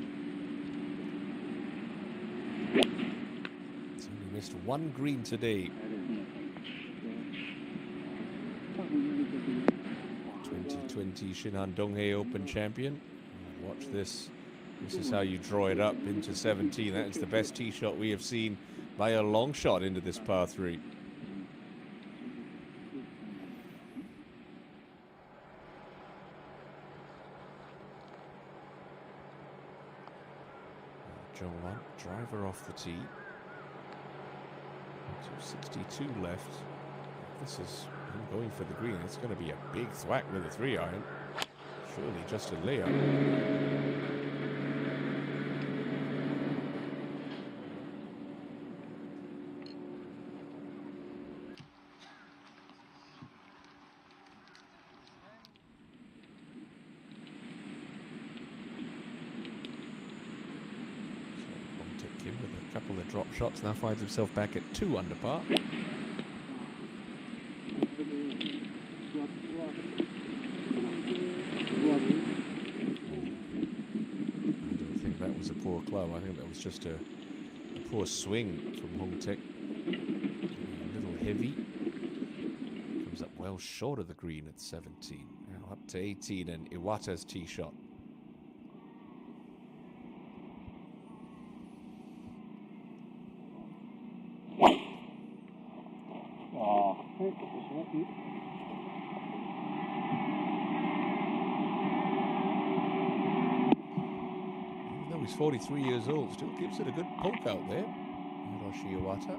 Speaker 1: He's only missed 1 green today. 2020 Shinhan Donghei Open champion. Watch this. This is how you draw it up into 17. That is the best tee shot we have seen by a long shot into this par 3. Jong-won, driver off the tee. 262 left. This is him going for the green. It's going to be a big thwack with a 3-iron. Surely just a layup. With a couple of drop shots, now finds himself back at 2 under par. I don't think that was a poor club. I think that was just a poor swing from Hong Tek. A little heavy. Comes up well short of the green at 17. Now up to 18 and Iwata's tee shot. Even though he's 43 years old, still gives it a good poke out there. Hiroshi Iwata.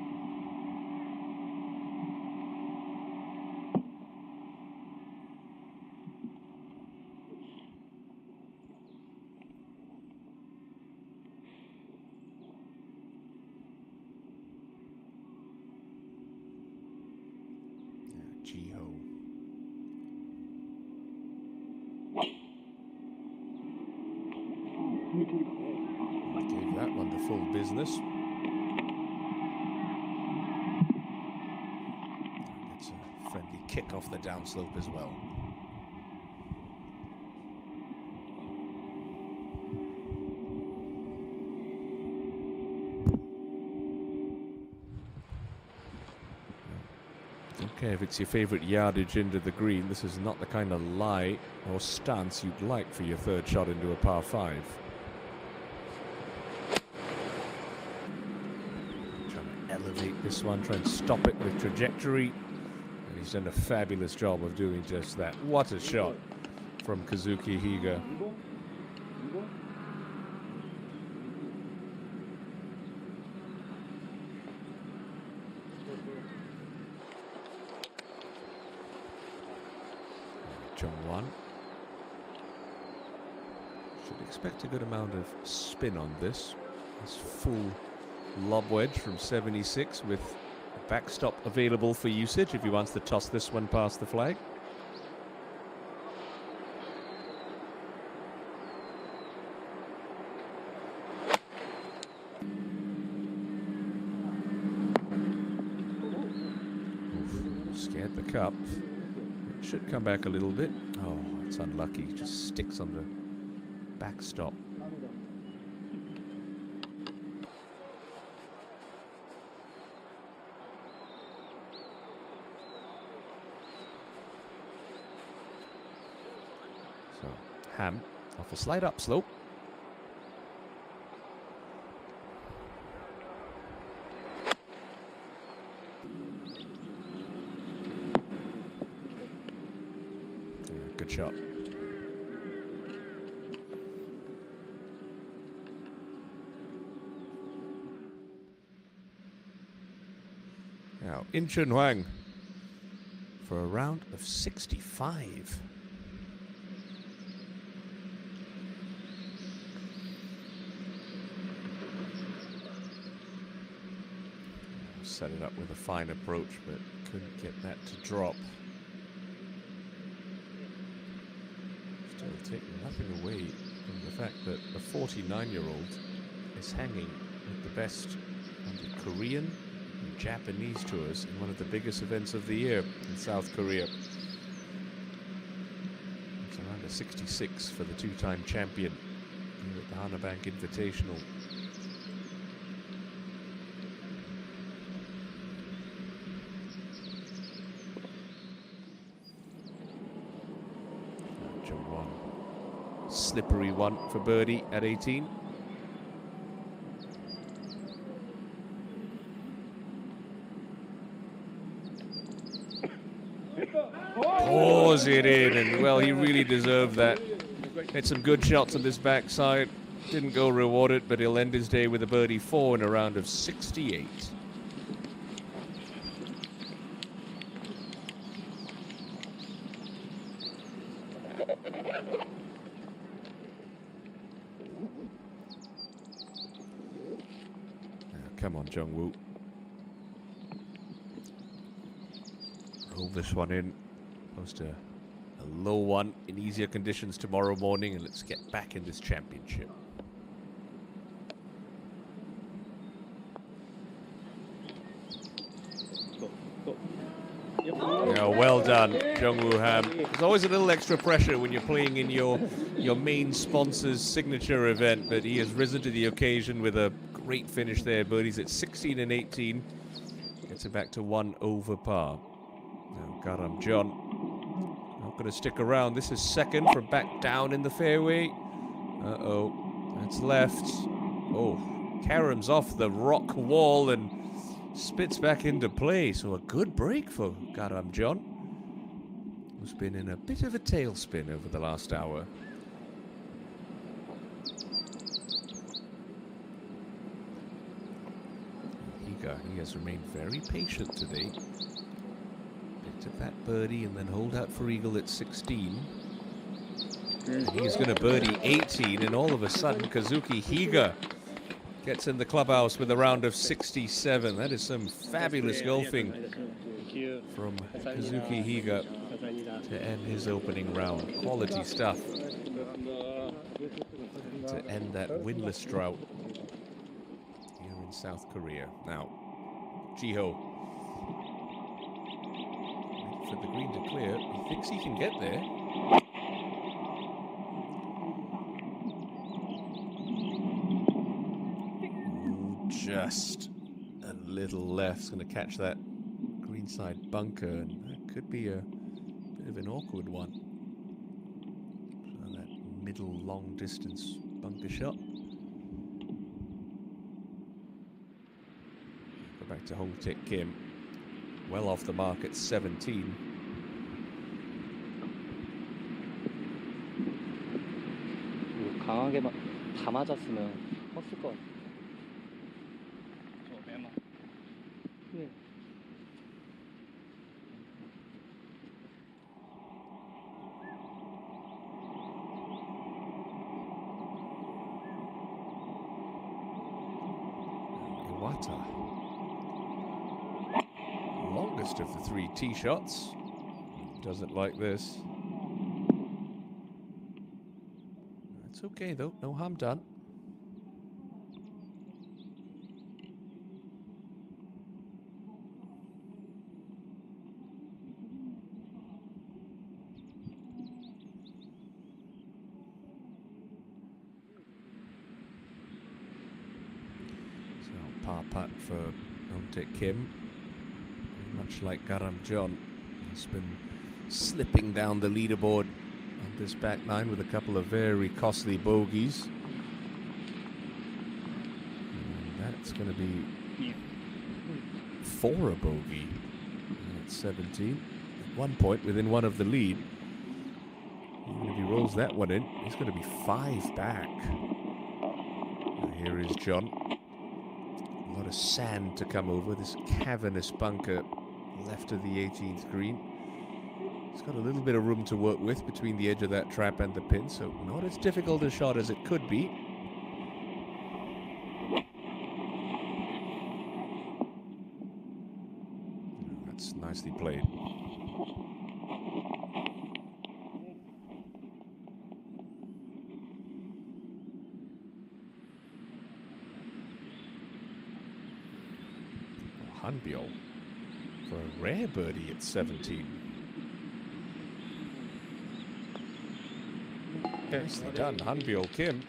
Speaker 1: Jiho. Gave that one the full business. It's a friendly kick off the downslope as well. Okay, if it's your favorite yardage into the green, this is not the kind of lie or stance you'd like for your third shot into a par 5. Trying to elevate this one, try and stop it with trajectory. And he's done a fabulous job of doing just that. What a shot from Kazuki Higa. One. Should expect a good amount of spin on this. This full lob wedge from 76 with a backstop available for usage if he wants to toss this one past the flag. Oof, scared the cup. Should come back a little bit. Oh, it's unlucky. Just sticks on the backstop. So, Ham off a slight upslope. Good shot. Now, In Chun Huang for a round of 65. Set it up with a fine approach, but couldn't get that to drop. Still taking nothing away from the fact that the 49-year-old is hanging with the best on the Korean and Japanese tours in one of the biggest events of the year in South Korea. It's around a 66 for the two-time champion here at the Hana Bank Invitational. Slippery one for birdie at 18. Pours it in, and well, he really deserved that. Had some good shots on this backside. Didn't go rewarded, but he'll end his day with a birdie 4 in a round of 68. Come on, Jung-woo. Roll this one in. Post a low one in easier conditions tomorrow morning, and let's get back in this championship. Now well done, Jungwoo Ham. There's always a little extra pressure when you're playing in your main sponsor's signature event, but he has risen to the occasion with a great finish there. Birdies at 16 and 18. Gets it back to 1 over par. Now, Garam John not going to stick around. This is second from back down in the fairway. Uh-oh. That's left. Oh, Karam's off the rock wall and spits back into play. So a good break for Garam John, who's been in a bit of a tailspin over the last hour. He has remained very patient today. Picked up that birdie and then hold out for eagle at 16. And he's going to birdie 18, and all of a sudden Kazuki Higa gets in the clubhouse with a round of 67. That is some fabulous golfing from Kazuki Higa to end his opening round. Quality stuff to end that winless drought here in South Korea. Now, Jiho waiting for the green to clear. He thinks he can get there. Just a little left. It's going to catch that greenside bunker, and that could be a bit of an awkward one. So that middle long distance bunker shot. Go back to Hong Taek Kim. Well off the mark at 17.
Speaker 3: 강하게 다 맞았으면 컸을 것 같아. 네.
Speaker 1: Iwata. Longest of the 3 tee shots. Doesn't like this. It's okay though, no harm done. Par putt for Hong Taek Kim. Much like Garam John, he's been slipping down the leaderboard on this back nine with a couple of very costly bogeys. And that's going to be for a bogey at 17. At one point within one of the lead. Even if he rolls that one in, he's going to be 5 back. And here is John. A lot of sand to come over, this cavernous bunker left of the 18th green. It's got a little bit of room to work with between the edge of that trap and the pin, so not as difficult a shot as it could be. That's nicely played. Hanbyo for a rare birdie at 17. Nicely done, Hanbyo Kim.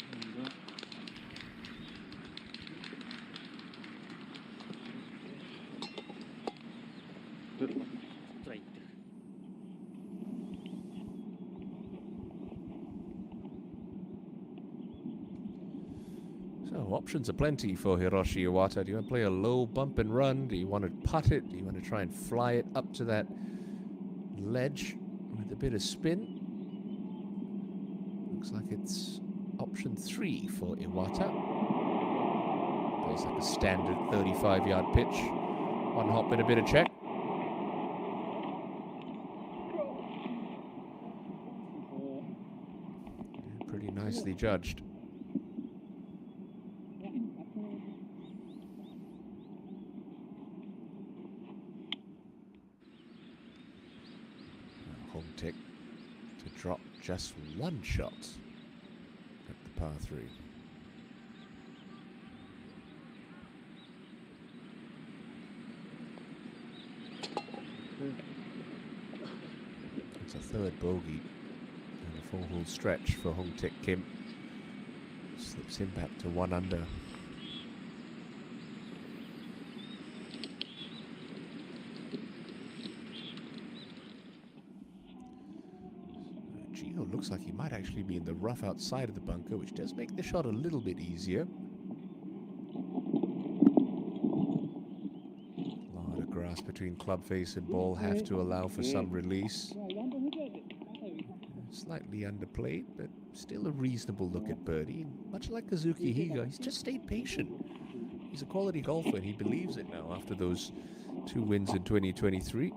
Speaker 1: So options are plenty for Hiroshi Iwata. Do you want to play a low bump and run? Do you want to putt it? Do you want to try and fly it up to that ledge with a bit of spin? Looks like it's option 3 for Iwata. Plays like a standard 35-yard pitch. One hop and a bit of check. Pretty nicely judged. Hong Taek to drop just one shot at the par 3. third bogey and a 4-hole stretch for Hong Taek Kim. Slips him back to 1 under. Gio looks like he might actually be in the rough outside of the bunker, which does make the shot a little bit easier. A lot of grass between club face and ball, have to allow for some release. Slightly underplayed, but still a reasonable look at birdie. Much like Kazuki Higa, he's just stayed patient. He's a quality golfer and he believes it now after those 2 wins in 2023.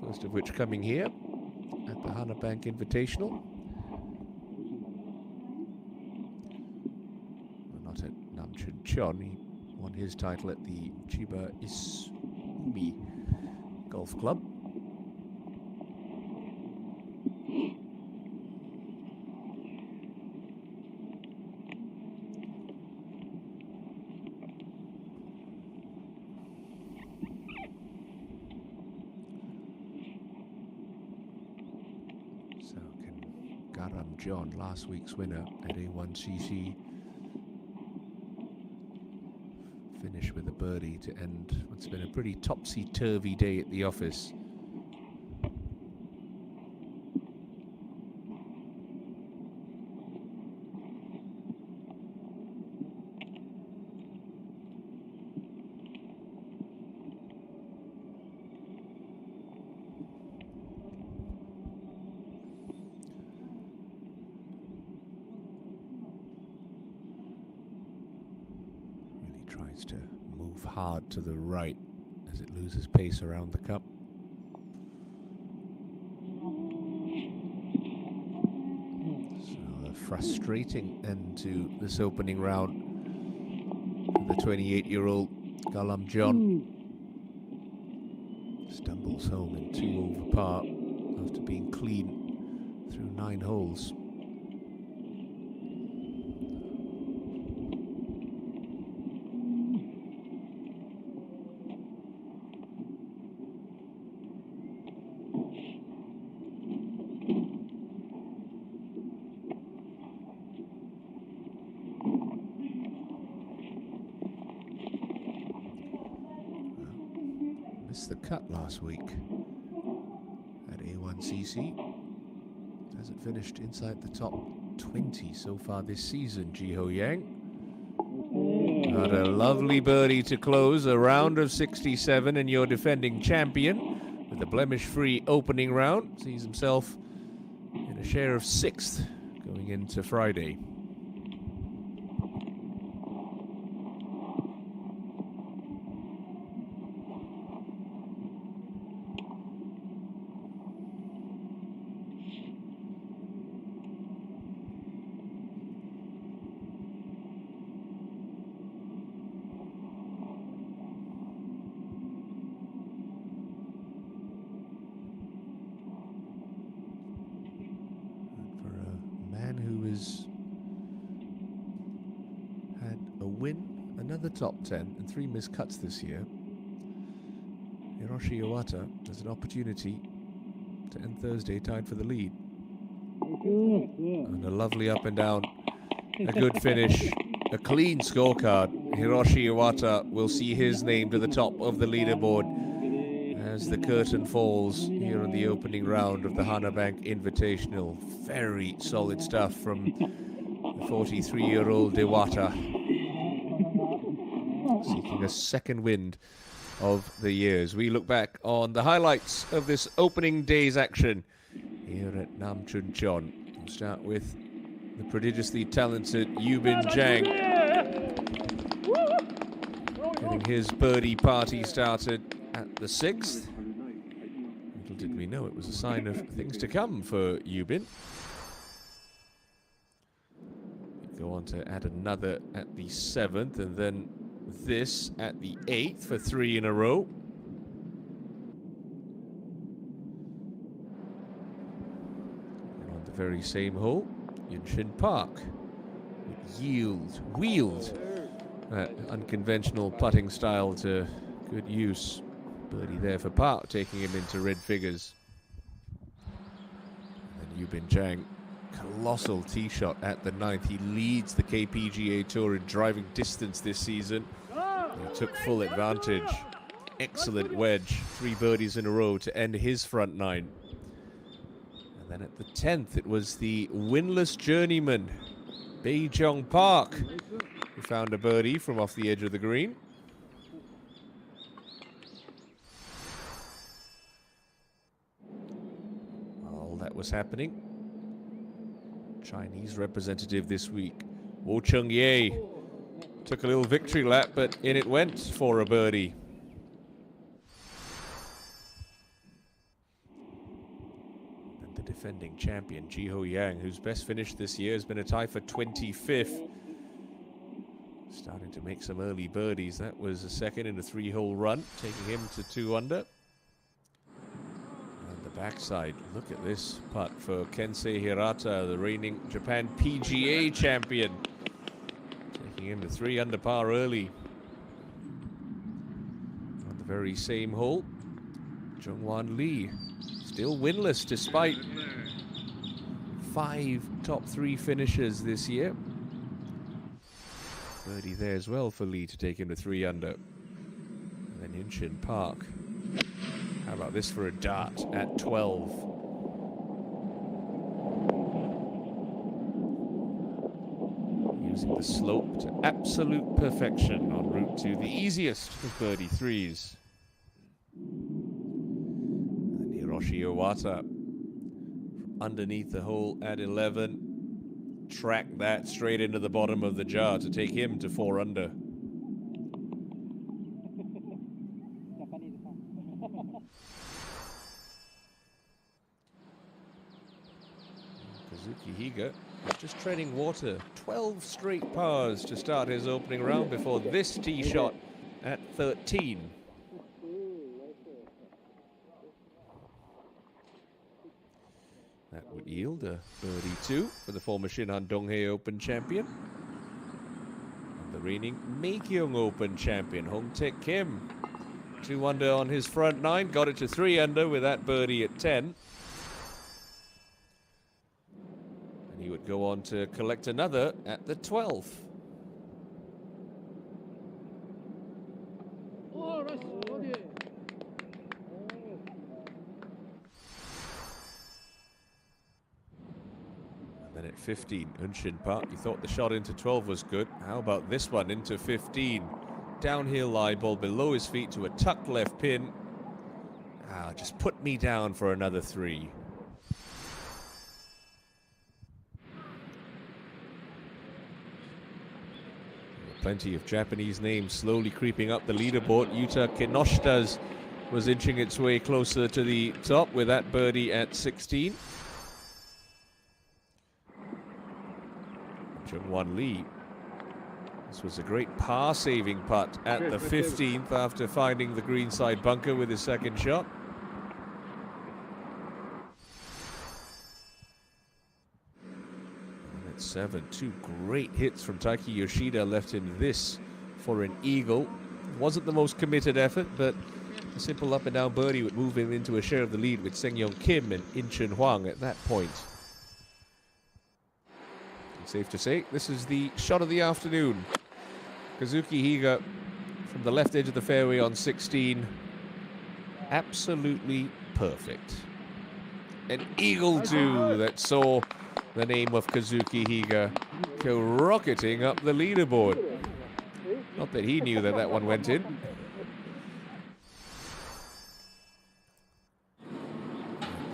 Speaker 1: First of which coming here at the Hana Bank Invitational. Well, not at Namcheoncheon. He won his title at the Chiba Isumi Golf Club. John, last week's winner at A1CC, finish with a birdie to end what's been a pretty topsy-turvy day at the office. Tries to move hard to the right as it loses pace around the cup. So a frustrating end to this opening round for the 28-year-old Galam John. Stumbles home in 2 over par after being clean through 9 holes. Missed the cut last week at A1CC. Hasn't finished inside the top 20 so far this season, Jiho Yang. Got a lovely birdie to close a round of 67, and your defending champion with a blemish-free opening round sees himself in a share of 6th going into Friday. Had a win, another top 10, and 3 missed cuts this year. Hiroshi Iwata has an opportunity to end Thursday tied for the lead. And a lovely up and down, a good finish, a clean scorecard. Hiroshi Iwata will see his name to the top of the leaderboard as the curtain falls here in the opening round of the Hana Bank Invitational. Very solid stuff from the 43-year-old Iwata, seeking a second wind of the years. We look back on the highlights of this opening day's action here at Namcheoncheon. We'll start with the prodigiously talented Yubin Jang, getting his birdie party started at the 6th. Little did we know it was a sign of things to come for Yubin. Go on to add another at the 7th, and then this at the 8th for 3 in a row. And on the very same hole, Yunshin Park wheeled that unconventional putting style to good use. Birdie there for Park, taking him into red figures. Yubin Zhang, colossal tee shot at the 9th. He leads the KPGA Tour in driving distance this season. He took full advantage. Excellent wedge, 3 birdies in a row to end his front 9. And then at the 10th, it was the winless journeyman, Bae-jong Park, who found a birdie from off the edge of the green. All that was happening. Chinese representative this week, Wo Cheng-ye, took a little victory lap, but in it went for a birdie. And the defending champion, Ji-ho Yang, whose best finish this year has been a tie for 25th. Starting to make some early birdies. That was a second in a 3-hole run, taking him to 2 under. And the backside, look at this putt for Kensei Hirata, the reigning Japan PGA champion. Taking him to 3 under par early. On the very same hole, Jungwon Lee, still winless despite 5 top 3 finishes this year. Birdie there as well for Lee to take him to 3 under. And then Hinshin Park. How about this for a dart at 12? Using the slope to absolute perfection en route to the easiest of birdie 3s. And Hiroshi Iwata from underneath the hole at 11. Track that straight into the bottom of the jar to take him to 4 under. Kazuki Higa just treading water. 12 straight pars to start his opening round before this tee shot at 13. That would yield a birdie 2 for the former Shinhan Donghae Open champion. And the reigning Maekyong Open champion, Hong Taek Kim. 2 under on his front 9, got it to 3 under with that birdie at 10. And he would go on to collect another at the 12th. Then at 15, Hinshin Park, you thought the shot into 12 was good. How about this one into 15? Downhill lie ball below his feet to a tucked left pin. Just put me down for another 3. Plenty of Japanese names slowly creeping up the leaderboard. Yuta Kinoshita's was inching its way closer to the top with that birdie at 16. Jungwon Lee. This was a great par-saving putt at the 15th after finding the greenside bunker with his second shot. And at 7, 2 great hits from Taiki Yoshida left him this for an eagle. Wasn't the most committed effort, but a simple up and down birdie would move him into a share of the lead with Seng-Yong Kim and In Chun Hwang at that point. Safe to say, this is the shot of the afternoon. Kazuki Higa from the left edge of the fairway on 16. Absolutely perfect. An eagle too that saw the name of Kazuki Higa go rocketing up the leaderboard. Not that he knew that that one went in.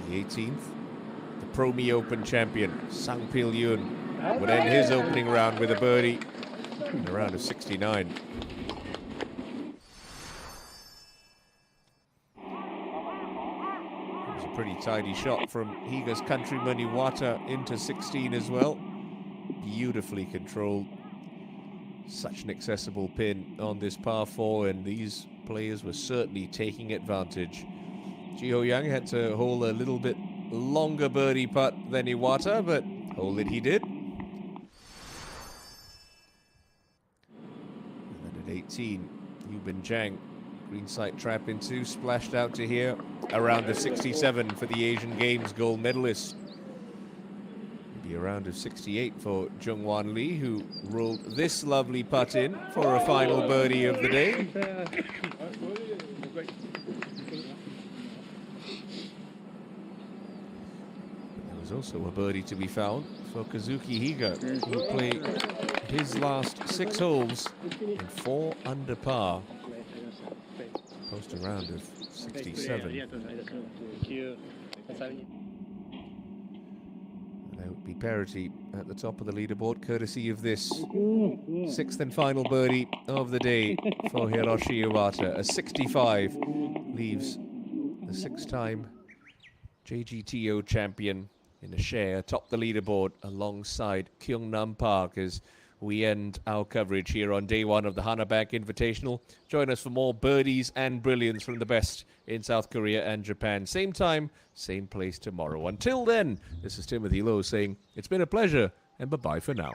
Speaker 1: The 18th, the Pro Me Open champion, Sang Pil Yoon, would end his opening round with a birdie in a round of 69. It was a pretty tidy shot from Higa's countryman Iwata into 16 as well. Beautifully controlled. Such an accessible pin on this par 4, and these players were certainly taking advantage. Ji-ho Yang had to hole a little bit longer birdie putt than Iwata, but hole it he did. 18, Yubin Zhang, greenside trap in 2, splashed out to here, around the 67 for the Asian Games gold medalist. a round of 68 for Jungwan Lee, who rolled this lovely putt in for a final birdie of the day. There was also a birdie to be found for Kazuki Higa, who played his last 6 holes in 4 under par. Post a round of 67. There would be parity at the top of the leaderboard, courtesy of this 6th and final birdie of the day for Hiroshi Iwata. A 65 leaves the 6-time JGTO champion in a share atop the leaderboard alongside Kyungnam Park as we end our coverage here on day 1 of the Hana Bank Invitational. Join us for more birdies and brilliance from the best in South Korea and Japan. Same time, same place tomorrow. Until then, this is Timothy Lowe saying it's been a pleasure and bye-bye for now.